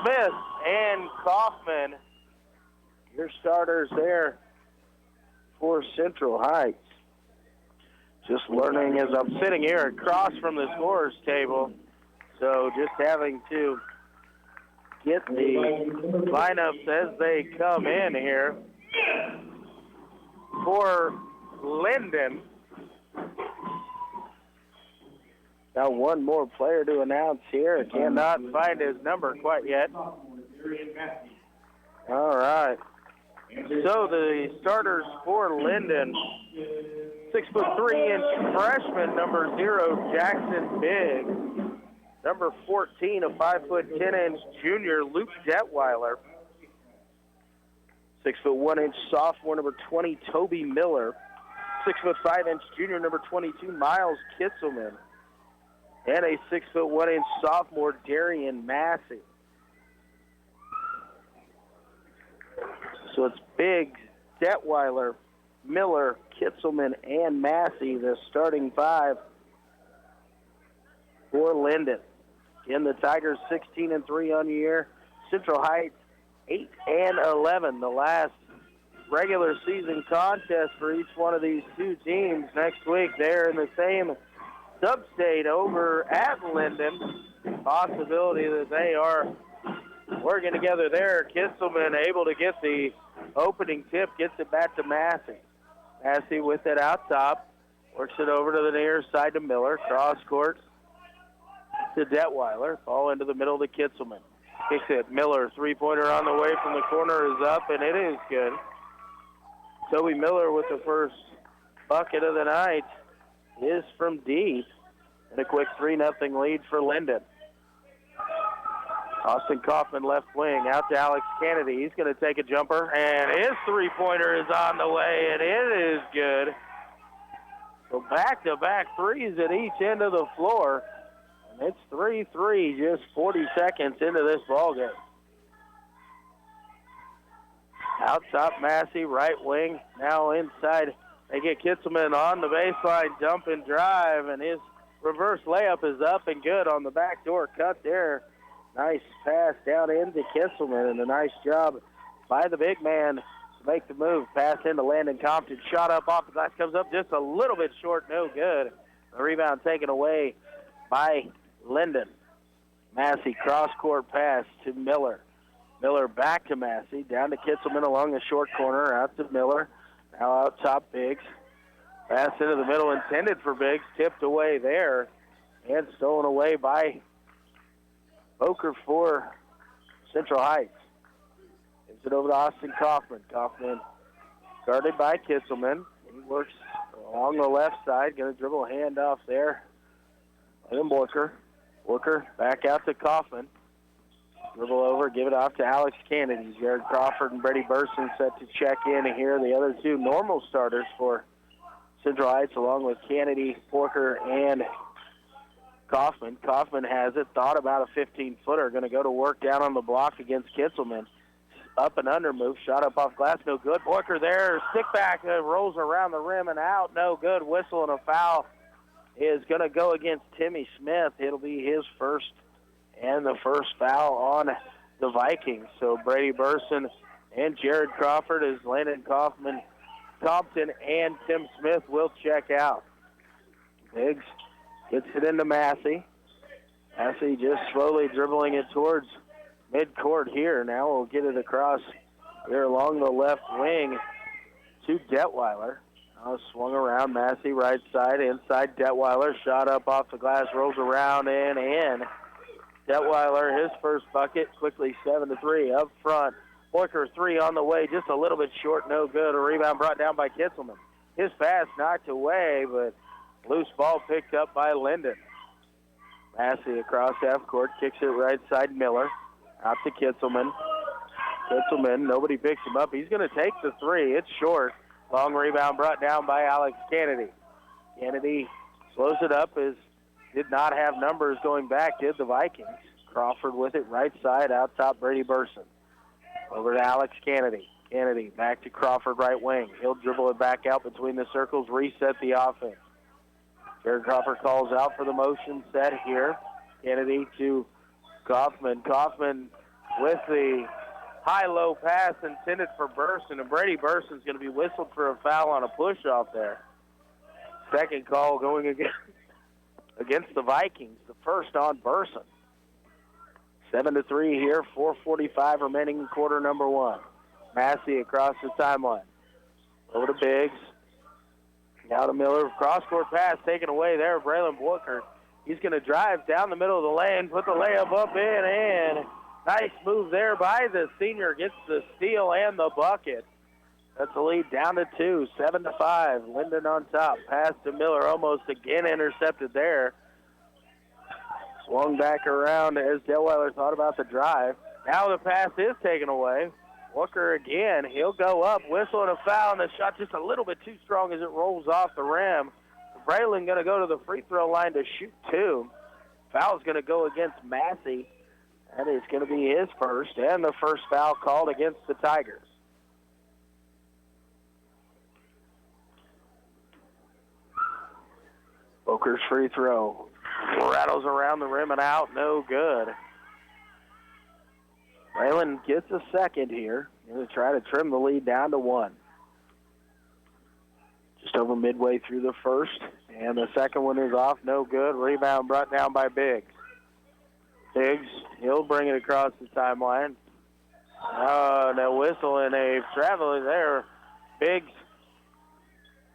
Smith, and Kaufman. Your starters there for Central Heights. Just learning as I'm sitting here across from the scorer's table, so just having to get the lineups as they come in here. For Lyndon, got one more player to announce here. Cannot find his number quite yet. All right. So the starters for Lyndon: 6'3" freshman number 0, Jackson Bigg. Number 14, a 5'10" junior, Luke Detweiler. 6'1" sophomore number 20, Toby Miller. 6'5" junior number 22, Miles Kitzelman. And a 6'1" sophomore, Darian Massey. So it's Bigg, Detweiler, Miller, Kitzelman, and Massey, the starting 5 for Lyndon. Again, the Tigers 16-3 on the year. Central Heights 8-11. The last regular season contest for each one of these two teams. Next week, they're in the same sub-state over at Lyndon. Possibility that they are working together there. Kitzelman able to get the opening tip, gets it back to Massey. Massey with it out top, works it over to the near side to Miller. Cross court to Detweiler. Ball into the middle to Kitzelman. Kicks it. Miller, three-pointer on the way from the corner is up, and it is good. Toby Miller with the first bucket of the night is from deep. And a quick 3-0 lead for Lyndon. Austin Kaufman left wing, out to Alex Kennedy. He's going to take a jumper, and his three-pointer is on the way, and it is good. So back-to-back threes at each end of the floor. And it's 3-3 just 40 seconds into this ballgame. Out top, Massey, right wing. Now inside, they get Kitzelman on the baseline, dump and drive, and his reverse layup is up and good on the backdoor cut there Nice pass down into Kitzelman, and a nice job by the big man to make the move. Pass into Landon Compton. Shot up off the glass. Comes up just a little bit short. No good. The rebound taken away by Lyndon. Massey cross-court pass to Miller. Miller back to Massey. Down to Kitzelman along the short corner. Out to Miller. Now out top Biggs. Pass into the middle intended for Biggs. Tipped away there. And stolen away by Boker for Central Heights. Gives it over to Austin Kaufman. Kaufman guarded by Kitzelman. He works along the left side. Going to dribble a handoff there. And Booker. Booker back out to Kaufman. Dribble over, give it off to Alex Kennedy. Jared Crawford and Brady Burson set to check in here. The other two normal starters for Central Heights, along with Kennedy, Porker, and Kaufman. Kaufman has it, thought about a 15-footer. Going to go to work down on the block against Kitzelman. Up and under move, shot up off glass, no good. Porker there, stick back, rolls around the rim and out, no good. Whistle and a foul is going to go against Timmy Smith. It'll be his first and the first foul on the Vikings. So Brady Burson and Jared Crawford as Landon Kaufman, Compton, and Tim Smith will check out. Biggs gets it into Massey. Massey just slowly dribbling it towards midcourt here. Now we'll get it across here along the left wing to Detweiler. Now swung around, Massey right side, inside Detweiler. Shot up off the glass, rolls around and in. Detweiler, his first bucket, quickly 7-3 up front. Boyker 3 on the way, just a little bit short, no good. A rebound brought down by Kitzelman. His pass knocked away, but loose ball picked up by Lyndon. Massey across half court, kicks it right side Miller. Out to Kitzelman. Kitzelman, nobody picks him up. He's going to take the three. It's short. Long rebound brought down by Alex Kennedy. Kennedy slows it up as did not have numbers going back, did the Vikings. Crawford with it right side, out top Brady Burson. Over to Alex Kennedy. Kennedy back to Crawford right wing. He'll dribble it back out between the circles, reset the offense. Jared Crawford calls out for the motion set here. Kennedy to Kaufman. Kaufman with the high-low pass intended for Burson, and Brady Burson's going to be whistled for a foul on a push-off there. Second call going against the Vikings, the first on Burson. 7-3 here, 4:45 remaining in quarter number one. Massey across the timeline. Over to Biggs. Now to Miller. Cross-court pass taken away there. Braylon Booker. He's going to drive down the middle of the lane, put the layup up in, and nice move there by the senior. Gets the steal and the bucket. That's the lead down to 2, 7-5. Lyndon on top. Pass to Miller, almost again intercepted there. Swung back around as Detweiler thought about the drive. Now the pass is taken away. Walker again. He'll go up, whistle and a foul, and the shot just a little bit too strong as it rolls off the rim. Braylon going to go to the free throw line to shoot 2. Foul's going to go against Massey. That is going to be his first, and the first foul called against the Tigers. Boker's free throw. Rattles around the rim and out, no good. Braylon gets a second here. Going to try to trim the lead down to 1. Just over midway through the first, and the second one is off, no good. Rebound brought down by Biggs. Biggs, he'll bring it across the timeline. Oh, no whistle and a traveler there. Biggs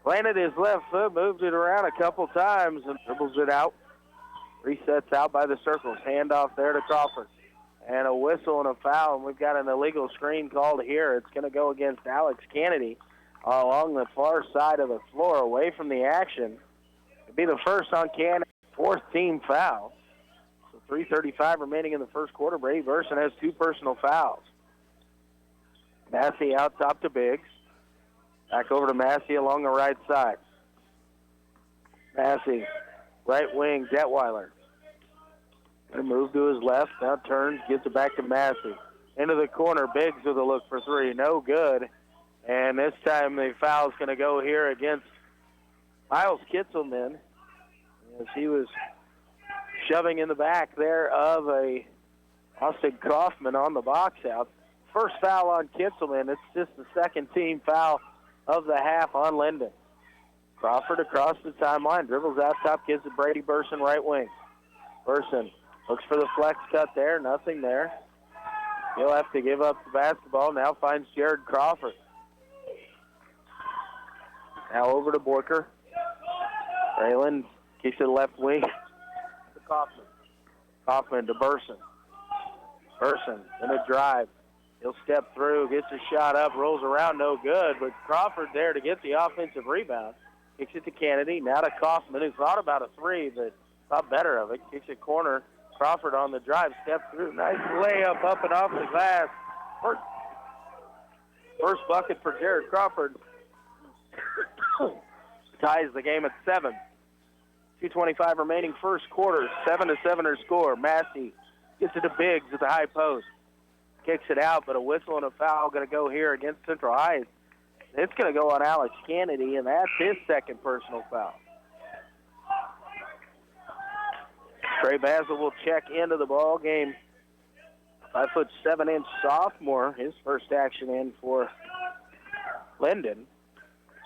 planted his left foot, moved it around a couple times, and dribbles it out. Resets out by the circles. Handoff there to Crawford. And a whistle and a foul, and we've got an illegal screen called here. It's going to go against Alex Kennedy along the far side of the floor, away from the action. It'll be the first on Kennedy, 4th team foul. So 3:35 remaining in the first quarter. Brady Burson has 2 personal fouls. Massey out top to Biggs. Back over to Massey along the right side. Massey, right wing, Detweiler. Going to move to his left, now turns, gets it back to Massey. Into the corner, Biggs with a look for 3, no good. And this time the foul's going to go here against Miles Kitzelman, as he was shoving in the back there of a Austin Kaufman on the box out. First foul on Kitzelman. It's just the second team foul of the half on Lyndon. Crawford across the timeline, dribbles out top, gives it Brady Burson right wing. Burson looks for the flex cut there, nothing there. He'll have to give up the basketball. Now finds Jared Crawford. Now over to Borker. Braylon kicks it left wing to Kaufman. Kaufman to Burson. Burson in a drive. He'll step through, gets a shot up, rolls around, no good. But Crawford there to get the offensive rebound. Kicks it to Kennedy. Now to Kaufman, who thought about a three, but thought better of it. Kicks it corner. Crawford on the drive, step through. Nice layup up and off the glass. First bucket for Jared Crawford. Ties the game at 7. 2:25 remaining first quarter. 7-7 her score. Massey gets it to Biggs at the high post. Kicks it out, but a whistle and a foul going to go here against Central Heights. It's going to go on Alex Kennedy, and that's his second personal foul. Trey Basil will check into the ball game. 5'7" sophomore, his first action in for Lyndon.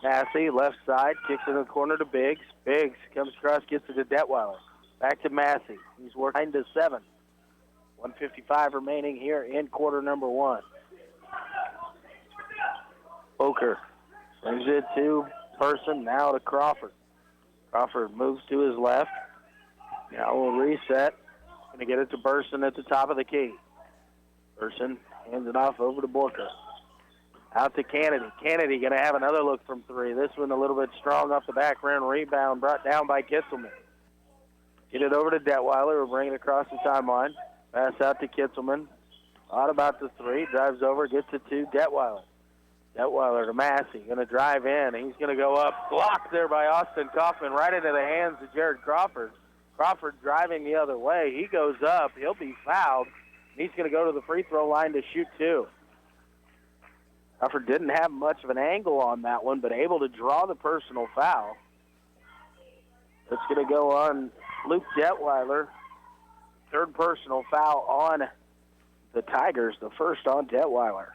Massey, left side, kicks in the corner to Biggs. Biggs comes across, gets it to Detweiler. Back to Massey. He's working 9-7. 1:55 remaining here in quarter number 1. Boker brings it to Burson, now to Crawford. Crawford moves to his left. Now we'll reset. Going to get it to Burson at the top of the key. Burson hands it off over to Borker. Out to Kennedy. Kennedy going to have another look from 3. This one a little bit strong off the back rim. Rebound brought down by Kitzelman. Get it over to Detweiler. We'll bring it across the timeline. Pass out to Kitzelman. Thought about the 3. Drives over. Gets it to Detweiler. Detweiler to Massey. Going to drive in. He's going to go up. Blocked there by Austin Kaufman right into the hands of Jared Crawford. Crawford driving the other way. He goes up. He'll be fouled. He's going to go to the free throw line to shoot 2. Crawford didn't have much of an angle on that one, but able to draw the personal foul. It's going to go on Luke Detweiler. Third personal foul on the Tigers, the first on Detweiler.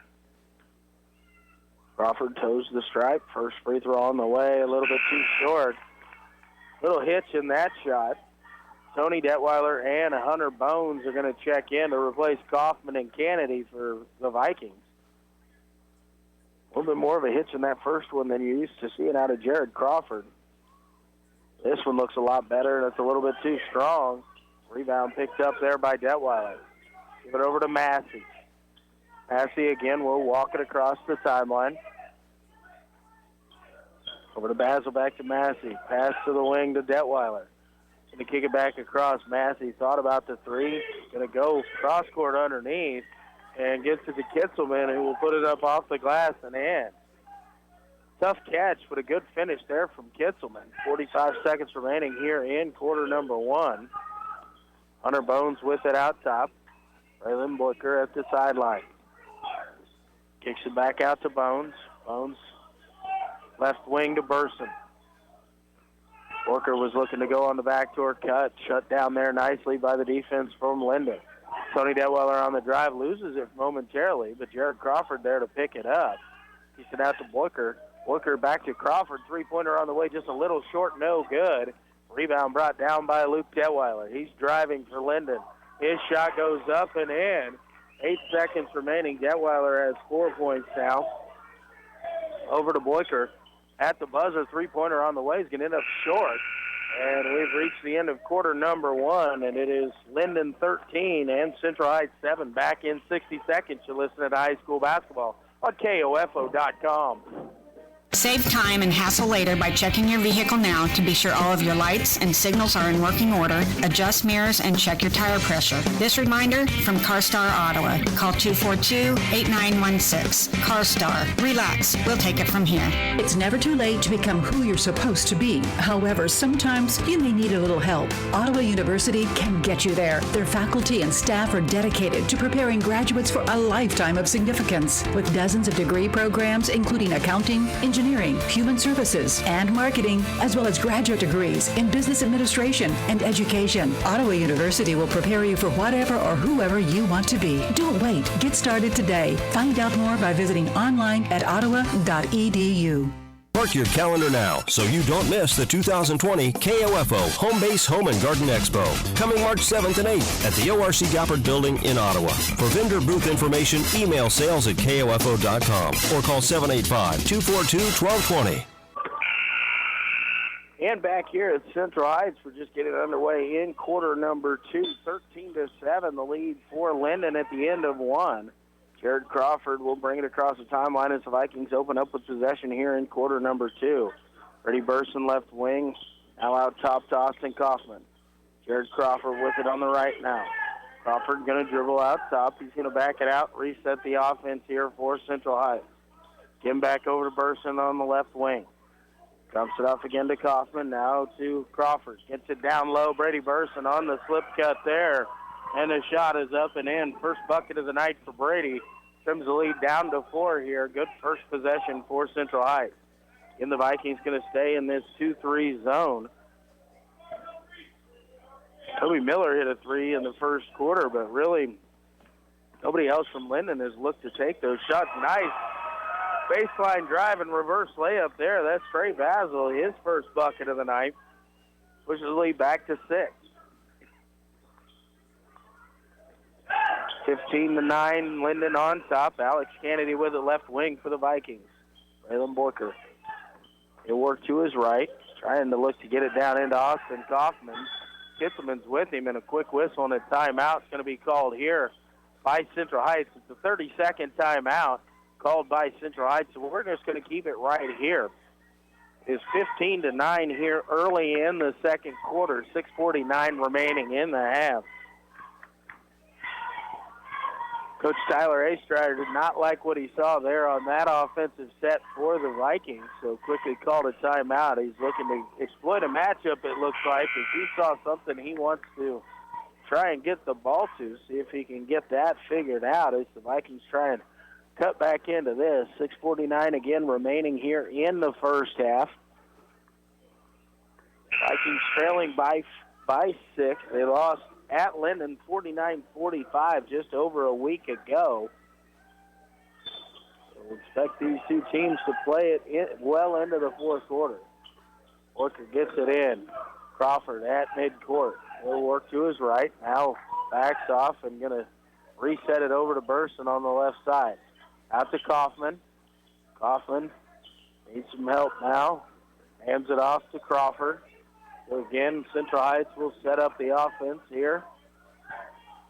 Crawford toes the stripe. First free throw on the way, a little bit too short. Little hitch in that shot. Tony Detweiler and Hunter Bones are going to check in to replace Kaufman and Kennedy for the Vikings. A little bit more of a hitch in that first one than you're used to seeing out of Jared Crawford. This one looks a lot better, and it's a little bit too strong. Rebound picked up there by Detweiler. Give it over to Massey. Massey again will walk it across the timeline. Over to Basil, back to Massey. Pass to the wing to Detweiler. Going to kick it back across. Massey thought about the 3. Going to go cross-court underneath and gets it to Kitzelman, who will put it up off the glass and in. Tough catch, but a good finish there from Kitzelman. 45 seconds remaining here in quarter number 1. Hunter Bones with it out top. Braylon Booker at the sideline. Kicks it back out to Bones. Bones left wing to Burson. Booker was looking to go on the backdoor cut. Shut down there nicely by the defense from Lyndon. Tony Detweiler on the drive, loses it momentarily, but Jared Crawford there to pick it up. He's it out to Booker. Booker back to Crawford. Three-pointer on the way, just a little short, no good. Rebound brought down by Luke Detweiler. He's driving for Lyndon. His shot goes up and in. 8 seconds remaining. Detweiler has 4 points now. Over to Booker. At the buzzer, three-pointer on the way. He's going to end up short. And we've reached the end of quarter number 1, and it is Lyndon 13 and Central Heights 7. Back in 60 seconds. You're listening to high school basketball on KOFO.com. Save time and hassle later by checking your vehicle now to be sure all of your lights and signals are in working order, adjust mirrors, and check your tire pressure. This reminder from CarStar Ottawa. Call 242-8916. CarStar. Relax. We'll take it from here. It's never too late to become who you're supposed to be. However, sometimes you may need a little help. Ottawa University can get you there. Their faculty and staff are dedicated to preparing graduates for a lifetime of significance. With dozens of degree programs, including accounting, engineering, engineering, human services, and marketing, as well as graduate degrees in business administration and education. Ottawa University will prepare you for whatever or whoever you want to be. Don't wait. Get started today. Find out more by visiting online at ottawa.edu. Mark your calendar now so you don't miss the 2020 KOFO Home Base Home and Garden Expo, coming March 7th and 8th at the ORC Goppert Building in Ottawa. For vendor booth information, email sales@kofo.com or call 785-242-1220. And back here at Central Heights, we're just getting underway in quarter number 2, 13-7, the lead for Lyndon at the end of 1. Jared Crawford will bring it across the timeline as the Vikings open up with possession here in quarter number 2. Freddie Burson left wing, now out top to Austin Kaufman. Jared Crawford with it on the right now. Crawford going to dribble out top. He's going to back it out, reset the offense here for Central Heights. Get him back over to Burson on the left wing. Dumps it off again to Kaufman, now to Crawford. Gets it down low. Brady Burson on the slip cut there. And the shot is up and in. First bucket of the night for Brady. Trims the lead down to 4 here. Good first possession for Central Heights. And the Vikings going to stay in this 2-3 zone. Toby Miller hit a 3 in the first quarter, but really nobody else from Lyndon has looked to take those shots. Nice baseline drive and reverse layup there. That's Trey Basil, his first bucket of the night. Pushes the lead back to 6. 15-9, Lyndon on top. Alex Kennedy with it left wing for the Vikings. Braylon Borker. He'll work to his right, trying to look to get it down into Austin Kaufman. Kitzelman's with him, and a quick whistle and a timeout is going to be called here by Central Heights. It's a 30-second timeout called by Central Heights, so we're just going to keep it right here. It's 15-9 here early in the second quarter, 6:49 remaining in the half. Coach Tyler Astrader did not like what he saw there on that offensive set for the Vikings, so quickly called a timeout. He's looking to exploit a matchup, it looks like, as he saw something he wants to try and get the ball to, see if he can get that figured out as the Vikings try and cut back into this. 6:49 again remaining here in the first half. Vikings trailing by 6. They lost at Lyndon 49-45 just over a week ago. So we expect these two teams to play it well into the fourth quarter. Walker gets it in. Crawford at midcourt. He'll work to his right. Now backs off and going to reset it over to Burson on the left side. Out to Kaufman. Kaufman needs some help now. Hands it off to Crawford. So again, Central Heights will set up the offense here.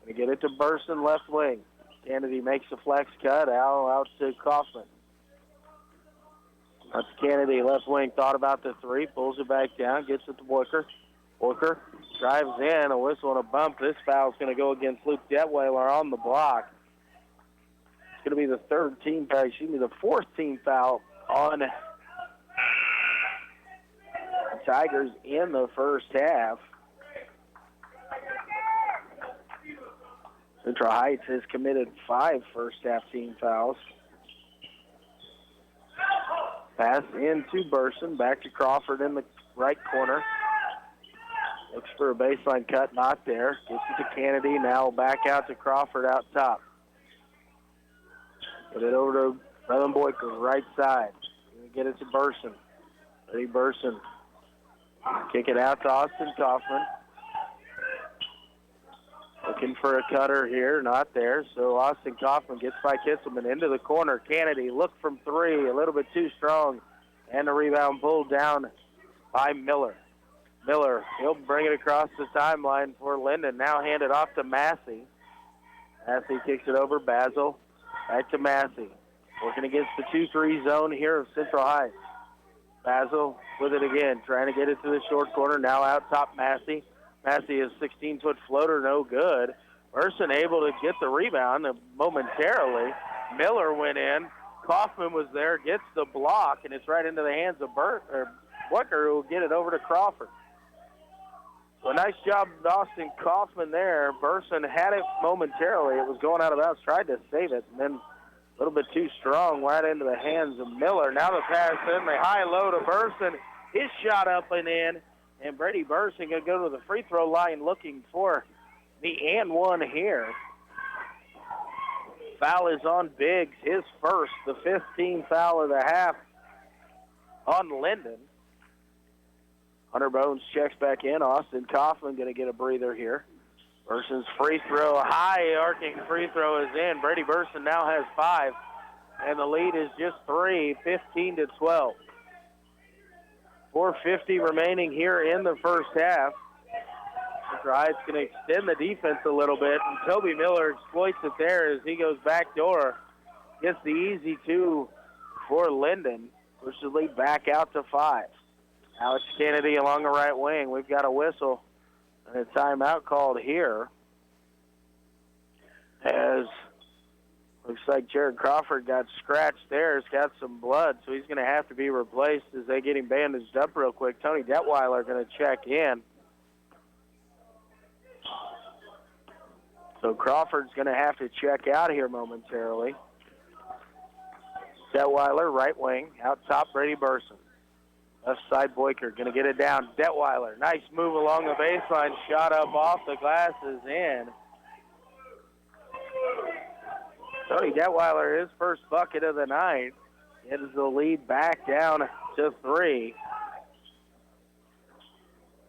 Going to get it to Burson, left wing. Kennedy makes a flex cut, out to Kaufman. That's Kennedy, left wing, thought about the 3, pulls it back down, gets it to Walker. Walker drives in, a whistle and a bump. This foul's going to go against Luke Detweiler on the block. It's going to be the the fourth team foul on the Tigers in the first half. Central Heights has committed 5 first-half team fouls. Pass into Burson, back to Crawford in the right corner. Looks for a baseline cut, not there. Gets it to Kennedy, now back out to Crawford out top. Get it over to Braylon Boyker, right side. Get it to Burson. Eddie Burson. Kick it out to Austin Kaufman. Looking for a cutter here, not there. So Austin Kaufman gets by Kitzelman into the corner. Kennedy looked from 3, a little bit too strong. And the rebound pulled down by Miller. Miller, he'll bring it across the timeline for Lyndon. Now handed off to Massey. Massey kicks it over. Basil. Back to Massey. Working against the 2-3 zone here of Central Heights. Basil with it again, trying to get it to the short corner. Now out top Massey. Massey is 16-foot floater, no good. Burson able to get the rebound momentarily. Miller went in. Kaufman was there, gets the block, and it's right into the hands of Booker, who will get it over to Crawford. So a nice job, Austin Kaufman there. Burson had it momentarily. It was going out of bounds, tried to save it, and then A little bit too strong, right into the hands of Miller. Now the pass in, the high-low to Burson. His shot up and in, and Brady Burson going to go to the free throw line looking for the and one here. Foul is on Biggs, his first, the 15th foul of the half on Lyndon. Hunter Bones checks back in. Austin Kaufman going to get a breather here. Burson's free throw, high arcing free throw is in. Brady Burson now has 5, and the lead is just 3, 15-12. 4:50 remaining here in the first half. Central Heights going to extend the defense a little bit, and Toby Miller exploits it there as he goes back door. Gets the easy 2 for Lyndon. Pushes the lead back out to 5. Alex Kennedy along the right wing. We've got a whistle and a timeout called here. As looks like Jared Crawford got scratched there. He's got some blood, so he's going to have to be replaced as they get him bandaged up real quick. Tony Detweiler going to check in. So Crawford's going to have to check out here momentarily. Detweiler, right wing, out top Brady Burson. Left side Boyker, going to get it down. Detweiler, nice move along the baseline. Shot up off the glass is in. Tony Detweiler, his first bucket of the night, gets the lead back down to 3.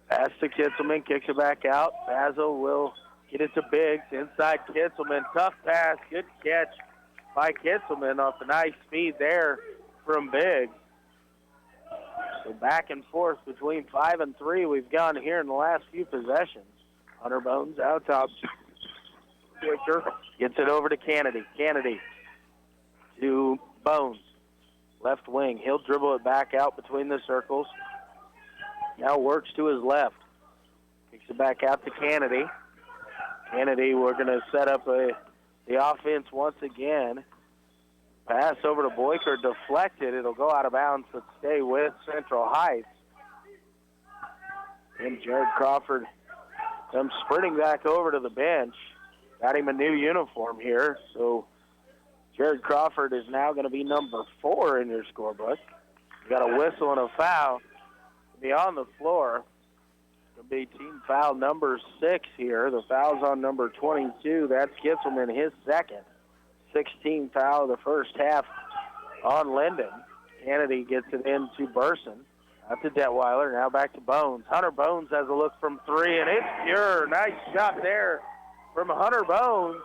Pass to Kitzelman, kicks it back out. Basil will get it to Biggs. Inside Kitzelman, tough pass, good catch by Kitzelman off the nice speed there from Biggs. So back and forth between 5 and 3 we've gone here in the last few possessions. Hunter Bones out top. Boyker gets it over to Kennedy. Kennedy to Bones. Left wing. He'll dribble it back out between the circles. Now works to his left. Kicks it back out to Kennedy. Kennedy, we're going to set up the offense once again. Pass over to Boyker, deflected. It'll go out of bounds, but stay with Central Heights. And Jared Crawford comes sprinting back over to the bench. Got him a new uniform here, so Jared Crawford is now going to be number 4 in your scorebook. You got a whistle and a foul to be on the floor. It's going to be team foul number 6 here. The foul's on number 22. That's Kitzelman, his second. 16 foul of the first half on Lyndon. Kennedy gets it into Burson. Out to Detweiler, now back to Bones. Hunter Bones has a look from 3, and it's pure. Nice shot there from Hunter Bones.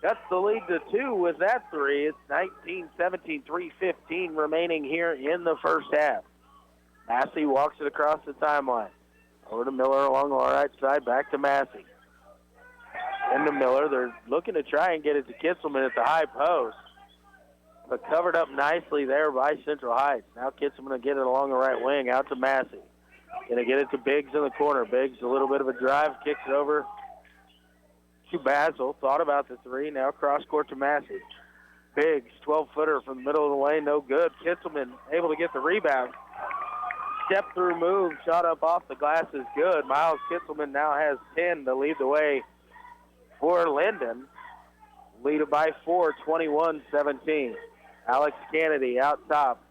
That's the lead to 2 with that 3. It's 19-17, 3:15 remaining here in the first half. Massey walks it across the timeline. Over to Miller along the right side, back to Massey. Into Miller. They're looking to try and get it to Kitzelman at the high post. But covered up nicely there by Central Heights. Now Kitzelman will get it along the right wing, out to Massey. Going to get it to Biggs in the corner. Biggs, a little bit of a drive, kicks it over to Basil. Thought about the 3, now cross court to Massey. Biggs, 12-footer from the middle of the lane, no good. Kitzelman able to get the rebound. Step-through move, shot up off the glass is good. Miles Kitzelman now has 10 to lead the way for Lyndon. Lead it by 4, 21-17. Alex Kennedy out top,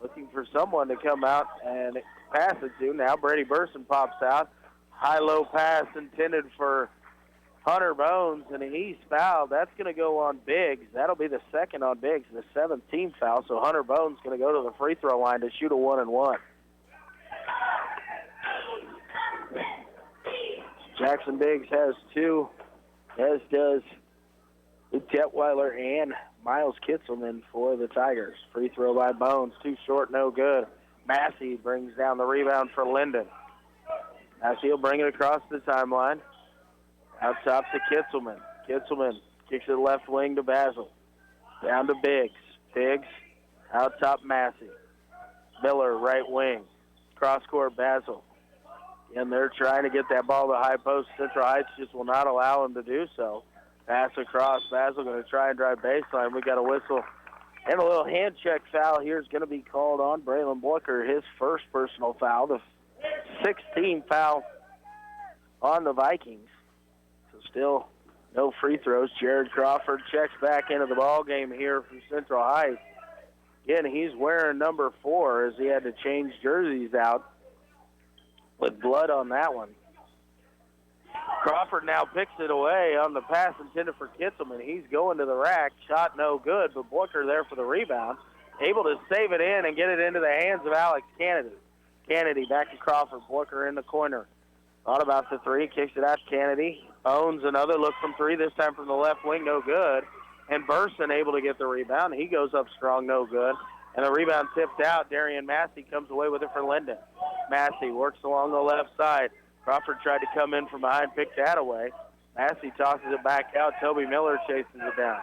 looking for someone to come out and pass it to. Now Brady Burson pops out. High-low pass intended for Hunter Bones, and he's fouled. That's going to go on Biggs. That'll be the second on Biggs, the 17th foul. So Hunter Bones going to go to the free throw line to shoot a 1-and-1. Jackson Biggs has 2, as does Detweiler and Miles Kitzelman for the Tigers. Free throw by Bones, too short, no good. Massey brings down the rebound for Lyndon. Massey will bring it across the timeline. Out top to Kitzelman. Kitzelman kicks it left wing to Basil. Down to Biggs. Biggs out top Massey. Miller right wing. Cross court Basil. And they're trying to get that ball to the high post. Central Heights just will not allow them to do so. Pass across. Basil going to try and drive baseline. We got a whistle and a little hand check foul here is going to be called on Braylon Boyker, his first personal foul, the 16th foul on the Vikings. So still No free throws. Jared Crawford checks back into the ball game here for Central Heights. Again, he's wearing number 4 as he had to change jerseys out with blood on that one. Crawford now picks it away on the pass intended for Kitzelman. He's going to the rack. Shot no good, but Boyker there for the rebound. Able to save it in and get it into the hands of Alex Kennedy. Kennedy back to Crawford. Boyker in the corner. Thought about the 3. Kicks it out to Kennedy. Owns another look from 3, this time from the left wing. No good. And Burson able to get the rebound. He goes up strong. No good. And the rebound tipped out. Darian Massey comes away with it for Lyndon. Massey works along the left side. Crawford tried to come in from behind, picked that away. Massey tosses it back out. Toby Miller chases it down.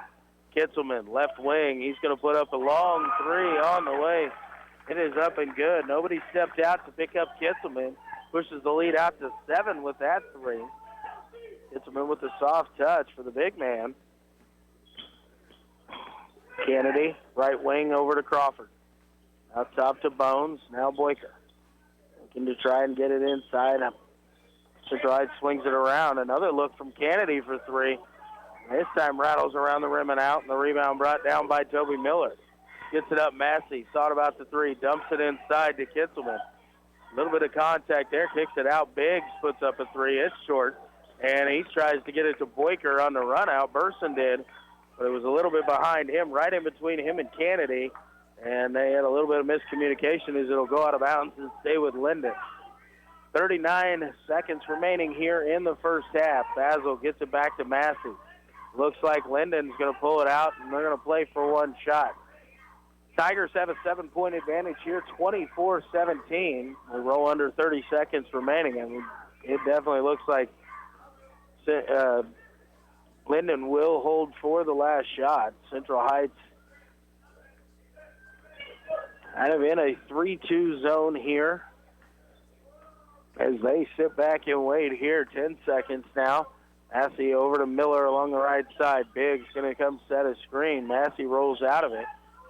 Kitzelman, left wing. He's going to put up a long 3 on the way. It is up and good. Nobody stepped out to pick up Kitzelman. Pushes the lead out to 7 with that 3. Kitzelman with the soft touch for the big man. Kennedy, right wing over to Crawford. Out top to Bones. Now Boyker. Looking to try and get it inside. Central Heights swings it around. Another look from Kennedy for 3. This time rattles around the rim and out, and the rebound brought down by Toby Miller. Gets it up, Massey. Thought about the 3. Dumps it inside to Kitzelman. A little bit of contact there. Kicks it out. Biggs puts up a 3. It's short. And he tries to get it to Boyker on the run out. Burson did. But it was a little bit behind him, right in between him and Kennedy. And they had a little bit of miscommunication as it'll go out of bounds and stay with Lyndon. 39 seconds remaining here in the first half. Basil gets it back to Massey. Looks like Lyndon's going to pull it out, and they're going to play for one shot. Tigers have a 7-point advantage here, 24-17. We roll under 30 seconds remaining, and it definitely looks like Lyndon will hold for the last shot. Central Heights kind of in a 3-2 zone here as they sit back and wait here. 10 seconds now. Massey over to Miller along the right side. Biggs going to come set a screen. Massey rolls out of it.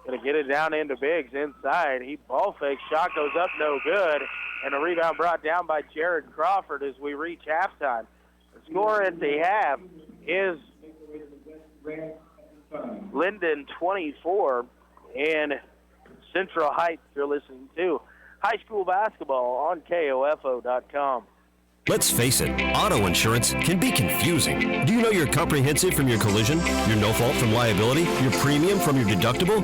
Going to get it down into Biggs inside. He ball fakes. Shot goes up, no good. And a rebound brought down by Jared Crawford as we reach halftime. The score at the half is Lyndon 24 and Central Heights. You're listening to high school basketball on KOFO.com. Let's face it, auto insurance can be confusing. Do you know your comprehensive from your collision, your no-fault from liability, your premium from your deductible,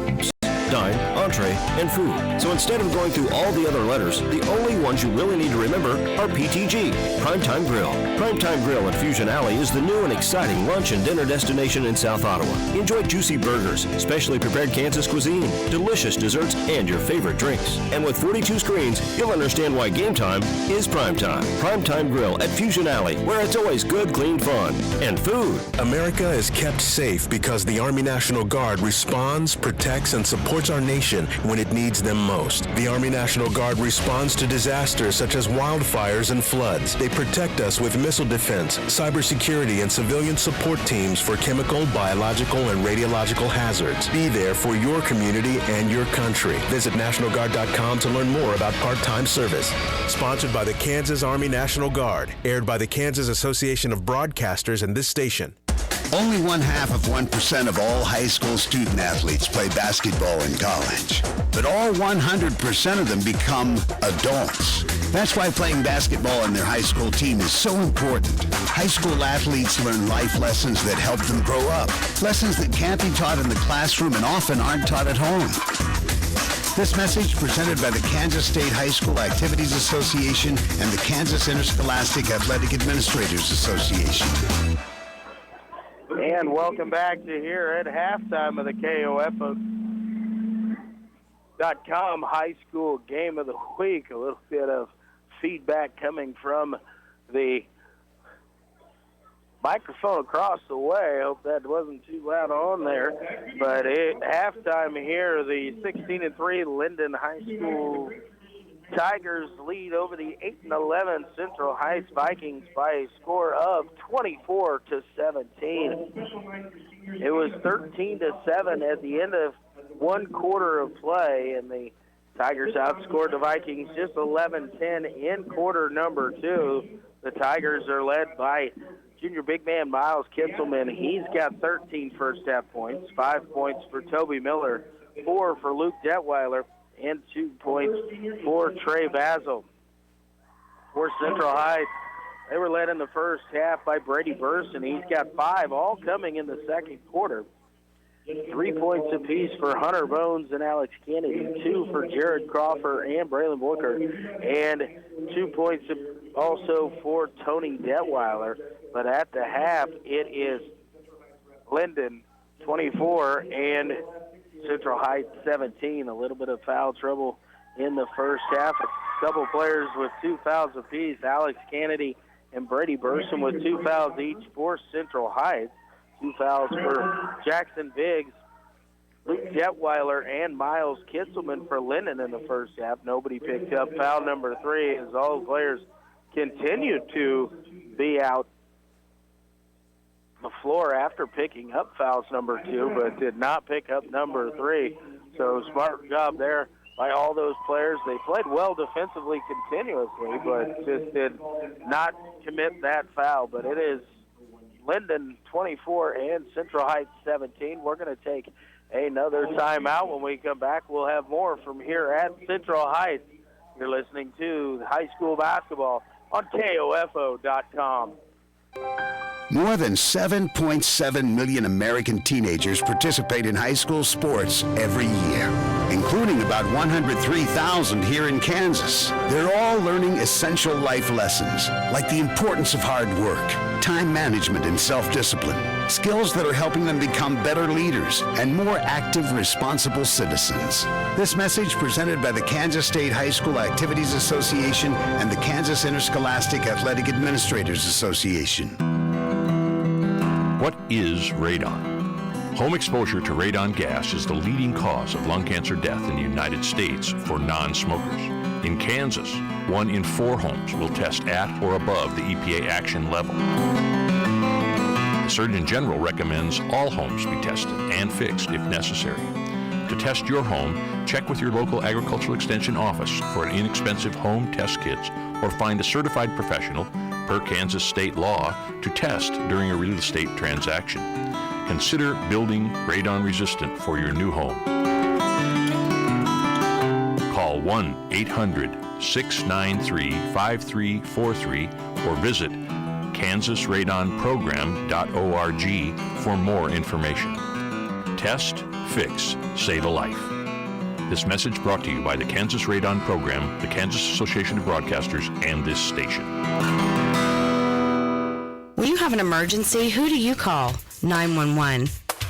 dine, entree, and food? So instead of going through all the other letters, the only ones you really need to remember are PTG, Primetime Grill. Primetime Grill at Fusion Alley is the new and exciting lunch and dinner destination in South Ottawa. Enjoy juicy burgers, specially prepared Kansas cuisine, delicious desserts, and your favorite drinks. And with 42 screens, you'll understand why game time is primetime. Primetime Grill at Fusion Alley, where it's always good, clean fun and food. America is kept safe because the Army National Guard responds, protects, and supports our nation when it needs them most. The Army National Guard responds to disasters such as wildfires and floods. They protect us with missile defense, cybersecurity, and civilian support teams for chemical, biological, and radiological hazards. Be there for your community and your country. Visit NationalGuard.com to learn more about part-time service. Sponsored by the Kansas Army National Guard. Aired by the Kansas Association of Broadcasters and this station. Only 0.5% of all high school student athletes play basketball in college. But all 100% of them become adults. That's why playing basketball on their high school team is so important. High school athletes learn life lessons that help them grow up. Lessons that can't be taught in the classroom and often aren't taught at home. This message presented by the Kansas State High School Activities Association and the Kansas Interscholastic Athletic Administrators Association. And welcome back to here at halftime of the KOFO.com High School Game of the Week. A little bit of feedback coming from the microphone across the way. I hope that wasn't too loud on there. But at halftime here, the 16-3 Lyndon High School Tigers lead over the 8-11 Central Heights Vikings by a score of 24-17. It was 13-7 at the end of one quarter of play, and the Tigers outscored the Vikings just 11-10 in quarter number 2. The Tigers are led by junior big man Miles Kitzelman. He's got 13 first-half points, 5 points for Toby Miller, 4 for Luke Detweiler, and 2 points for Trey Basil. For Central Heights, they were led in the first half by Brady Burson. He's got 5, all coming in the second quarter. 3 points apiece for Hunter Bones and Alex Kennedy, 2 for Jared Crawford and Braylon Booker, and 2 points also for Tony Detweiler. But at the half, it is Lyndon 24 and Central Heights 17. A little bit of foul trouble in the first half. A couple players with 2 fouls apiece, Alex Kennedy and Brady Burson with 2 fouls each for Central Heights. 2 fouls for Jackson Biggs, Luke Detweiler, and Miles Kitzelman for Lyndon in the first half. Nobody picked up foul number 3 as all the players continued to be out the floor after picking up fouls number 2, but did not pick up number 3. So smart job there by all those players. They played well defensively continuously, but just did not commit that foul. But it is Lyndon 24 and Central Heights 17. We're going to take another timeout. When we come back, we'll have more from here at Central Heights. You're listening to high school basketball on KOFO.com. More than 7.7 million American teenagers participate in high school sports every year, including about 103,000 here in Kansas. They're all learning essential life lessons, like the importance of hard work, time management, and self-discipline, skills that are helping them become better leaders and more active, responsible citizens. This message presented by the Kansas State High School Activities Association and the Kansas Interscholastic Athletic Administrators Association. What is radon? Home exposure to radon gas is the leading cause of lung cancer death in the United States for non-smokers. In Kansas, 1 in 4 homes will test at or above the EPA action level. The Surgeon General recommends all homes be tested and fixed if necessary. To test your home, check with your local agricultural extension office for an inexpensive home test kits or find a certified professional per Kansas state law to test during a real estate transaction. Consider building radon resistant for your new home. Call 1-800-693-5343 or visit kansasradonprogram.org for more information. Test, fix, save a life. This message brought to you by the Kansas Radon Program, the Kansas Association of Broadcasters, and this station. When you have an emergency, who do you call? 911.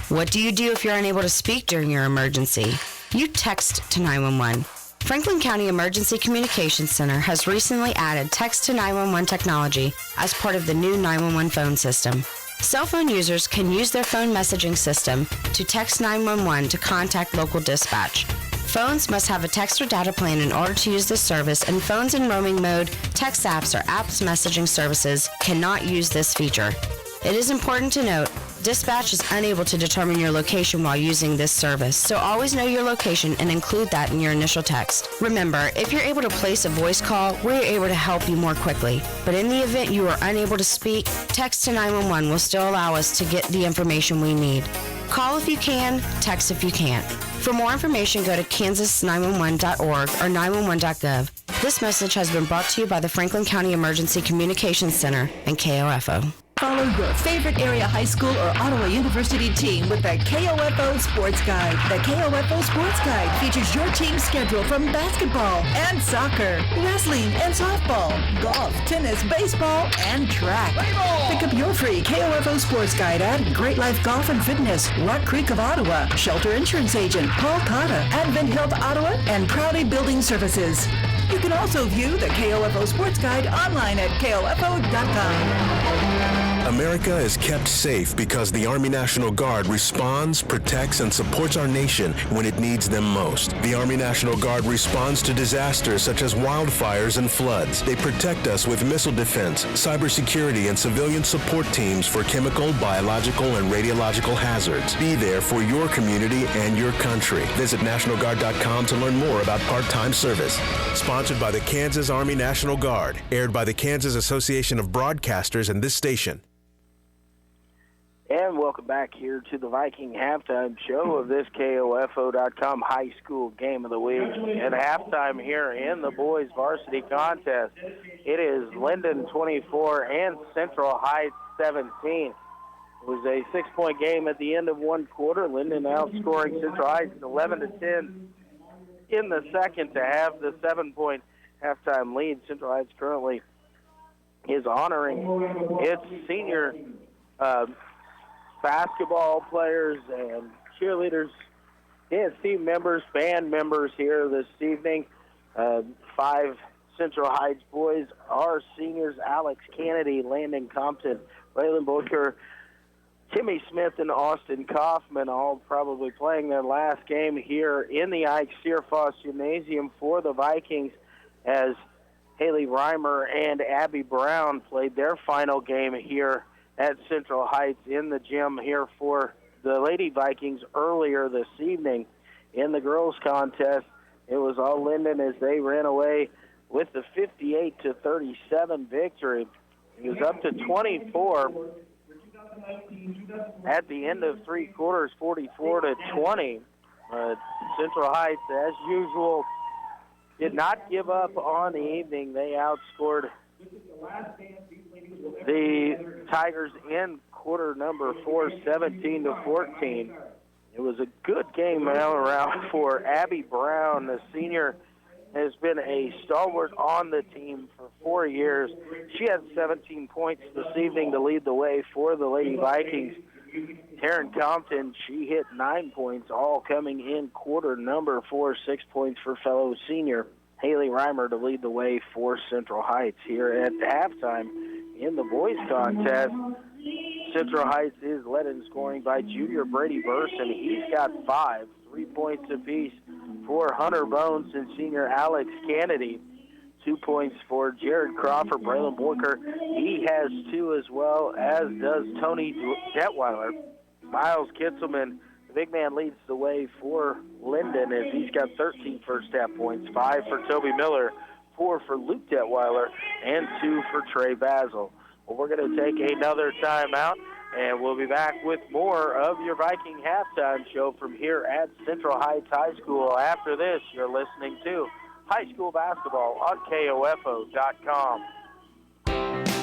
What do you do if you're unable to speak during your emergency? You text to 911. Franklin County Emergency Communications Center has recently added text to 911 technology as part of the new 911 phone system. Cell phone users can use their phone messaging system to text 911 to contact local dispatch. Phones must have a text or data plan in order to use this service, and phones in roaming mode, text apps, or apps messaging services cannot use this feature. It is important to note, dispatch is unable to determine your location while using this service, so always know your location and include that in your initial text. Remember, if you're able to place a voice call, we're able to help you more quickly. But in the event you are unable to speak, text to 911 will still allow us to get the information we need. Call if you can, text if you can't. For more information, go to kansas911.org or 911.gov. This message has been brought to you by the Franklin County Emergency Communications Center and KOFO. Follow your favorite area high school or Ottawa University team with the KOFO Sports Guide. The KOFO Sports Guide features your team's schedule from basketball and soccer, wrestling and softball, golf, tennis, baseball, and track. Pick up your free KOFO Sports Guide at Great Life Golf and Fitness, Rock Creek of Ottawa, Shelter Insurance Agent, Paul Cotta, Advent Health Ottawa, and Proudy Building Services. You can also view the KOFO Sports Guide online at KOFO.com. America is kept safe because the Army National Guard responds, protects, and supports our nation when it needs them most. The Army National Guard responds to disasters such as wildfires and floods. They protect us with missile defense, cybersecurity, and civilian support teams for chemical, biological, and radiological hazards. Be there for your community and your country. Visit NationalGuard.com to learn more about part-time service. Sponsored by the Kansas Army National Guard. Aired by the Kansas Association of Broadcasters and this station. And welcome back here to the Viking halftime show of this KOFO.com high school game of the week. At halftime here in the boys varsity contest, it is Lyndon 24 and Central Heights 17. It was a 6-point game at the end of one quarter. Lyndon outscoring Central Heights 11-10 in the second to have the 7-point halftime lead. Central Heights currently is honoring its senior basketball players and cheerleaders, dance team members, band members here this evening. 5 Central Heights boys are seniors: Alex Kennedy, Landon Compton, Waylon Booker, Timmy Smith, and Austin Kaufman, all probably playing their last game here in the Ike Searfoss Gymnasium for the Vikings, as Haley Reimer and Abby Brown played their final game here at Central Heights in the gym here for the Lady Vikings earlier this evening. In the girls' contest, it was all Lyndon as they ran away with the 58-37 victory. It was up to 24 at the end of three quarters, 44-20. Central Heights, as usual, did not give up on the evening. They outscored the Tigers in quarter number 4, 17-14. It was a good game all around for Abby Brown. The senior has been a stalwart on the team for 4 years. She had 17 points this evening to lead the way for the Lady Vikings. Taryn Compton, she hit 9 points, all coming in quarter number 4, 6 points for fellow senior Haley Reimer to lead the way for Central Heights. Here at halftime in the boys contest, Central Heights is led in scoring by junior Brady Burson. He's got 5, 3 points apiece for Hunter Bones and senior Alex Kennedy. 2 points for Jared Crawford. Braylon Boyker, he has 2 as well, as does Tony Detweiler. Miles Kitzelman, the big man, leads the way for Lyndon as he's got 13 first-half points, 5 for Toby Miller, 4 for Luke Detweiler, and 2 for Trey Basil. Well, we're going to take another timeout, and we'll be back with more of your Viking halftime show from here at Central Heights High School. After this, you're listening to high school basketball on KOFO.com.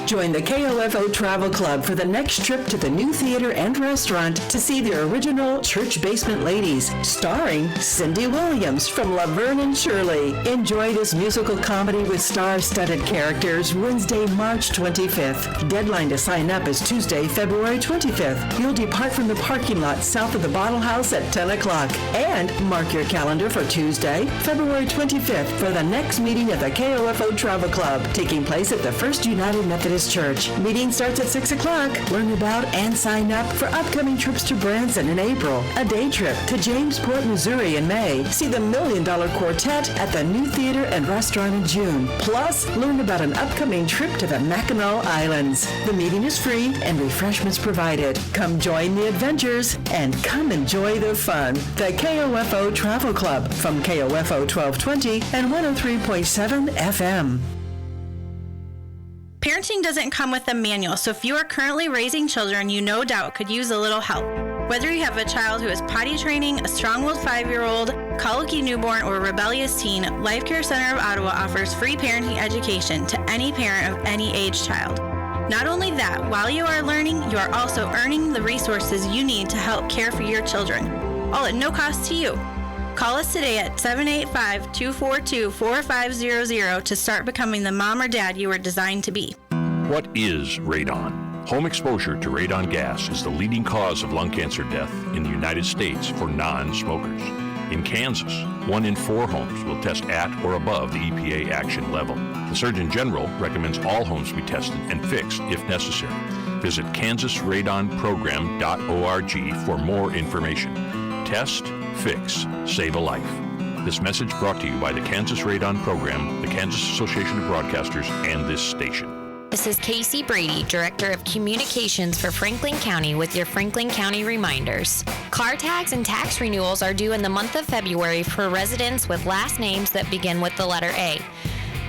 Join the KOFO Travel Club for the next trip to the new theater and restaurant to see the original Church Basement Ladies, starring Cindy Williams from Laverne and Shirley. Enjoy this musical comedy with star-studded characters Wednesday, March 25th. Deadline to sign up is Tuesday, February 25th. You'll depart from the parking lot south of the Bottle House at 10 o'clock. And mark your calendar for Tuesday, February 25th for the next meeting of the KOFO Travel Club, taking place at the First United Methodist Church. Meeting starts at 6 o'clock. Learn about and sign up for upcoming trips to Branson in April, a day trip to Jamesport, Missouri in May. See the $1 Million Quartet at the new theater and restaurant in June. Plus, learn about an upcoming trip to the Mackinac Islands. The meeting is free and refreshments provided. Come join the adventures and come enjoy the fun. The KOFO Travel Club from KOFO 1220 and 103.7 FM. Parenting doesn't come with a manual, so if you are currently raising children, you no doubt could use a little help. Whether you have a child who is potty training, a strong-willed 5-year-old, colicky newborn, or rebellious teen, Life Care Center of Ottawa offers free parenting education to any parent of any age child. Not only that, while you are learning, you are also earning the resources you need to help care for your children, all at no cost to you. Call us today at 785-242-4500 to start becoming the mom or dad you were designed to be. What is radon? Home exposure to radon gas is the leading cause of lung cancer death in the United States for non-smokers. In Kansas, 1 in 4 homes will test at or above the EPA action level. The Surgeon General recommends all homes be tested and fixed if necessary. Visit kansasradonprogram.org for more information. Test, fix, save a life. This message brought to you by the Kansas Radon Program, the Kansas Association of Broadcasters, and this station. This is Casey Brady, Director of Communications for Franklin County with your Franklin County reminders. Car tags and tax renewals are due in the month of February for residents with last names that begin with the letter A.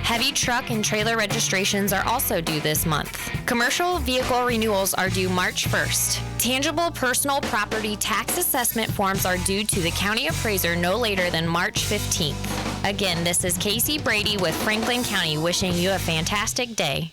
Heavy truck and trailer registrations are also due this month. Commercial vehicle renewals are due March 1st. Tangible personal property tax assessment forms are due to the county appraiser no later than March 15th. Again, this is Casey Brady with Franklin County wishing you a fantastic day.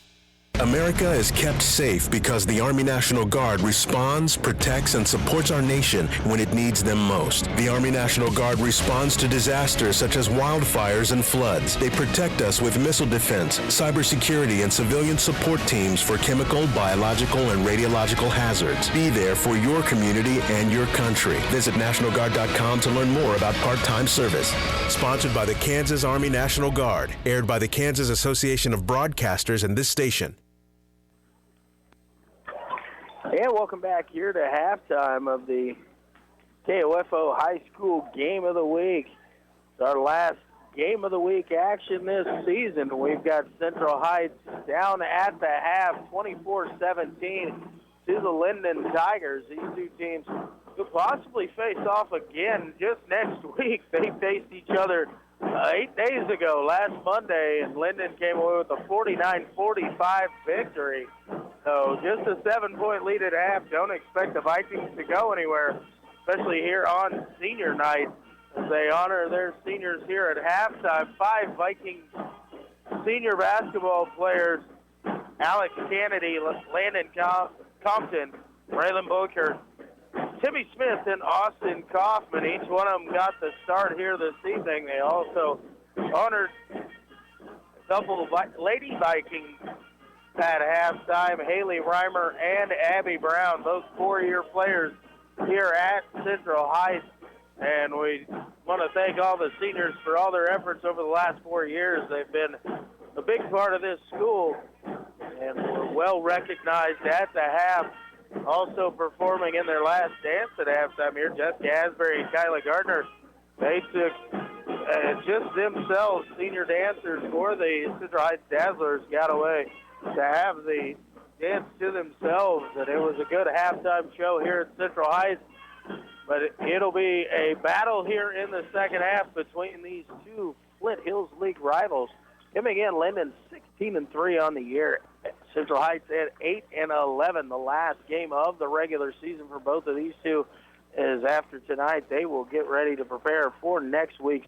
America is kept safe because the Army National Guard responds, protects, and supports our nation when it needs them most. The Army National Guard responds to disasters such as wildfires and floods. They protect us with missile defense, cybersecurity, and civilian support teams for chemical, biological, and radiological hazards. Be there for your community and your country. Visit NationalGuard.com to learn more about part-time service. Sponsored by the Kansas Army National Guard. Aired by the Kansas Association of Broadcasters and this station. And welcome back here to halftime of the KOFO High School Game of the Week. It's our last Game of the Week action this season. We've got Central Heights down at the half, 24-17 to the Lyndon Tigers. These two teams could possibly face off again just next week. They faced each other 8 days ago, last Monday, and Lyndon came away with a 49-45 victory. So just a 7-point lead at half. Don't expect the Vikings to go anywhere, especially here on senior night as they honor their seniors here at halftime. 5 Vikings senior basketball players, Alex Kennedy, Landon Compton, Braylon Booker, Timmy Smith, and Austin Kaufman. Each one of them got the start here this evening. They also honored a couple of Lady Vikings at halftime, Haley Reimer and Abby Brown, both 4-year players here at Central Heights. And we want to thank all the seniors for all their efforts over the last 4 years. They've been a big part of this school and were well recognized at the half. Also performing in their last dance at halftime here, Jessica Asbury and Kyla Gardner. They took just themselves, senior dancers for the Central Heights Dazzlers, got away to have the dance to themselves, and it was a good halftime show here at Central Heights. But it'll be a battle here in the second half between these two Flint Hills League rivals. Coming in, Lyndon 16-3 on the year. Central Heights at 8-11. The last game of the regular season for both of these two is after tonight. They will get ready to prepare for next week's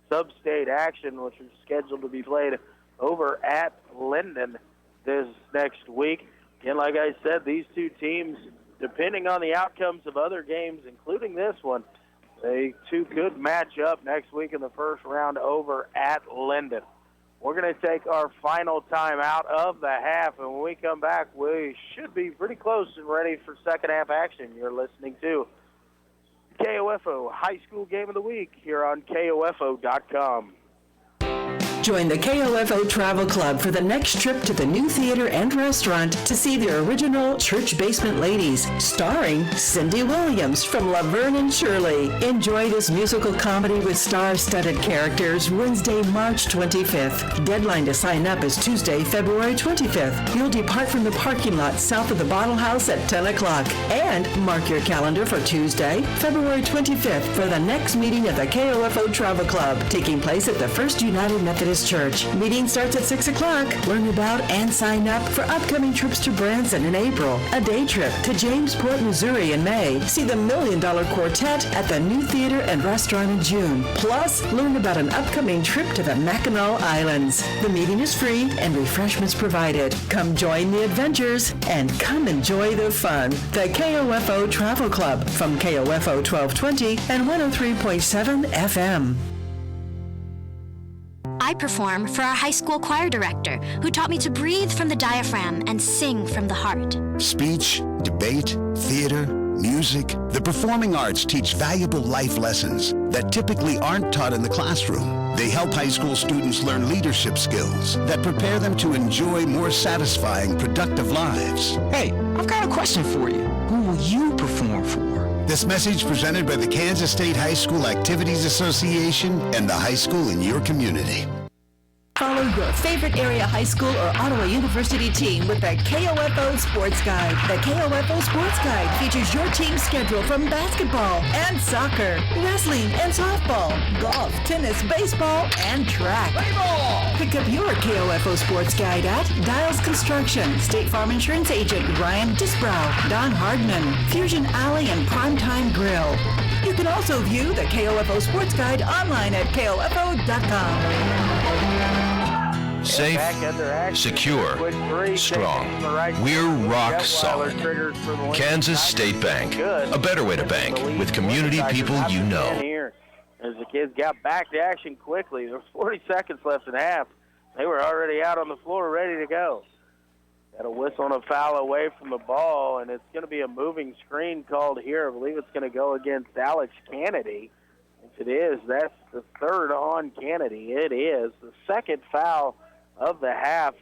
sub-state action, which is scheduled to be played over at Lyndon this next week. Again, like I said, these two teams, depending on the outcomes of other games, including this one, they two could match up next week in the first round over at Lyndon. We're going to take our final time out of the half, and when we come back, we should be pretty close and ready for second half action. You're listening to KOFO High School Game of the Week here on KOFO.com. Join the KOFO Travel Club for the next trip to the new theater and restaurant to see the original Church Basement Ladies, starring Cindy Williams from Laverne and Shirley. Enjoy this musical comedy with star-studded characters Wednesday, March 25th. Deadline to sign up is Tuesday, February 25th. You'll depart from the parking lot south of the Bottle House at 10 o'clock. And mark your calendar for Tuesday, February 25th for the next meeting of the KOFO Travel Club, taking place at the First United Methodist Church. Meeting starts at 6 o'clock. Learn about and sign up for upcoming trips to Branson in April, a day trip to Jamesport, Missouri in May. See the $1 Million Quartet at the new theater and restaurant in June. Plus, learn about an upcoming trip to the Mackinac Islands. The meeting is free and refreshments provided. Come join the adventures and come enjoy the fun. The KOFO Travel Club from KOFO 1220 and 103.7 FM. I perform for our high school choir director, who taught me to breathe from the diaphragm and sing from the heart. Speech, debate, theater, music. The performing arts teach valuable life lessons that typically aren't taught in the classroom. They help high school students learn leadership skills that prepare them to enjoy more satisfying, productive lives. Hey, I've got a question for you. Who will you perform for? This message presented by the Kansas State High School Activities Association and the high school in your community. Follow your favorite area high school or Ottawa University team with the KOFO Sports Guide. The KOFO Sports Guide features your team's schedule from basketball and soccer, wrestling and softball, golf, tennis, baseball, and track. Pick up your KOFO Sports Guide at Dials Construction, State Farm Insurance Agent Ryan Disbrow, Don Hardman, Fusion Alley, and Primetime Grill. You can also view the KOFO Sports Guide online at KOFO.com. Safe, secure, strong. We're rock solid. Kansas State Bank, a better way to bank with community people you know. As the kids got back to action quickly, there was 40 seconds left in half. They were already out on the floor ready to go. Got a whistle and a foul away from the ball, and it's going to be a moving screen called here. I believe it's going to go against Alex Kennedy. If it is, that's the third on Kennedy. It is the second foul of the half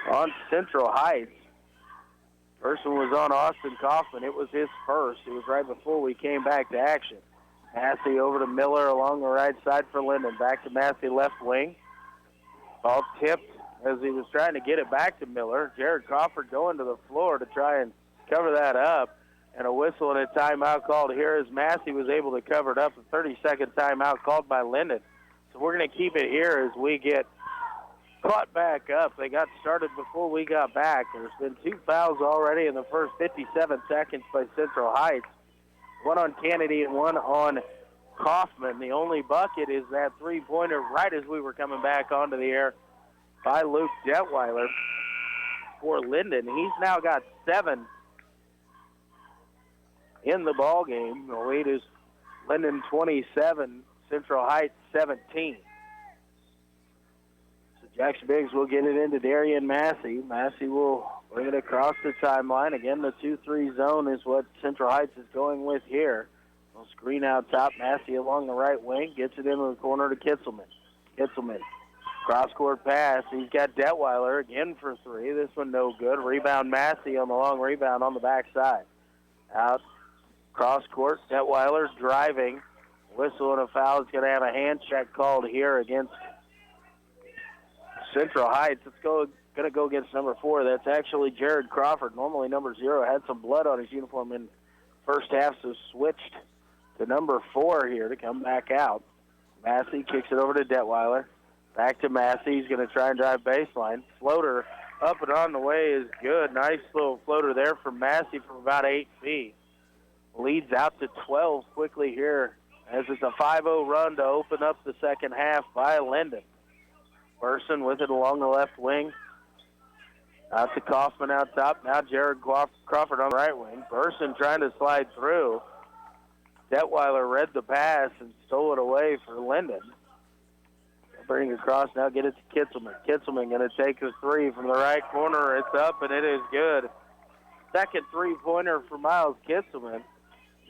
on Central Heights. First one was on Austin Kaufman. It was his first. It was right before we came back to action. Massey over to Miller along the right side for Lyndon. Back to Massey left wing. Ball tipped as he was trying to get it back to Miller. Jared Crawford going to the floor to try and cover that up. And a whistle and a timeout called here as Massey was able to cover it up. A 30-second timeout called by Lyndon. So we're going to keep it here as we get caught back up. They got started before we got back. There's been 2 fouls already in the first 57 seconds by Central Heights. One on Kennedy and one on Kaufman. The only bucket is that three-pointer right as we were coming back onto the air by Luke Detweiler for Lyndon. He's now got 7 in the ball game. The lead is Lyndon 27, Central Heights 17. So Jackson Biggs will get it into Darian Massey. Massey will bring it across the timeline. Again, the 2-3 zone is what Central Heights is going with here. We'll screen out top. Massey along the right wing. Gets it into the corner to Kitzelman. Kitzelman. Cross-court pass. He's got Detweiler again for 3. This one no good. Rebound Massey on the long rebound on the backside. Out. Cross-court. Detweiler driving. Whistle and a foul. Is going to have a hand check called here against Central Heights. It's going to go against number 4. That's actually Jared Crawford. Normally number 0 had some blood on his uniform in first half, so switched to number 4 here to come back out. Massey kicks it over to Detweiler. Back to Massey. He's going to try and drive baseline. Floater up and on the way is good. Nice little floater there from Massey from about 8 feet. Leads out to 12 quickly here as it's a 5-0 run to open up the second half by Lyndon. Burson with it along the left wing. Out to Kaufman out top. Now Jared Crawford on the right wing. Burson trying to slide through. Detweiler read the pass and stole it away for Lyndon. Bring it across now, get it to Kitzelman. Kitzelman going to take a 3 from the right corner. It's up, and it is good. Second three-pointer for Miles Kitzelman.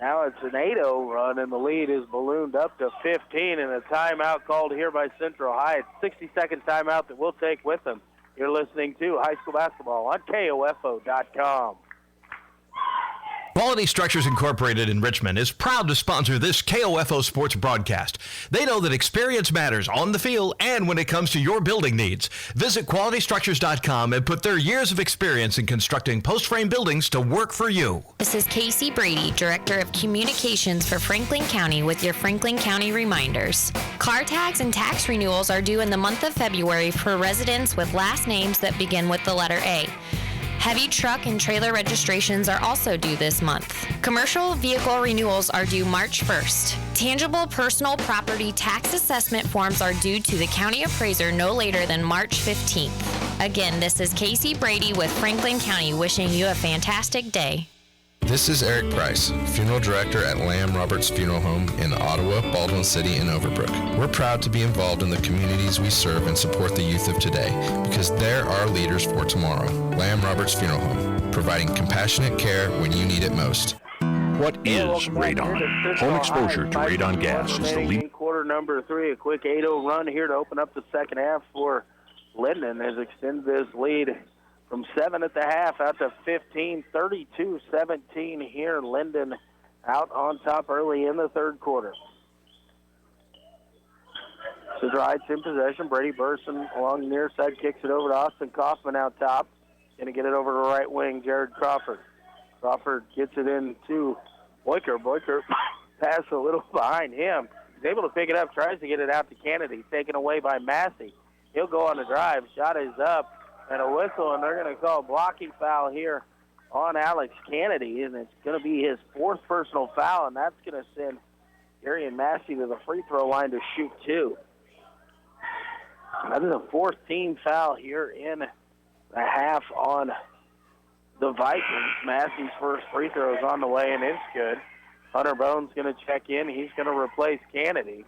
Now it's an 8-0 run, and the lead is ballooned up to 15, and a timeout called here by Central Heights. 60-second timeout that we'll take with them. You're listening to high school basketball on KOFO.com. Quality Structures Incorporated in Richmond is proud to sponsor this KOFO sports broadcast. They know that experience matters on the field and when it comes to your building needs. Visit QualityStructures.com and put their years of experience in constructing post-frame buildings to work for you. This is Casey Brady, Director of Communications for Franklin County with your Franklin County reminders. Car tags and tax renewals are due in the month of February for residents with last names that begin with the letter A. Heavy truck and trailer registrations are also due this month. Commercial vehicle renewals are due March 1st. Tangible personal property tax assessment forms are due to the county appraiser no later than March 15th. Again, this is Casey Brady with Franklin County wishing you a fantastic day. This is Eric Price, Funeral Director at Lamb Roberts Funeral Home in Ottawa, Baldwin City, and Overbrook. We're proud to be involved in the communities we serve and support the youth of today because they're our leaders for tomorrow. Lamb Roberts Funeral Home, providing compassionate care when you need it most. What is radon? Home exposure to radon gas is the leading. Quarter number 3, a quick 8-0 run here to open up the second half for Lyndon has extended this lead from 7 at the half out to 15, 32-17 here. Lyndon out on top early in the third quarter. Central Heights in possession. Brady Burson along the near side kicks it over to Austin Kaufman out top. Going to get it over to right wing, Jared Crawford. Crawford gets it in to Boyker. Boyker pass a little behind him. He's able to pick it up, tries to get it out to Kennedy. Taken away by Massey. He'll go on the drive. Shot is up and a whistle, and they're going to call a blocking foul here on Alex Kennedy, and it's going to be his 4th personal foul, and that's going to send Darian Massey to the free throw line to shoot 2. That is a 4th team foul here in the half on the Vikings. Massey's first free throw is on the way, and it's good. Hunter Bones going to check in. He's going to replace Kennedy.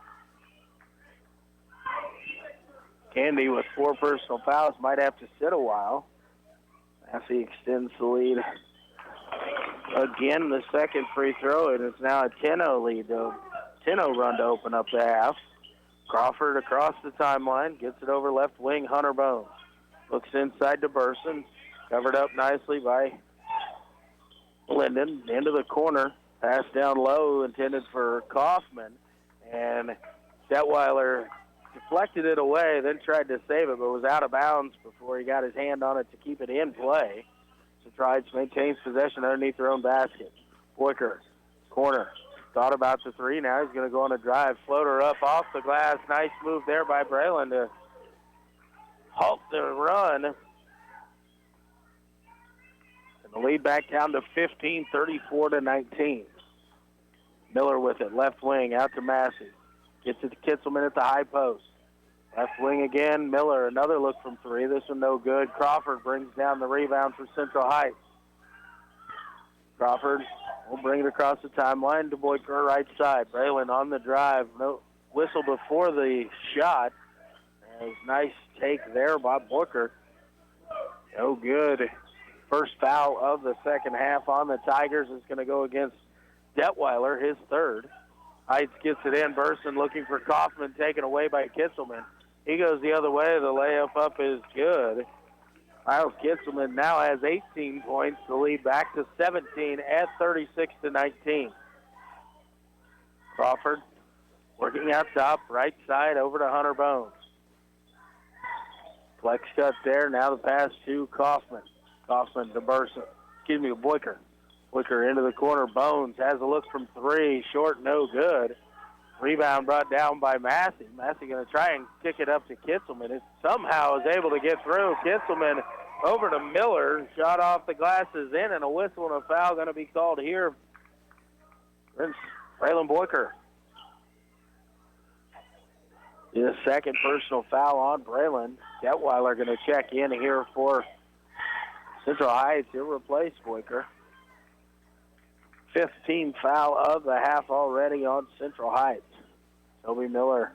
Kennedy with 4 personal fouls might have to sit a while. Massey extends the lead. Again, the second free throw, and it's now a 10-0 lead. 10-0 run to open up the half. Crawford across the timeline, gets it over left wing, Hunter Bones. Looks inside to Burson, covered up nicely by Lyndon. Into the corner, pass down low, intended for Kaufman. And Detweiler deflected it away, then tried to save it, but was out of bounds before he got his hand on it to keep it in play. So Trides maintains possession underneath their own basket. Boyker, corner. Thought about the 3. Now he's going to go on a drive. Floater up off the glass. Nice move there by Braylon to halt the run. And the lead back down to 15, 34-19. Miller with it. Left wing out to Massey. Gets it to Kitzelman at the high post. Left wing again. Miller, another look from 3. This one no good. Crawford brings down the rebound for Central Heights. Crawford will bring it across the timeline to Boyker, right side. Braylon on the drive. No whistle before the shot. Nice take there by Boyker. No good. First foul of the second half on the Tigers is going to go against Detweiler, his 3rd. Heights gets it in. Burson looking for Kaufman, taken away by Kitzelman. He goes the other way. The layup up is good. Miles Kitzelman now has 18 points. The lead back to 17 at 36-19. Crawford working out top, right side over to Hunter Bones. Flex cut there. Now the pass to Kaufman. Kaufman to Boyker. Boyker into the corner. Bones has a look from 3. Short, no good. Rebound brought down by Massey. Massey going to try and kick it up to Kitzelman. It somehow is able to get through. Kitzelman over to Miller. Shot off the glasses in, and a whistle and a foul going to be called here. Braylon Boyker. The second personal foul on Braylon. Detweiler going to check in here for Central Heights. He'll replace Boyker. 15th foul of the half already on Central Heights. Toby Miller,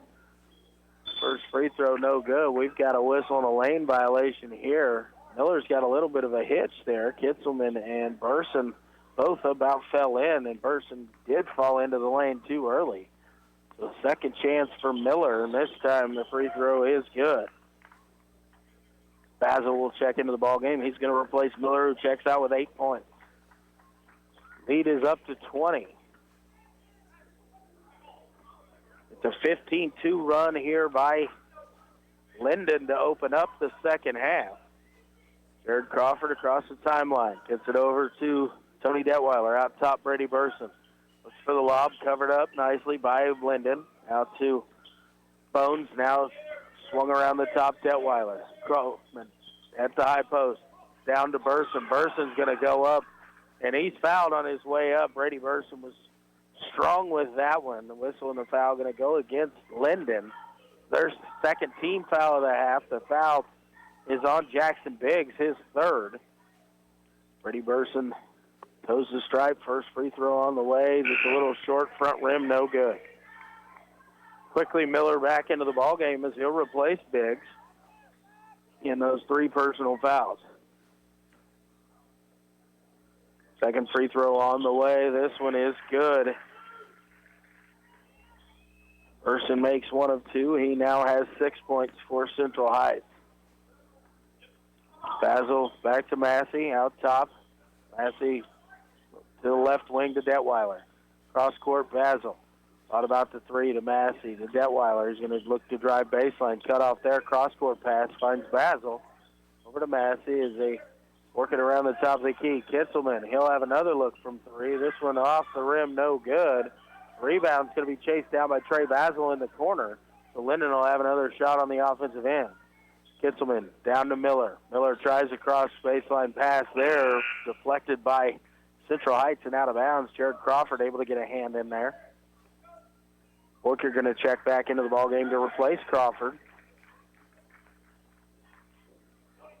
first free throw, no good. We've got a whistle and a lane violation here. Miller's got a little bit of a hitch there. Kitzelman and Burson both about fell in, and Burson did fall into the lane too early. So second chance for Miller, and this time the free throw is good. Basil will check into the ball game. He's going to replace Miller, who checks out with 8 points. Lead is up to 20. It's a 15-2 run here by Lyndon to open up the second half. Jared Crawford across the timeline. Gets it over to Tony Detweiler. Out top, Brady Burson. Looks for the lob, covered up nicely by Lyndon. Out to Bones. Now swung around the top, Detweiler. Crowman at the high post. Down to Burson. Burson's going to go up, and he's fouled on his way up. Brady Burson was strong with that one. The whistle and the foul going to go against Lyndon. Their second team foul of the half. The foul is on Jackson Biggs, his third. Brady Burson toes the stripe. First free throw on the way. Just a little short front rim, no good. Quickly, Miller back into the ballgame as he'll replace Biggs in those three personal fouls. Second free throw on the way. This one is good. Burson makes one of two. He now has 6 points for Central Heights. Basil back to Massey, out top. Massey to the left wing to Detweiler. Cross court, Basil. Thought about the three to Massey. To Detweiler. He's going to look to drive baseline. Cut off there. Cross-court pass. Finds Basil. Over to Massey as they working around the top of the key. Kitzelman. He'll have another look from three. This one off the rim. No good. Rebound's going to be chased down by Trey Basil in the corner. So Lyndon will have another shot on the offensive end. Kitzelman down to Miller. Miller tries a cross baseline pass there. Deflected by Central Heights and out of bounds. Jared Crawford able to get a hand in there. Boyker going to check back into the ballgame to replace Crawford.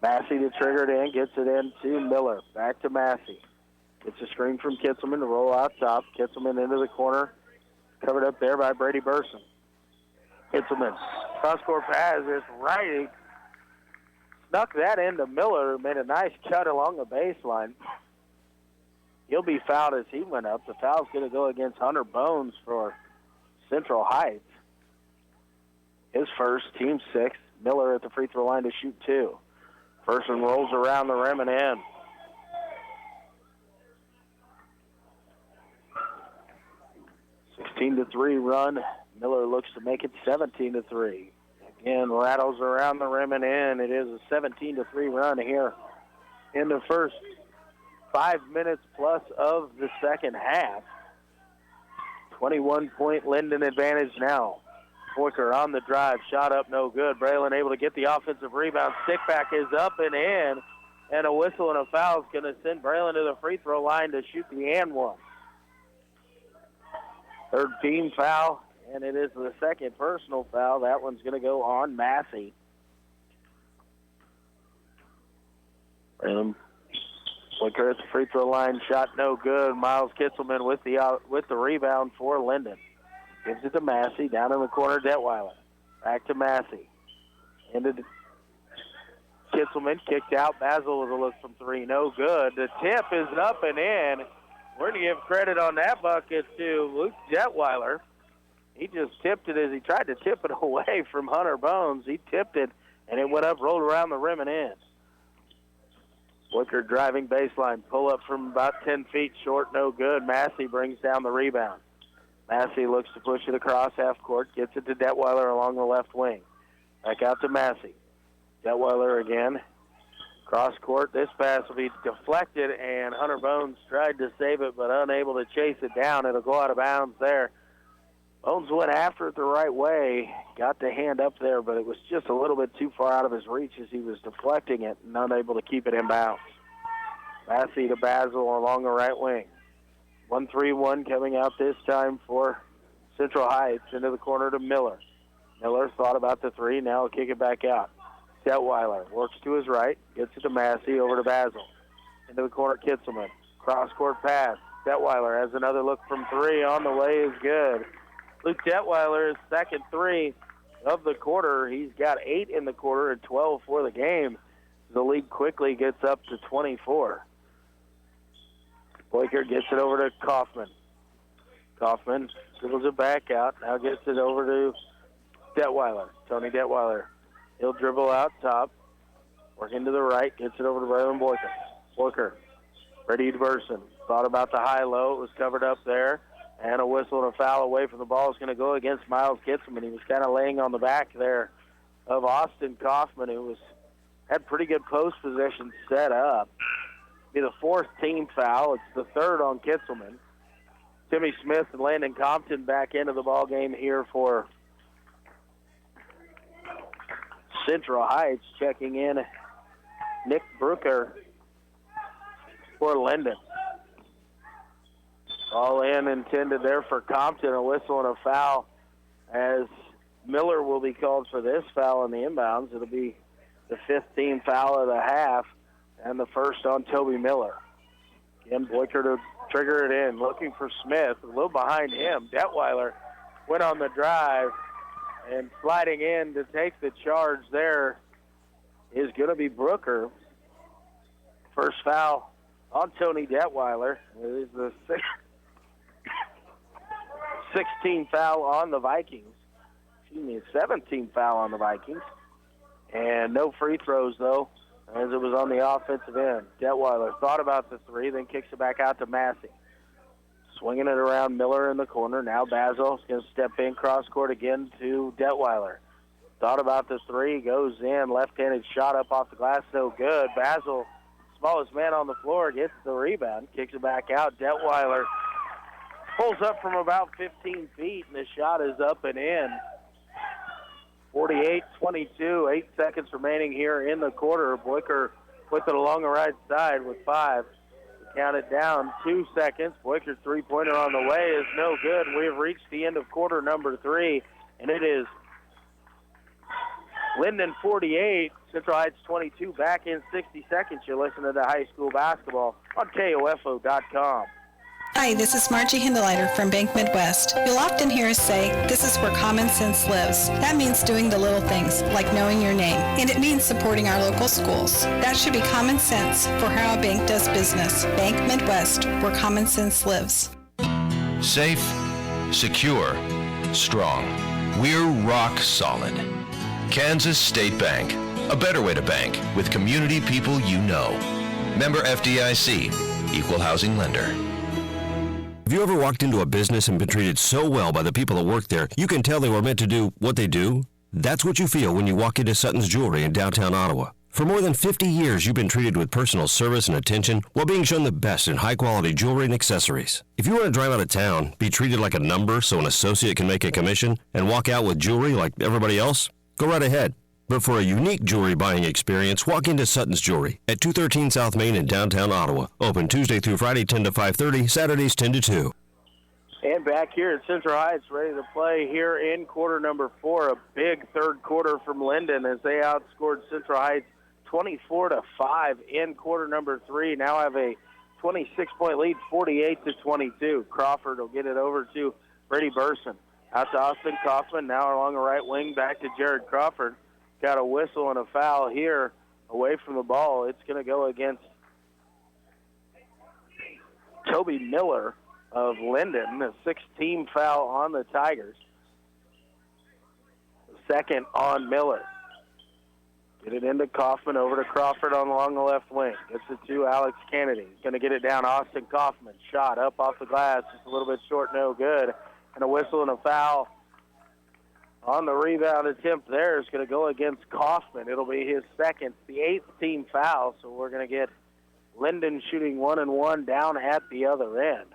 Massey to trigger it in, gets it in to Miller. Back to Massey. Gets a screen from Kitzelman to roll out top. Kitzelman into the corner. Covered up there by Brady Burson. Kitzelman. Cross-court pass is right. He snuck that into Miller, who made a nice cut along the baseline. He'll be fouled as he went up. The foul's going to go against Hunter Bones for Central Heights. His first, team sixth. Miller at the free throw line to shoot two. First one rolls around the rim and in. (16-3) run. Miller looks to make it 17-3. Again, rattles around the rim and in. It is a 17-3 run here in the first 5 minutes plus of the second half. 21-point Lyndon advantage now. Boyker on the drive, shot up, no good. Braylon able to get the offensive rebound. Stick back is up and in, and a whistle and a foul is going to send Braylon to the free throw line to shoot the and one. Third team foul, and it is the second personal foul. That one's going to go on Massey. Braylon Boyker at the free throw line, shot no good. Miles Kitzelman with the rebound for Lyndon. Gives it to Massey, down in the corner, Detweiler. Back to Massey. Into Kitzelman, kicked out. Basil with a look from three, no good. The tip is up and in. We're going to give credit on that bucket to Luke Detweiler. He just tipped it as he tried to tip it away from Hunter Bones. He tipped it, and it went up, rolled around the rim and in. Boyker driving baseline, pull up from about 10 feet short, no good. Massey brings down the rebound. Massey looks to push it across half court, gets it to Detweiler along the left wing. Back out to Massey. Detweiler again. Cross court. This pass will be deflected, and Hunter Bones tried to save it but unable to chase it down. It'll go out of bounds there. Bones went after it the right way, got the hand up there, but it was just a little bit too far out of his reach as he was deflecting it and unable to keep it in bounds. Massey to Basil along the right wing. 1-3-1 coming out this time for Central Heights into the corner to Miller. Miller thought about the three, now he'll kick it back out. Detweiler works to his right, gets it to Massey, over to Basil. Into the corner, Kitzelman. Cross-court pass. Detweiler has another look from three, on the way is good. Luke Detweiler, his second three of the quarter. He's got 8 in the quarter and 12 for the game. The lead quickly gets up to 24. Boyker gets it over to Kaufman. Kaufman dribbles it back out. Now gets it over to Detweiler. Tony Detweiler. He'll dribble out top. Work into the right. Gets it over to Braylon Boyker. Boyker. Brady Burson. Thought about the high-low. It was covered up there. And a whistle and a foul away from the ball is going to go against Miles Kitzelman. He was kind of laying on the back there of Austin Kaufman, who had pretty good post position set up. Be the fourth team foul. It's the third on Kitzelman. Timmy Smith and Landon Compton back into the ball game here for Central Heights. Checking in Nick Brooker for Lyndon. All in intended there for Compton. A whistle and a foul as Miller will be called for this foul in the inbounds. It'll be the 15th foul of the half and the first on Toby Miller. Again, Boyker to trigger it in, looking for Smith. A little behind him. Detweiler went on the drive, and sliding in to take the charge there is going to be Brooker. First foul on Tony Detweiler. It is the 16th foul on the Vikings. 17th foul on the Vikings. And no free throws, though, as it was on the offensive end. Detweiler thought about the three, then kicks it back out to Massey. Swinging it around Miller in the corner. Now Basil's going to step in cross court again to Detweiler. Thought about the three, goes in, left-handed shot up off the glass, no good. Basil, smallest man on the floor, gets the rebound, kicks it back out. Detweiler pulls up from about 15 feet, and the shot is up and in. 48-22, 8 seconds remaining here in the quarter. Boyker puts it along the right side with 5. Count it down, 2 seconds. Boyker's three-pointer on the way is no good. We have reached the end of quarter number 3, and it is Lyndon 48, Central Heights 22. Back in 60 seconds. You're listening to high school basketball on KOFO.com. Hi, this is Margie Hindeleiter from Bank Midwest. You'll often hear us say, this is where common sense lives. That means doing the little things, like knowing your name. And it means supporting our local schools. That should be common sense for how a bank does business. Bank Midwest, where common sense lives. Safe, secure, strong. We're rock solid. Kansas State Bank. A better way to bank with community people you know. Member FDIC. Equal housing lender. Have you ever walked into a business and been treated so well by the people that work there, you can tell they were meant to do what they do? That's what you feel when you walk into Sutton's Jewelry in downtown Ottawa. For more than 50 years, you've been treated with personal service and attention while being shown the best in high-quality jewelry and accessories. If you want to drive out of town, be treated like a number so an associate can make a commission, and walk out with jewelry like everybody else, go right ahead. But for a unique jewelry buying experience, walk into Sutton's Jewelry at 213 South Main in downtown Ottawa. Open Tuesday through Friday 10 to 5:30, Saturdays 10 to 2. And back here at Central Heights, ready to play here in quarter number 4. A big third quarter from Lyndon as they outscored Central Heights 24-5 in quarter number 3. Now have a 26-point lead, 48-22. Crawford will get it over to Brady Burson. Out to Austin Kaufman, now along the right wing, back to Jared Crawford. Got a whistle and a foul here away from the ball. It's going to go against Toby Miller of Lyndon, a 6th-team foul on the Tigers. Second on Miller. Get it into Kaufman, over to Crawford along the left wing. Gets it to Alex Kennedy. He's going to get it down. Austin Kaufman, shot up off the glass, just a little bit short, no good. And a whistle and a foul on the rebound attempt there is going to go against Kaufman. It'll be his second, the 8th-team foul, so we're going to get Lyndon shooting 1-1 down at the other end.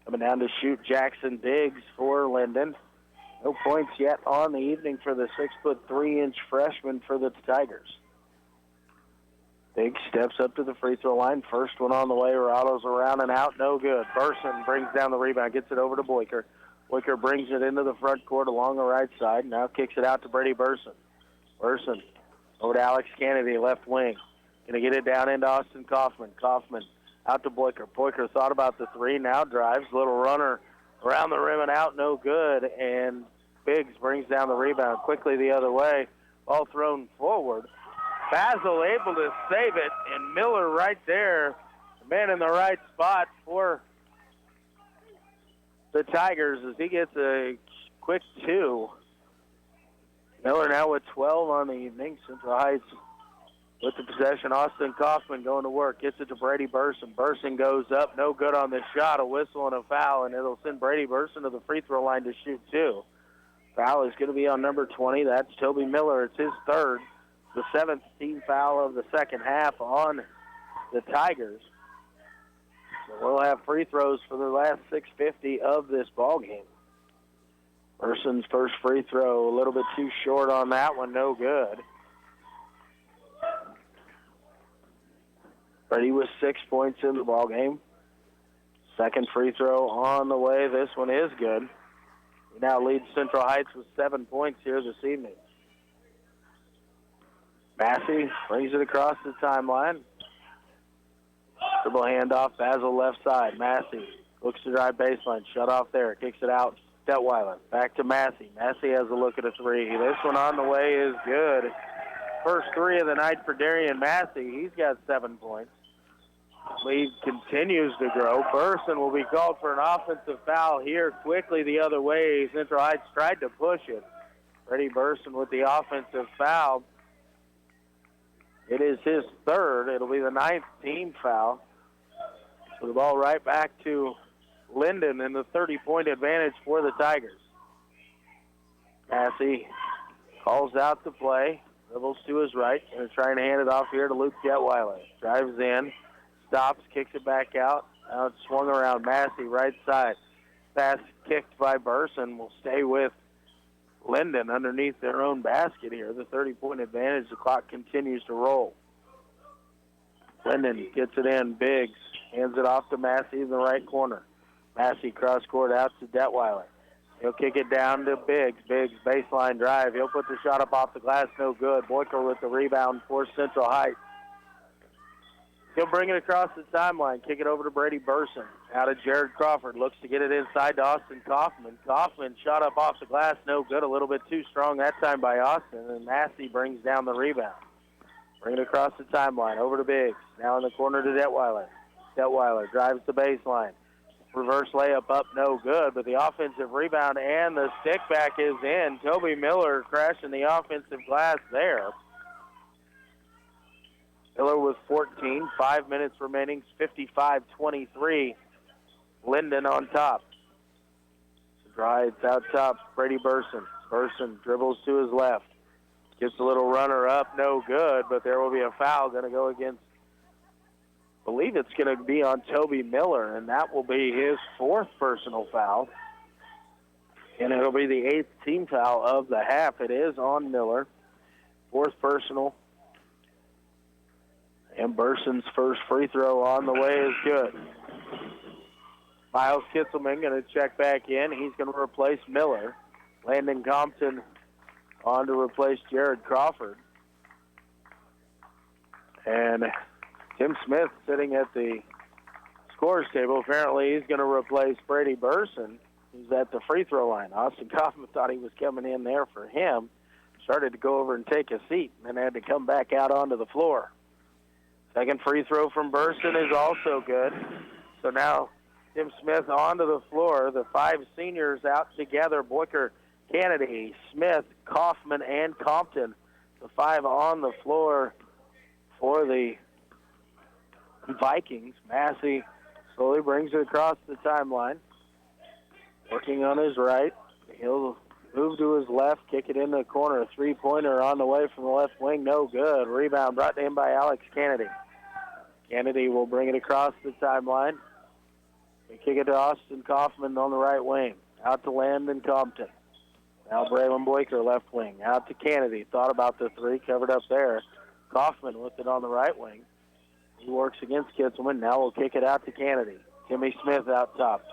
Coming down to shoot Jackson Biggs for Lyndon. No points yet on the evening for the 6'3" freshman for the Tigers. Biggs steps up to the free throw line. First one on the way. Rattles around and out. No good. Burson brings down the rebound. Gets it over to Boyker. Boyker brings it into the front court along the right side. Now kicks it out to Brady Burson. Burson over to Alex Kennedy, left wing. Going to get it down into Austin Kaufman. Kaufman out to Boyker. Boyker thought about the three. Now drives. Little runner around the rim and out. No good. And Biggs brings down the rebound quickly the other way. Ball thrown forward. Basil able to save it. And Miller right there. The man in the right spot for the Tigers as he gets a quick 2. Miller now with 12 on the evening. Central Heights with the possession. Austin Kaufman going to work. Gets it to Brady Burson. Burson goes up. No good on the shot. A whistle and a foul, and it'll send Brady Burson to the free throw line to shoot 2. Foul is going to be on number 20. That's Toby Miller. It's his third. The 7th team foul of the second half on the Tigers. So we'll have free throws for the last 6:50 of this ball game. Burson's first free throw a little bit too short on that one. No good. Brady with 6 points in the ball game. Second free throw on the way. This one is good. He now leads Central Heights with 7 points here this evening. Massey brings it across the timeline. Dribble handoff, Basil left side. Massey looks to drive baseline. Shut off there. Kicks it out. Detweiler. Back to Massey. Massey has a look at a three. This one on the way is good. First three of the night for Darian Massey. He's got 7 points. Lead continues to grow. Burson will be called for an offensive foul here quickly the other way. Central Heights tried to push it. Brady Burson with the offensive foul. It is his third. It'll be the 9th team foul. So the ball right back to Lyndon and the 30-point advantage for the Tigers. Massey calls out the play, dribbles to his right, and is trying to hand it off here to Luke Detweiler. Drives in, stops, kicks it back out. Now it's swung around. Massey, right side. Pass kicked by Burson. Will stay with Lyndon underneath their own basket here. The 30-point advantage. The clock continues to roll. Lyndon gets it in. Biggs hands it off to Massey in the right corner. Massey cross-court out to Detweiler. He'll kick it down to Biggs. Biggs baseline drive. He'll put the shot up off the glass. No good. Boyker with the rebound for Central Heights. He'll bring it across the timeline. Kick it over to Brady Burson. Out of Jared Crawford. Looks to get it inside to Austin Kaufman. Kaufman shot up off the glass. No good. A little bit too strong that time by Austin. And Massey brings down the rebound. Bring it across the timeline. Over to Biggs. Now in the corner to Detweiler. Detweiler drives the baseline. Reverse layup up, no good, but the offensive rebound and the stick back is in. Toby Miller crashing the offensive glass there. Miller with 14, 5 minutes remaining, 55-23. Lyndon on top. Drives out top, Brady Burson. Burson dribbles to his left. Gets a little runner up, no good, but there will be a foul going to go against, I believe it's going to be on Toby Miller, and that will be his fourth personal foul. And it'll be the eighth team foul of the half. It is on Miller. Fourth personal. And Burson's first free throw on the way is good. Miles Kitzelman going to check back in. He's going to replace Miller. Landon Compton on to replace Jared Crawford. And Tim Smith sitting at the scores table. Apparently he's going to replace Brady Burson, who's at the free throw line. Austin Kaufman thought he was coming in there for him. Started to go over and take a seat, and then had to come back out onto the floor. Second free throw from Burson is also good. So now Tim Smith onto the floor. The five seniors out together. Boyker, Kennedy, Smith, Kaufman, and Compton. The five on the floor for the Vikings. Massey slowly brings it across the timeline. Working on his right. He'll move to his left, kick it in the corner. Three-pointer on the way from the left wing. No good. Rebound brought in by Alex Kennedy. Kennedy will bring it across the timeline. They kick it to Austin Kaufman on the right wing. Out to Landon Compton. Now Braylon Boyker, left wing. Out to Kennedy. Thought about the three. Covered up there. Kaufman with it on the right wing. He works against Kitzelman. Now we'll kick it out to Kennedy. Timmy Smith out top.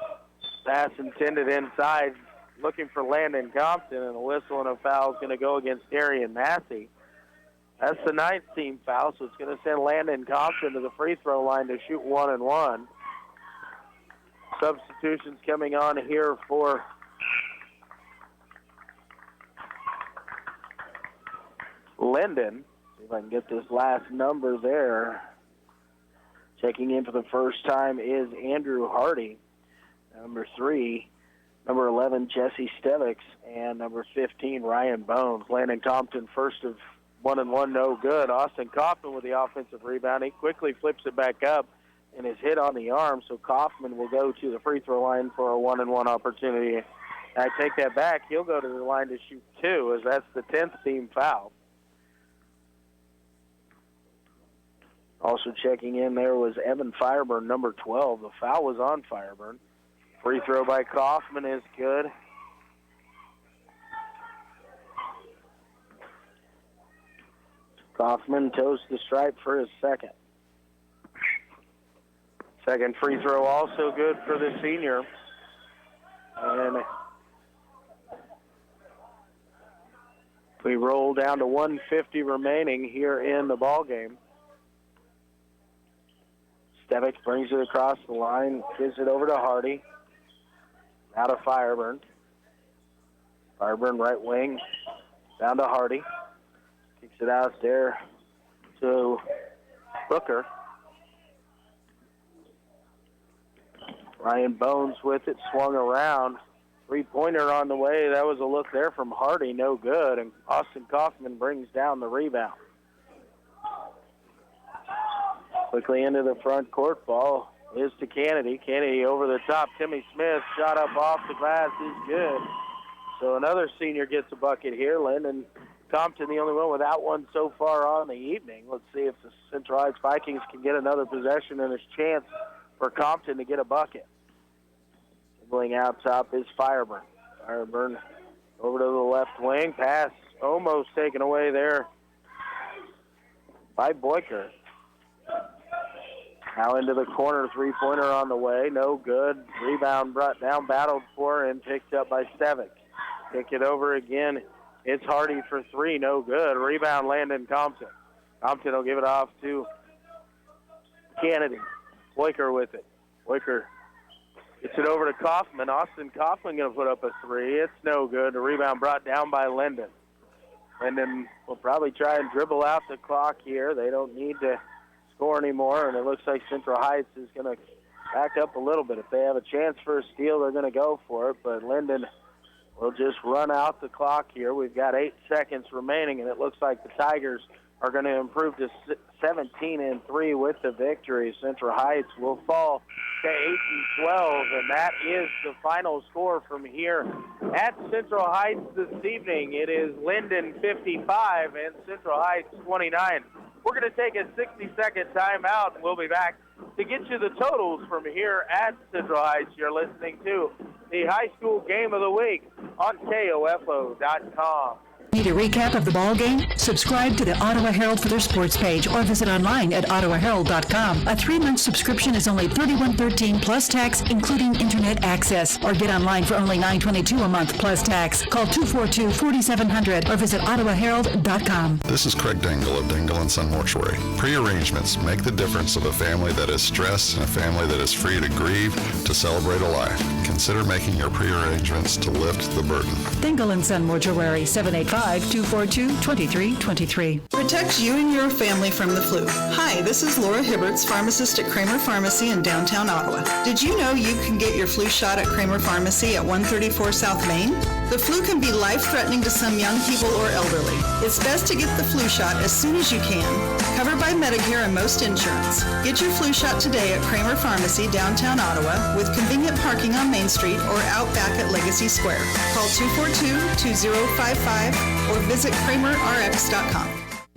Pass intended inside. Looking for Landon Compton. And a whistle and a foul is going to go against Darian Massey. That's the ninth team foul, so it's going to send Landon Compton to the free throw line to shoot 1-and-1. Substitutions coming on here for Lyndon. See if I can get this last number there. Checking in for the first time is Andrew Hardy. Number 3, number 11, Jesse Stevics, and number 15, Ryan Bones. Landon Compton, first of 1-and-1, no good. Austin Kaufman with the offensive rebound. He quickly flips it back up and is hit on the arm, so Kaufman will go to the free throw line for a 1-and-1 opportunity. I take that back. He'll go to the line to shoot 2, as that's the 10th team foul. Also checking in there was Evan Fireburn, number 12. The foul was on Fireburn. Free throw by Kaufman is good. Kaufman toes the stripe for his second. Second free throw also good for the senior. And we roll down to 1:50 remaining here in the ball game. Stevic brings it across the line, gives it over to Hardy. Out of Fireburn. Fireburn right wing, down to Hardy. Kicks it out there to Booker. Ryan Bones with it, swung around. Three-pointer on the way. That was a look there from Hardy, no good. And Austin Kaufman brings down the rebound. Quickly into the front court. Ball is to Kennedy. Kennedy over the top. Timmy Smith shot up off the glass is good. So another senior gets a bucket here. Lyndon Compton, the only one without one so far on the evening. Let's see if the Central Heights Vikings can get another possession and a chance for Compton to get a bucket. Dribbling out top is Fireburn. Fireburn over to the left wing. Pass almost taken away there by Boyker. Now into the corner, three-pointer on the way. No good. Rebound brought down, battled for, and picked up by Stevick. Kick it over again. It's Hardy for three. No good. Rebound, Landon Compton. Compton will give it off to Kennedy. Boyker with it. Boyker gets it over to Kaufman. Austin Kaufman going to put up a three. It's no good. The rebound brought down by Lyndon. Lyndon will probably try and dribble out the clock here. They don't need to score anymore, and it looks like Central Heights is going to back up a little bit. If they have a chance for a steal, they're going to go for it, but Lyndon will just run out the clock here. We've got 8 seconds remaining, and it looks like the Tigers are going to improve to 17-3 with the victory. Central Heights will fall to 8-12, and that is the final score from here at Central Heights this evening. It is Lyndon 55 and Central Heights 29. We're going to take a 60-second timeout, and we'll be back to get you the totals from here at Central Heights. You're listening to the High School Game of the Week on KOFO.com. Need a recap of the ball game? Subscribe to the Ottawa Herald for their sports page or visit online at ottawaherald.com. A 3-month subscription is only $31.13 plus tax, including internet access. Or get online for only $9.22 a month plus tax. Call 242-4700 or visit ottawaherald.com. This is Craig Dingle of Dingle & Son Mortuary. Pre-arrangements make the difference of a family that is stressed and a family that is free to grieve, to celebrate a life. Consider making your pre-arrangements to lift the burden. Dingle & Son Mortuary, 785-242-2323. Protect you and your family from the flu. Hi, this is Laura Hibberts, pharmacist at Kramer Pharmacy in downtown Ottawa. Did you know you can get your flu shot at Kramer Pharmacy at 134 South Main? The flu can be life-threatening to some young people or elderly. It's best to get the flu shot as soon as you can. Covered by Medicare and most insurance. Get your flu shot today at Kramer Pharmacy, downtown Ottawa, with convenient parking on Main Street or out back at Legacy Square. Call 242-2055 or visit KramerRx.com.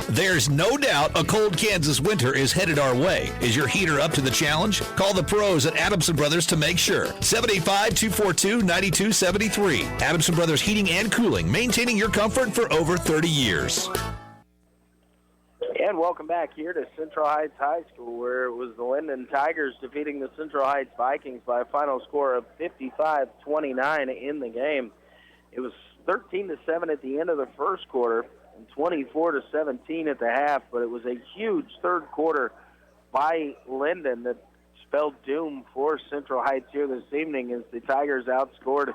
There's no doubt a cold Kansas winter is headed our way. Is your heater up to the challenge? Call the pros at Adamson Brothers to make sure. 785-242-9273. Adamson Brothers Heating and Cooling, maintaining your comfort for over 30 years. And welcome back here to Central Heights High School, where it was the Lyndon Tigers defeating the Central Heights Vikings by a final score of 55-29 in the game. It was 13-7 at the end of the first quarter and 24-17 at the half, but it was a huge third quarter by Lyndon that spelled doom for Central Heights here this evening as the Tigers outscored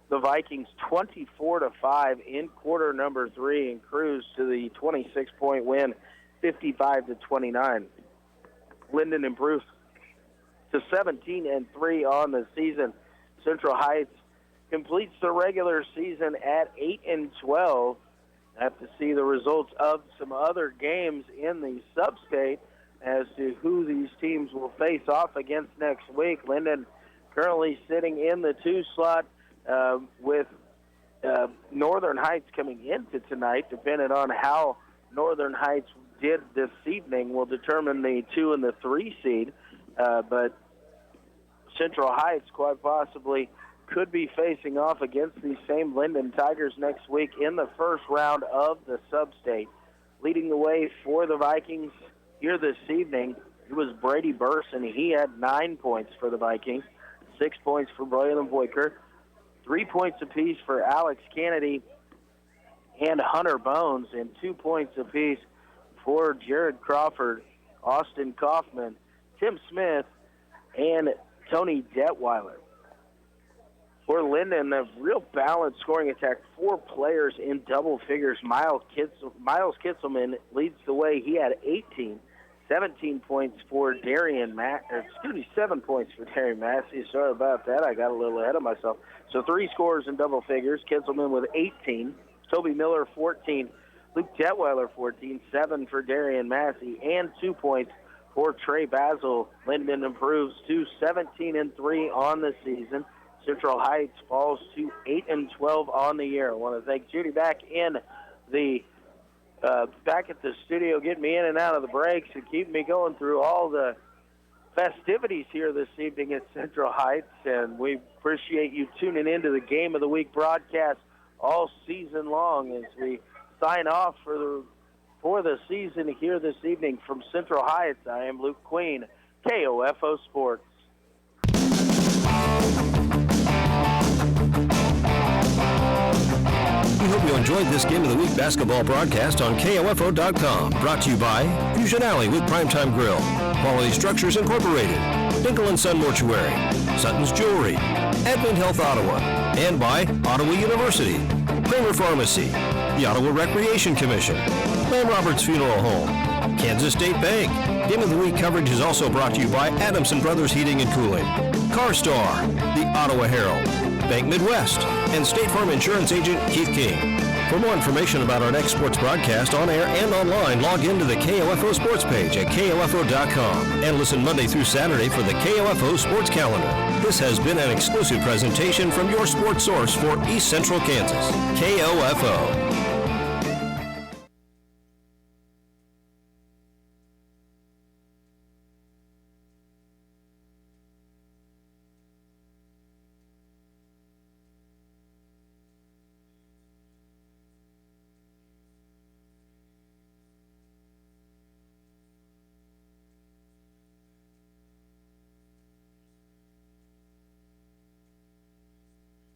the Vikings 24-5 in quarter number 3 and cruised to the 26-point win, 55-29. Lyndon improved to 17-3 on the season. Central Heights completes the regular season at 8-12. Have to see the results of some other games in the sub-state as to who these teams will face off against next week. Lyndon currently sitting in the 2 slot with Northern Heights coming into tonight. Depending on how Northern Heights did this evening will determine the 2 and the 3 seed. But Central Heights quite possibly could be facing off against these same Lyndon Tigers next week in the first round of the sub-state. Leading the way for the Vikings here this evening, it was Brady Burson. He had 9 points for the Vikings, 6 points for Braylon Boyker, 3 points apiece for Alex Kennedy and Hunter Bones, and 2 points apiece for Jared Crawford, Austin Kaufman, Tim Smith, and Tony Detweiler. For Lyndon, a real balanced scoring attack. 4 players in double figures. Miles Kitzelman leads the way. He had 18. 17 points for Darian 7 points for Darian Massey. Sorry about that. I got a little ahead of myself. So 3 scores in double figures. Kitzelman with 18. Toby Miller, 14. Luke Detweiler, 14. 7 for Darian Massey. And 2 points for Trey Basil. Lyndon improves to 17-3 on the season. Central Heights falls to 8-12 on the year. I want to thank Judy back at the studio, getting me in and out of the breaks and keeping me going through all the festivities here this evening at Central Heights. And we appreciate you tuning into the Game of the Week broadcast all season long as we sign off for the season here this evening from Central Heights. I am Luke Queen, KOFO Sports. We hope you enjoyed this Game of the Week basketball broadcast on KOFO.com. Brought to you by Fusion Alley with Primetime Grill, Quality Structures Incorporated, Dinkle & Son Mortuary, Sutton's Jewelry, Advent Health Ottawa, and by Ottawa University, Kramer Pharmacy, the Ottawa Recreation Commission, Lamb Roberts Funeral Home, Kansas State Bank. Game of the Week coverage is also brought to you by Adamson Brothers Heating and Cooling, CarStar, the Ottawa Herald, Bank Midwest, and State Farm Insurance Agent Keith King. For more information about our next sports broadcast on air and online, log into the KOFO Sports page at KOFO.com and listen Monday through Saturday for the KOFO Sports Calendar. This has been an exclusive presentation from your sports source for East Central Kansas, KOFO.